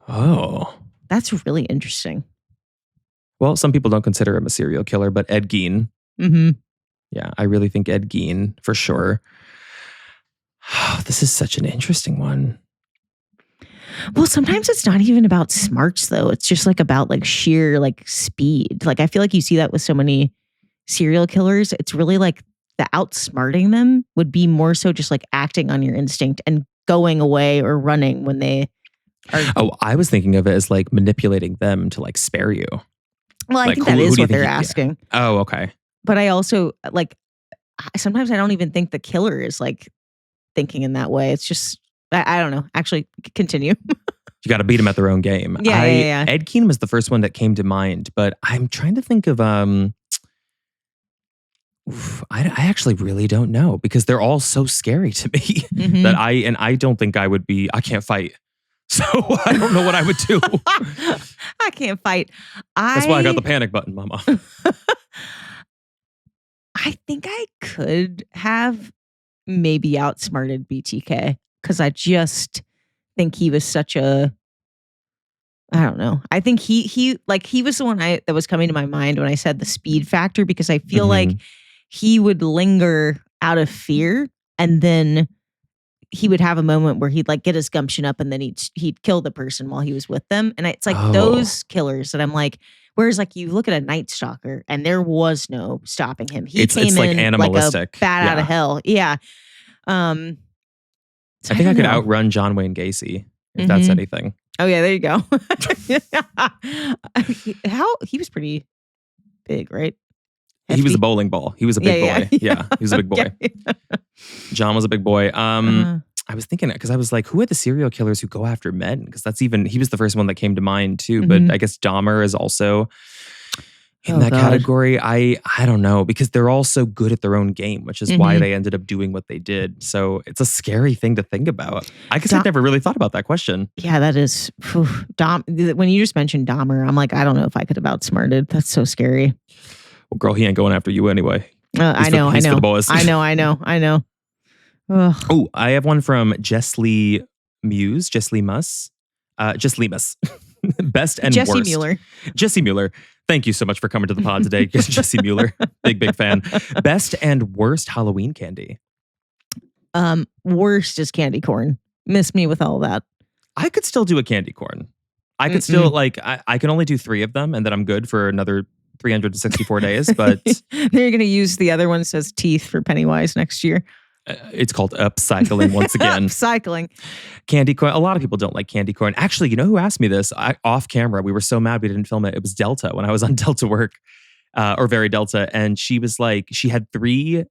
Oh. That's really interesting. Well, some people don't consider him a serial killer, but Ed Gein. Yeah, I really think Ed Gein for sure. This is such an interesting one. Well, sometimes it's not even about smarts though. It's just like about like sheer like speed. Like I feel like you see that with so many serial killers. It's really like the outsmarting them would be more so just like acting on your instinct and going away or running when they are. Oh, I was thinking of it as like manipulating them to like spare you. Well, I Like, think who- that who is do you what they're think asking. Oh, okay. But I also like sometimes I don't even think the killer is like thinking in that way. It's just I don't know. Actually, continue. You got to beat them at their own game. Yeah. Ed Keen was the first one that came to mind, but I'm trying to think of I actually really don't know because they're all so scary to me Mhm. that I don't think I would be. I can't fight, so I don't know what I would do. I can't fight. That's why I got the panic button, Mama. I think I could have maybe outsmarted BTK because I just think he was such a. I don't know. I think he was the one that was coming to my mind when I said the speed factor because I feel like he would linger out of fear and then he would have a moment where he'd like get his gumption up and then he'd kill the person while he was with them. And it's like those killers that I'm like, whereas like you look at a Night Stalker and there was no stopping him. He came it's like in animalistic. like a bat out of Yeah. hell. Yeah. So I think I could don't know. outrun John Wayne Gacy if that's Mhm. anything. Oh yeah, there you go. He was pretty big, right? He was a Hefty? bowling ball. He was a big boy. Yeah, he was a big boy. John was a big boy. I was thinking because I was like, who are the serial killers who go after men? Because he was the first one that came to mind too. But I guess Dahmer is also in that category. I don't know because they're all so good at their own game, which is why they ended up doing what they did. So it's a scary thing to think about. I guess I never really thought about that question. Yeah, that is. When you just mentioned Dahmer, I'm like, I don't know if I could have outsmarted. That's so scary. Well, girl, he ain't going after you anyway. I know. He's for the boys. I know. Ugh. Oh, I have one from Jess Lee Mus. Best and Jesse worst. Mueller. Jesse Mueller. Thank you so much for coming to the pod today. Jesse Mueller. Big fan. Best and worst Halloween candy. Worst is candy corn. Miss me with all that. I could still do a candy corn. I could still I can only do 3 of them and then I'm good for another 364 days. But they're going to use the other one says teeth for Pennywise next year. It's called upcycling once again. Upcycling. Candy corn. A lot of people don't like candy corn. Actually, you know who asked me this off camera? We were so mad we didn't film it. It was Delta when I was on Delta work or Very Delta. And she was like, she had 3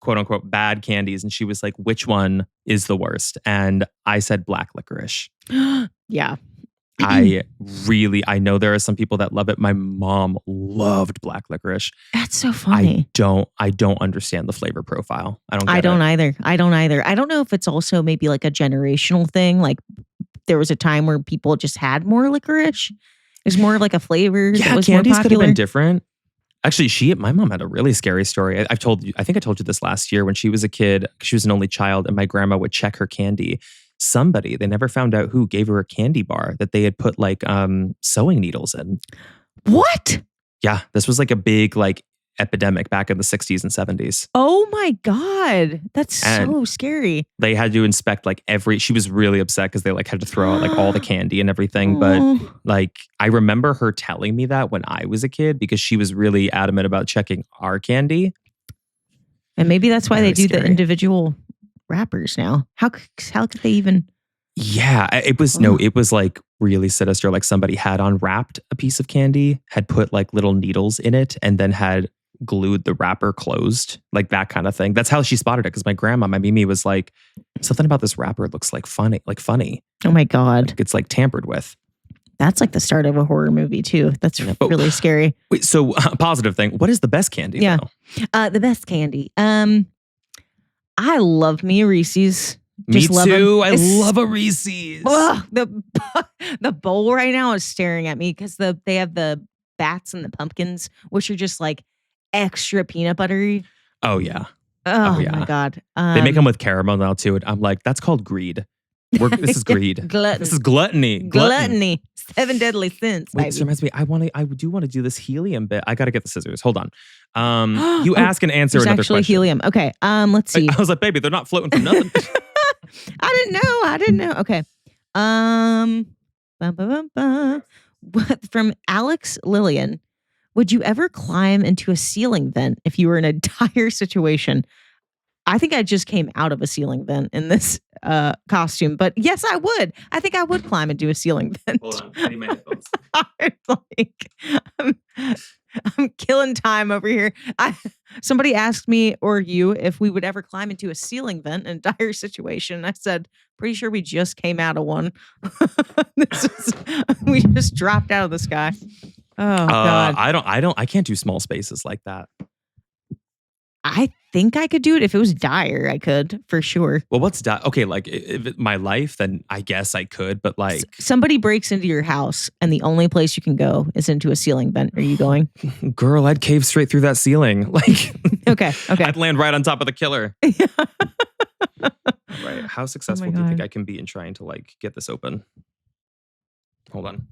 quote unquote bad candies. And she was like, which one is the worst? And I said black licorice. Yeah. I know there are some people that love it. My mom loved black licorice. That's so funny. I don't understand the flavor profile. I don't either. I don't know if it's also maybe like a generational thing. Like there was a time where people just had more licorice. It was more of like a flavor. Yeah, that was candies more could have popular. been different. Actually, my mom had a really scary story. I think I told you this last year when she was a kid. She was an only child and my grandma would check her candy. Somebody, they never found out who, gave her a candy bar that they had put like sewing needles in. What? Yeah, this was like a big like epidemic back in the 60s and 70s. Oh my God. That's so scary. They had to inspect like she was really upset because they like had to throw out like all the candy and everything. But like I remember her telling me that when I was a kid because she was really adamant about checking our candy. And maybe that's why Very they do scary. the individual wrappers now. How could they even? Yeah, it was it was like really sinister. Like somebody had unwrapped a piece of candy, had put like little needles in it, and then had glued the wrapper closed, like that kind of thing. That's how she spotted it. Because my grandma, my Mimi, was like, something about this wrapper looks like funny. Oh my God, Like it's like tampered with. that's like the start of a horror movie too. That's really scary. Wait, so positive thing. What is the best candy? Yeah. though? The best candy. I love me a Reese's. Me Just love 'em. too. I It's- love a Reese's. Ugh, the bowl right now is staring at me because they have the bats and the pumpkins, which are just like extra peanut buttery. Oh yeah. Oh yeah. my God. They make them with caramel now too. And I'm like, that's called greed. This is greed. Glutton. This is gluttony. Gluttony. 7 deadly sins. Wait, this reminds me. I do want to do this helium bit. I got to get the scissors. Hold on. You ask and answer There's another actually question. helium. Okay. Let's see. I was like, baby, they're not floating from nothing. I didn't know. Okay. Bum, bum, bum, bum. From Alex Lillian. Would you ever climb into a ceiling vent if you were in a dire situation? I think I just came out of a ceiling vent in this costume, but yes, I would. I think I would climb into a ceiling vent. Hold on. I need my headphones. I'm killing time over here. Somebody asked me or you if we would ever climb into a ceiling vent in a dire situation. I said, pretty sure we just came out of one. We just dropped out of the sky. Oh God. I can't do small spaces like that. I think I could do it if it was dire. I could for sure. Well, what's dire? Okay, like if it's my life, then I guess I could. But like, somebody breaks into your house and the only place you can go is into a ceiling vent. Are you going? Girl, I'd cave straight through that ceiling. Like, okay. I'd land right on top of the killer. Right. How successful do you think I can be in trying to like get this open? Hold on.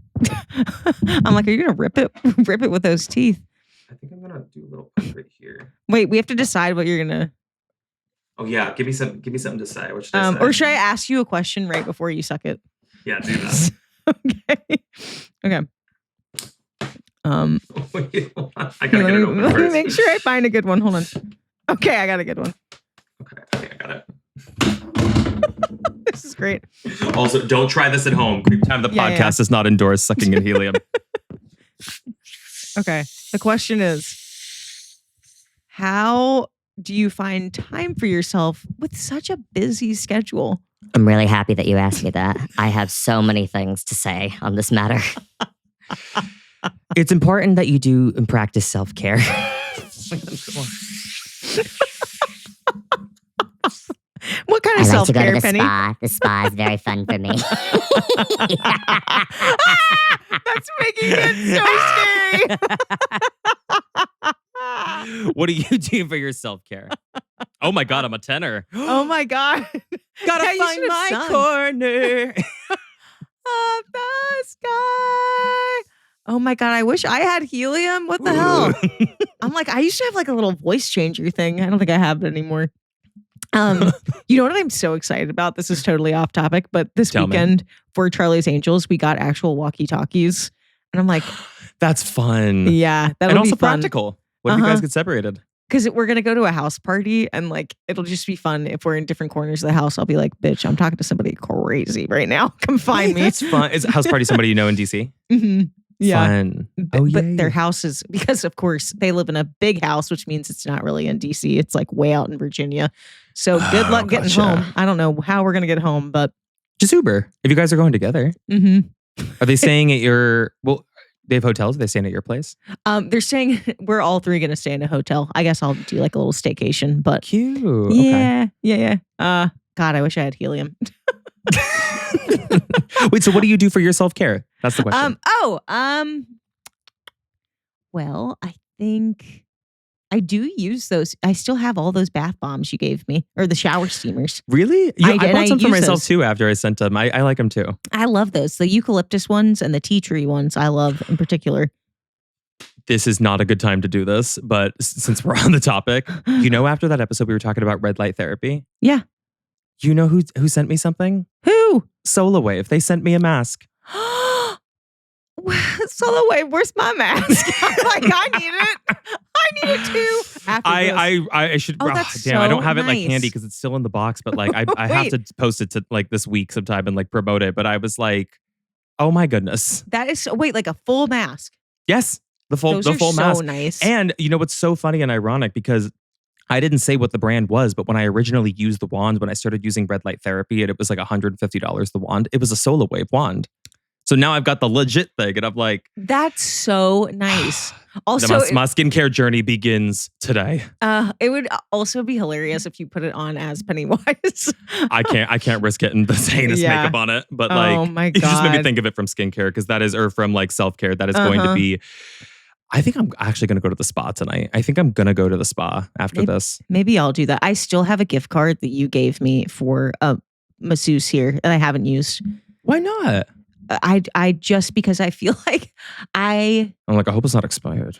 I'm like, are you gonna rip it? Rip it with those teeth? I think I'm gonna do a little poke right here. Wait, we have to decide what you're gonna. Oh yeah, give me something to say. What should I say? Or should I ask you a question right before you suck it? Yeah, do that. Okay. Wait, hold on. I gotta get it open let me first. make sure I find a good one. Hold on. Okay, I got a good one. Okay, I got it. This is great. Also, don't try this at home. CreepTime, the podcast, does not endorse sucking in helium. Okay. The question is, how do you find time for yourself with such a busy schedule? I'm really happy that you asked me that. I have so many things to say on this matter. It's important that you do and practice self-care. What kind of I like to go self-care, to the Penny? spa. The spa is very fun for me. That's making it so scary. What do you do for your self-care? Oh my God, I'm a tenor. Oh my God. Gotta Yeah, you find should have my sung. corner. Of the sky. Oh my God, I wish I had helium. What the hell? I'm like, I used to have like a little voice changer thing. I don't think I have it anymore. You know what I'm so excited about? This is totally off topic, but this Tell me. weekend for Charlie's Angels, we got actual walkie-talkies. And I'm like, That's fun. yeah, that'll And also be fun. practical. What if you guys get separated? Because we're going to go to a house party and like, it'll just be fun. If we're in different corners of the house, I'll be like, bitch, I'm talking to somebody crazy right now. Come find me. That's fun. Is a house party somebody you know in DC? Mm-hmm. Yeah. Fun. But their house is, because of course they live in a big house, which means it's not really in DC. It's like way out in Virginia. So good luck getting gotcha. home. I don't know how we're going to get home, but. Just Uber. If you guys are going together. Are they staying at your, well, they have hotels? Are they staying at your place? They're saying we're all three going to stay in a hotel. I guess I'll do like a little staycation, but. Cute. Yeah. God, I wish I had helium. Wait, so what do you do for your self-care? That's the question. Well, I think I do use those. I still have all those bath bombs you gave me, or the shower steamers. Really? I bought some for use myself those. too after I sent them. I like them too. I love those. The eucalyptus ones and the tea tree ones I love in particular. This is not a good time to do this, but since we're on the topic, you know, after that episode we were talking about red light therapy. Yeah. You know who sent me something? Who? SolarWave. They sent me a mask. Solo Wave, where's my mask? I'm like, I need it. I need it too. After this. I should. Oh, that's damn, I don't so have it like nice. handy because it's still in the box. But like, I have to post it to like this week sometime and like promote it. But I was like, oh my goodness. That is so, wait, like a full mask. Yes, the full Those are so mask. nice. And you know what's so funny and ironic because I didn't say what the brand was, but when I originally used the wand, when I started using red light therapy, and it was like $150 the wand. It was a SolarWave wand. So now I've got the legit thing, and I'm like, That's so nice. Also, my skincare journey begins today. it would also be hilarious if you put it on as Pennywise. I can't risk getting the heinous Yeah. makeup on it. But Oh like, my it just made me God. think of it from skincare because that is, or from like self-care. That is going to be. I think I'm actually going to go to the spa tonight. I think I'm going to go to the spa after this. Maybe I'll do that. I still have a gift card that you gave me for a masseuse here that I haven't used. Why not? I just because I feel like I'm like, I hope it's not expired.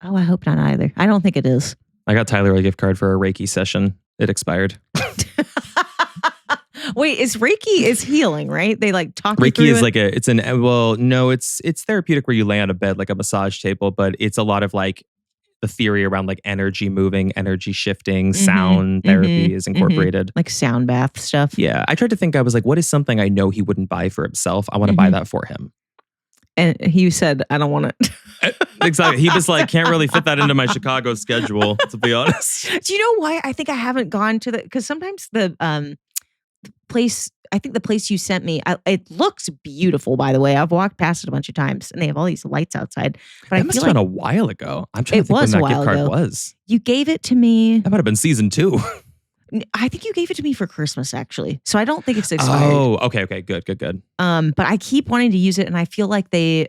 I hope not either. I don't think it is. I got Tyler a gift card for a Reiki session. It expired. Wait, is Reiki is healing, right? They like talk you Reiki through is it? like it's therapeutic where you lay on a bed like a massage table, but it's a lot of like the theory around like energy moving, energy shifting, sound therapy is incorporated. Like sound bath stuff. Yeah. I tried to think, I was like, what is something I know he wouldn't buy for himself? I want to buy that for him. And he said, I don't want it. Exactly. He was like, can't really fit that into my Chicago schedule, to be honest. Do you know why I think I haven't gone to because sometimes the place, I think the place you sent me, it looks beautiful, by the way. I've walked past it a bunch of times and they have all these lights outside. But That must have been a while ago. I'm trying to think when that gift card was. You gave it to me. That might have been season 2. I think you gave it to me for Christmas, actually. So I don't think it's expired. Oh, okay. Good. But I keep wanting to use it, and I feel like I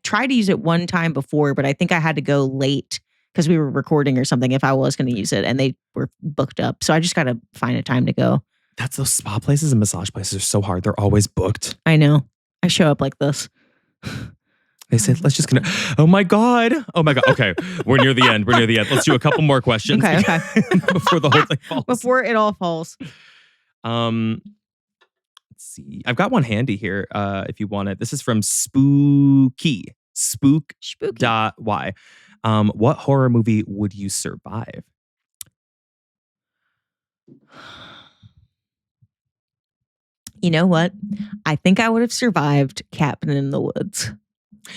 tried to use it one time before, but I think I had to go late because we were recording or something if I was going to use it, and they were booked up. So I just got to find a time to go. That's those spa places and massage places are so hard. They're always booked. I know. I show up like this. They said, let's just connect. Oh my God. Okay. We're near the end. Let's do a couple more questions. Okay. Before the whole thing falls. Before it all falls. Let's see. I've got one handy here if you want it. This is from Spooky. Spook.y. What horror movie would you survive? You know what? I think I would have survived Cabin in the Woods.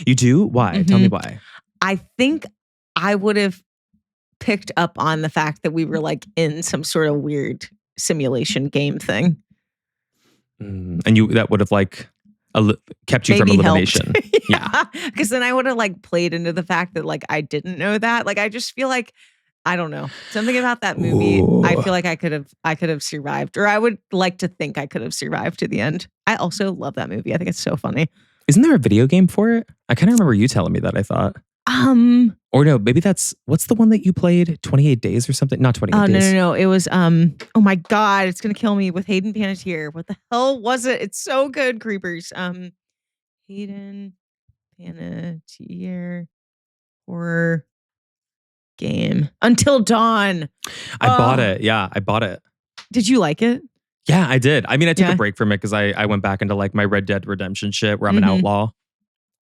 You do? Why? Tell me why. I think I would have picked up on the fact that we were like in some sort of weird simulation game thing. And that would have like kept you Maybe from elimination. Yeah. Because then I would have like played into the fact that like I didn't know that. Like I just feel like I don't know. Something about that movie, I feel like I could have survived, or I would like to think I could have survived to the end. I also love that movie. I think it's so funny. Isn't there a video game for it? I kind of remember you telling me that, I thought. Or no, maybe what's the one that you played? 28 Days or something? Not 28 Days. No. It was, oh my God, it's going to kill me with Hayden Panettiere. What the hell was it? It's so good, Creepers. Hayden Panettiere horror game. Until Dawn. I bought it. Yeah, I bought it. Did you like it? Yeah, I did. I mean, I took a break from it because I went back into like my Red Dead Redemption shit where I'm an outlaw.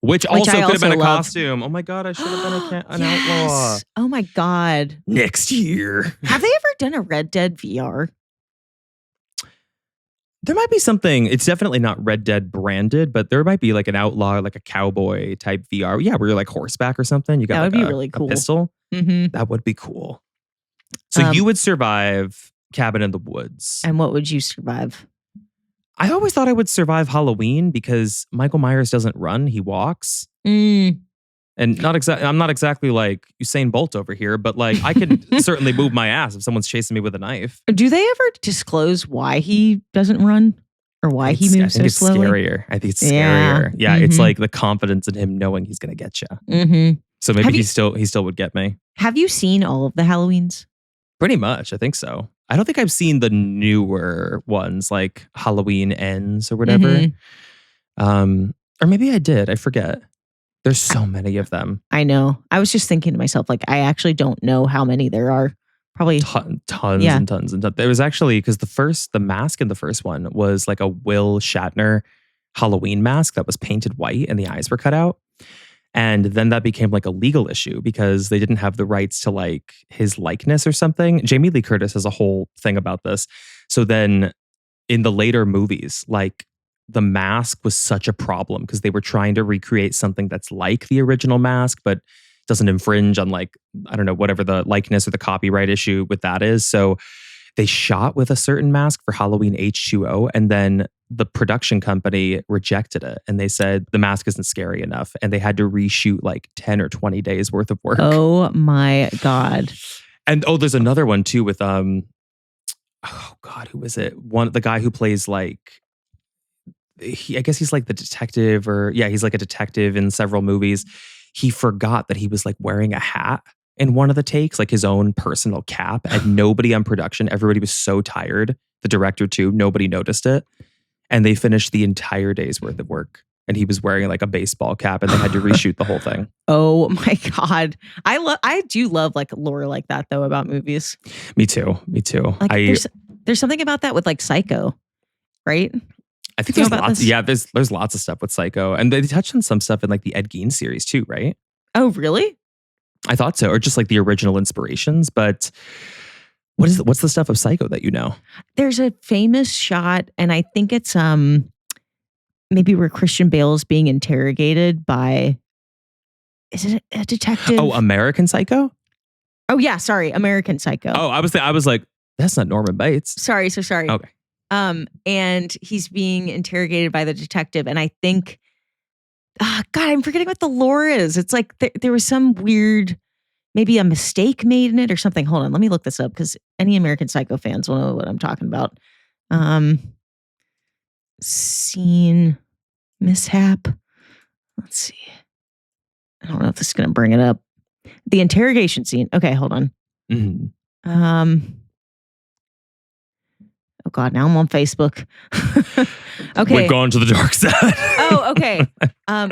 Which also could have been a costume. Oh my God, I should have been an outlaw. Oh my God. Next year. Have they ever done a Red Dead VR? There might be something. It's definitely not Red Dead branded, but there might be like an outlaw, like a cowboy type VR. Yeah, where you're like horseback or something. You got that like would be really cool. A pistol. That would be cool. So you would survive Cabin in the Woods. And what would you survive? I always thought I would survive Halloween because Michael Myers doesn't run, he walks. And I'm not exactly like Usain Bolt over here, but like I could certainly move my ass if someone's chasing me with a knife. Do they ever disclose why he doesn't run or why he moves so slowly? I think it's scarier. Yeah, it's like the confidence in him knowing he's going to get you. So maybe he still would get me. Have you seen all of the Halloweens? Pretty much, I think so. I don't think I've seen the newer ones like Halloween Ends or whatever. Or maybe I did. I forget. There's so many of them. I know. I was just thinking to myself, like, I actually don't know how many there are. Probably tons and tons and tons. There was actually, because the mask in the first one was like a Will Shatner Halloween mask that was painted white and the eyes were cut out. And then that became like a legal issue because they didn't have the rights to like his likeness or something. Jamie Lee Curtis has a whole thing about this. So then in the later movies, like the mask was such a problem because they were trying to recreate something that's like the original mask, but doesn't infringe on like, I don't know, whatever the likeness or the copyright issue with that is. So they shot with a certain mask for Halloween H2O, and then the production company rejected it. And they said the mask isn't scary enough. And they had to reshoot like 10 or 20 days worth of work. Oh my God. And there's another one too with, oh God, who is it? The guy who plays like, I guess he's like the detective he's like a detective in several movies. He forgot that he was like wearing a hat in one of the takes, like his own personal cap, and nobody on production, everybody was so tired. The director too, nobody noticed it. And they finished the entire day's worth of work. And he was wearing like a baseball cap and they had to reshoot the whole thing. Oh my God. I do love like lore like that though about movies. Me too. Like, there's something about that with like Psycho. right? I think Do you there's know about lots. this? Yeah, there's lots of stuff with Psycho, and they touched on some stuff in like the Ed Gein series too, right? Oh, really? I thought so, or just like the original inspirations. But what's the stuff of Psycho that you know? There's a famous shot, and I think it's maybe where Christian Bale's being interrogated by, is it a detective? Oh, American Psycho. Oh yeah, sorry, American Psycho. Oh, I was like, that's not Norman Bates. Sorry, so sorry. Okay. And he's being interrogated by the detective, and I think, God, I'm forgetting what the lore is. It's like there was some weird, maybe a mistake made in it or something. Hold on, let me look this up because any American Psycho fans will know what I'm talking about. Scene mishap. Let's see. I don't know if this is going to bring it up. The interrogation scene. Okay, hold on. Mm-hmm. Oh God, now I'm on Facebook. Okay. We've gone to the dark side. Oh, okay.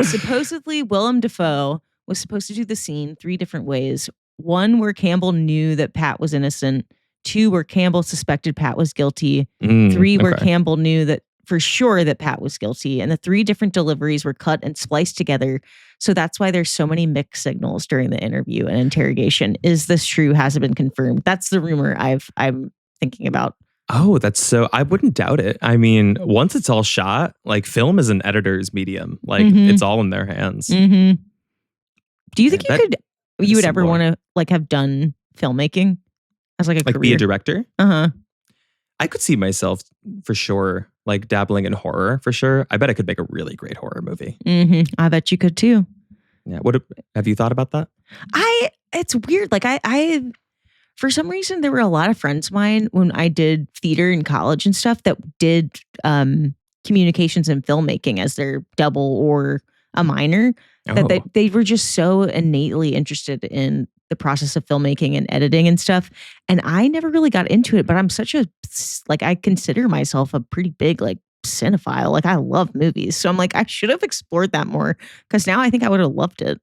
Supposedly, Willem Dafoe was supposed to do the scene 3 different ways. 1, where Campbell knew that Pat was innocent. 2, where Campbell suspected Pat was guilty. 3, where Campbell knew that for sure that Pat was guilty. And the 3 different deliveries were cut and spliced together. So that's why there's so many mixed signals during the interview and interrogation. Is this true? Hasn't been confirmed. That's the rumor I'm thinking about. Oh, that's so. I wouldn't doubt it. I mean, once it's all shot, like film is an editor's medium. Like it's all in their hands. Mm-hmm. Do you think you would ever similar. want to like have done filmmaking as like a career? Be a director? Uh-huh. I could see myself for sure, like dabbling in horror for sure. I bet I could make a really great horror movie. Mm-hmm. I bet you could too. Yeah. Have you thought about that? It's weird. Like I for some reason, there were a lot of friends of mine when I did theater in college and stuff that did communications and filmmaking as their double or a minor. That they were just so innately interested in the process of filmmaking and editing and stuff. And I never really got into it, but I'm I consider myself a pretty big like cinephile. Like I love movies. So I'm like, I should have explored that more because now I think I would have loved it.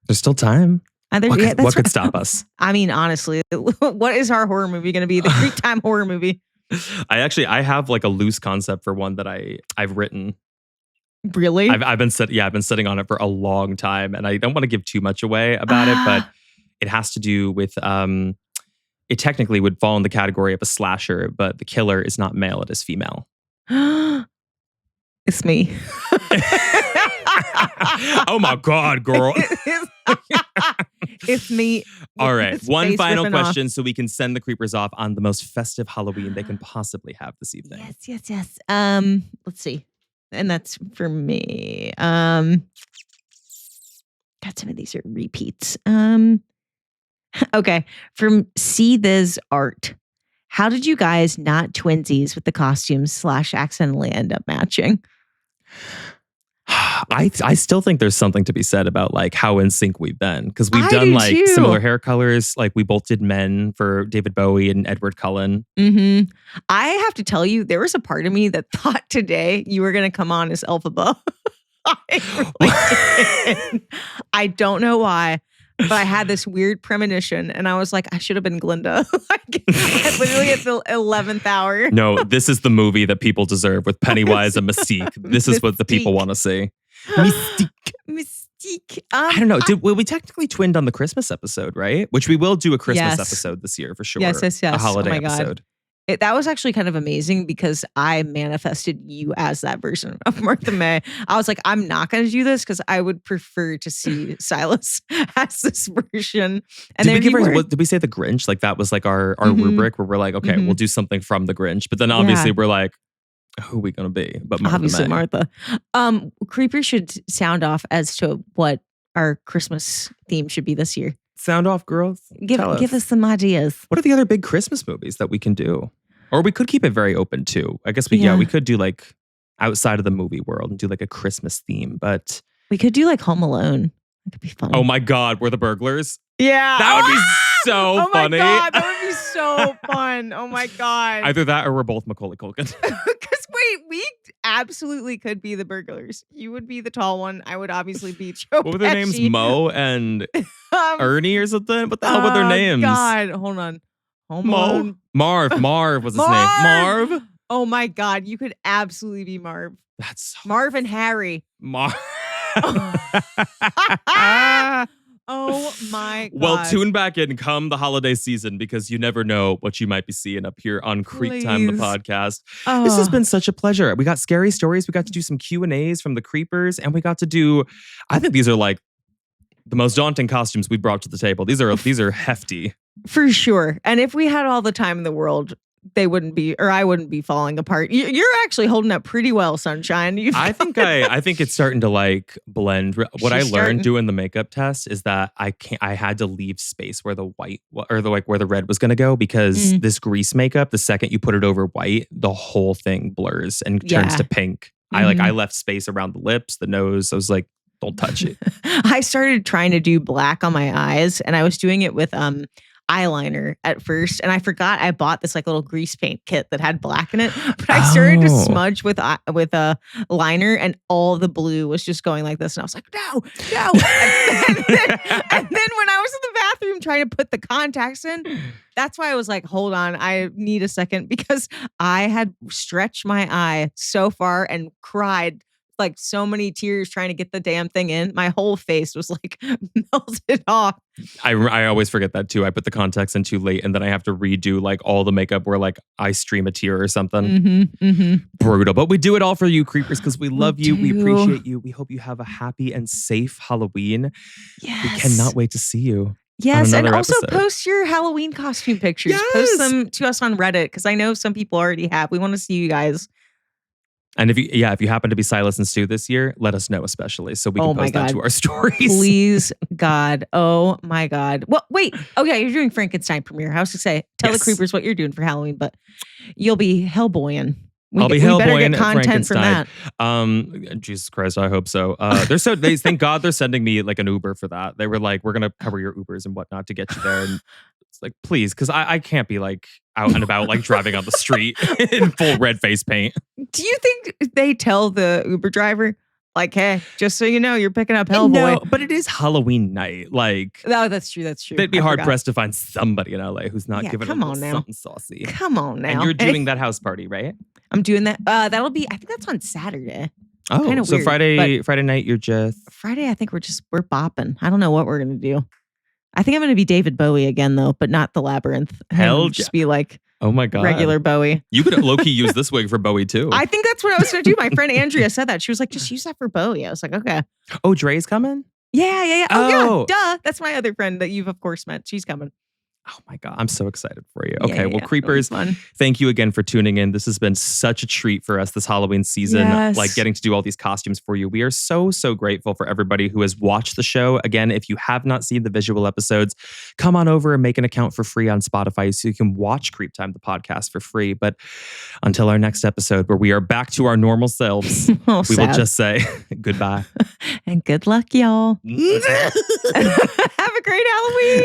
There's still time. What could stop us? I mean, honestly, what is our horror movie going to be? The CreepTime horror movie. I have like a loose concept for one that I've written. Really? I've been sitting on it for a long time, and I don't want to give too much away about it, but it has to do with it technically would fall in the category of a slasher, but the killer is not male, it is female. It's me. Oh my God, girl. It's me. All right. One final question so we can send the creepers off on the most festive Halloween they can possibly have this evening. Yes. Let's see. And that's for me. God, some of these are repeats. Okay. From See This Art. How did you guys not twinsies with the costumes / accidentally end up matching? I still think there's something to be said about like how in sync we've been because we've I done do like too. similar hair colors. Like we both did Men for David Bowie and Edward Cullen. Mm-hmm. I have to tell you, there was a part of me that thought today you were going to come on as Elphaba. I really did. I don't know why, but I had this weird premonition and I was like, I should have been Glinda. Like, literally at the 11th hour. No, this is the movie that people deserve with Pennywise and Mystique. This is what the people want to see. Mystique. I don't know. We technically twinned on the Christmas episode, right? Which we will do a Christmas Yes. episode this year for sure. Yes. A holiday Oh my God. episode. That was actually kind of amazing because I manifested you as that version of Martha May. I was like, I'm not going to do this because I would prefer to see Silas as this version. And did we say the Grinch? Like that was like our rubric where we're like, okay, we'll do something from the Grinch. But then obviously we're like, who are we going to be? But Martha obviously May. Martha. Creeper should sound off as to what our Christmas theme should be this year. Sound off, girls. Give us some ideas. What are the other big Christmas movies that we can do? Or we could keep it very open too. I guess we could do like outside of the movie world and do like a Christmas theme, but we could do like Home Alone. That could be fun. Oh my God, we're the burglars. Yeah. That would be so funny. Oh my God, that would be so fun. Oh my God. Either that or we're both Macaulay Culkin. Because wait, we absolutely could be the burglars. You would be the tall one. I would obviously be Joe What were their names? Pesci. Mo and Ernie or something? What the hell were their names? God, hold on. Home Alone. Marv was his name. Marv. Oh my God, you could absolutely be Marv. That's so Marv and Harry. Oh my God. Well, tune back in come the holiday season because you never know what you might be seeing up here on CreepTime, the Please. podcast. This has been such a pleasure. We got scary stories. We got to do some Q&As from the creepers, and we got to do, I think these are like the most daunting costumes we brought to the table. These are hefty. For sure. And if we had all the time in the world, they wouldn't be, or I wouldn't be falling apart. You're actually holding up pretty well, Sunshine. I think it's starting to like blend. What I learned doing the makeup test is that I had to leave space where the white or the like where the red was going to go because this grease makeup, the second you put it over white, the whole thing blurs and turns to pink. I left space around the lips, the nose. I was like, don't touch it. I started trying to do black on my eyes, and I was doing it with eyeliner at first, and I forgot I bought this like little grease paint kit that had black in it. But I started to smudge with a liner, and all the blue was just going like this, and I was like, no. And then when I was in the bathroom trying to put the contacts in, that's why I was like, hold on, I need a second, because I had stretched my eye so far and cried like so many tears trying to get the damn thing in. My whole face was like melted off. I always forget that too. I put the contacts in too late, and then I have to redo like all the makeup where like I stream a tear or something. Brutal. But we do it all for you, creepers, because we love you. We appreciate you. We hope you have a happy and safe Halloween. Yes. We cannot wait to see you. Yes, and also episode. Post your Halloween costume pictures. Yes. Post them to us on Reddit, because I know some people already have. We want to see you guys. And if you happen to be Silas and Stu this year, let us know, especially so we can post that to our stories. Please, God. Oh my God. Well, wait. Oh yeah, you're doing Frankenstein premiere. I was to say, tell the creepers what you're doing for Halloween, but you'll be Hellboying. I'll be Hellboying better get at content Frankenstein. from that. Jesus Christ, I hope so. Thank God they're sending me like an Uber for that. They were like, we're gonna cover your Ubers and whatnot to get you there. And it's like, please, because I can't be like out and about like driving on the street in full red face paint. Do you think they tell the Uber driver, like, hey, just so you know, you're picking up Hellboy? No, but it is Halloween night. Like, oh, that's true. That's true. They'd be hard pressed to find somebody in LA who's not giving come a on now. something saucy. Come on now. And you're doing that house party, right? I'm doing that. That'll be, I think that's on Saturday. Oh, Kinda so weird, Friday night, you're just... Friday, I think we're bopping. I don't know what we're going to do. I think I'm going to be David Bowie again, though, but not the Labyrinth. Just be like, oh my God, regular Bowie. You could low-key use this wig for Bowie, too. I think that's what I was going to do. My friend Andrea said that. She was like, just use that for Bowie. I was like, okay. Oh, Dre's coming? Yeah. Oh, yeah, duh. That's my other friend that you've, of course, met. She's coming. Oh my God, I'm so excited for you. Okay, well, Yeah, creepers, thank you again for tuning in. This has been such a treat for us this Halloween season, like getting to do all these costumes for you. We are so grateful for everybody who has watched the show. Again, if you have not seen the visual episodes, come on over and make an account for free on Spotify so you can watch CreepTime, the podcast, for free. But until our next episode, where we are back to our normal selves, we will just say goodbye. And good luck, y'all. Have a great Halloween.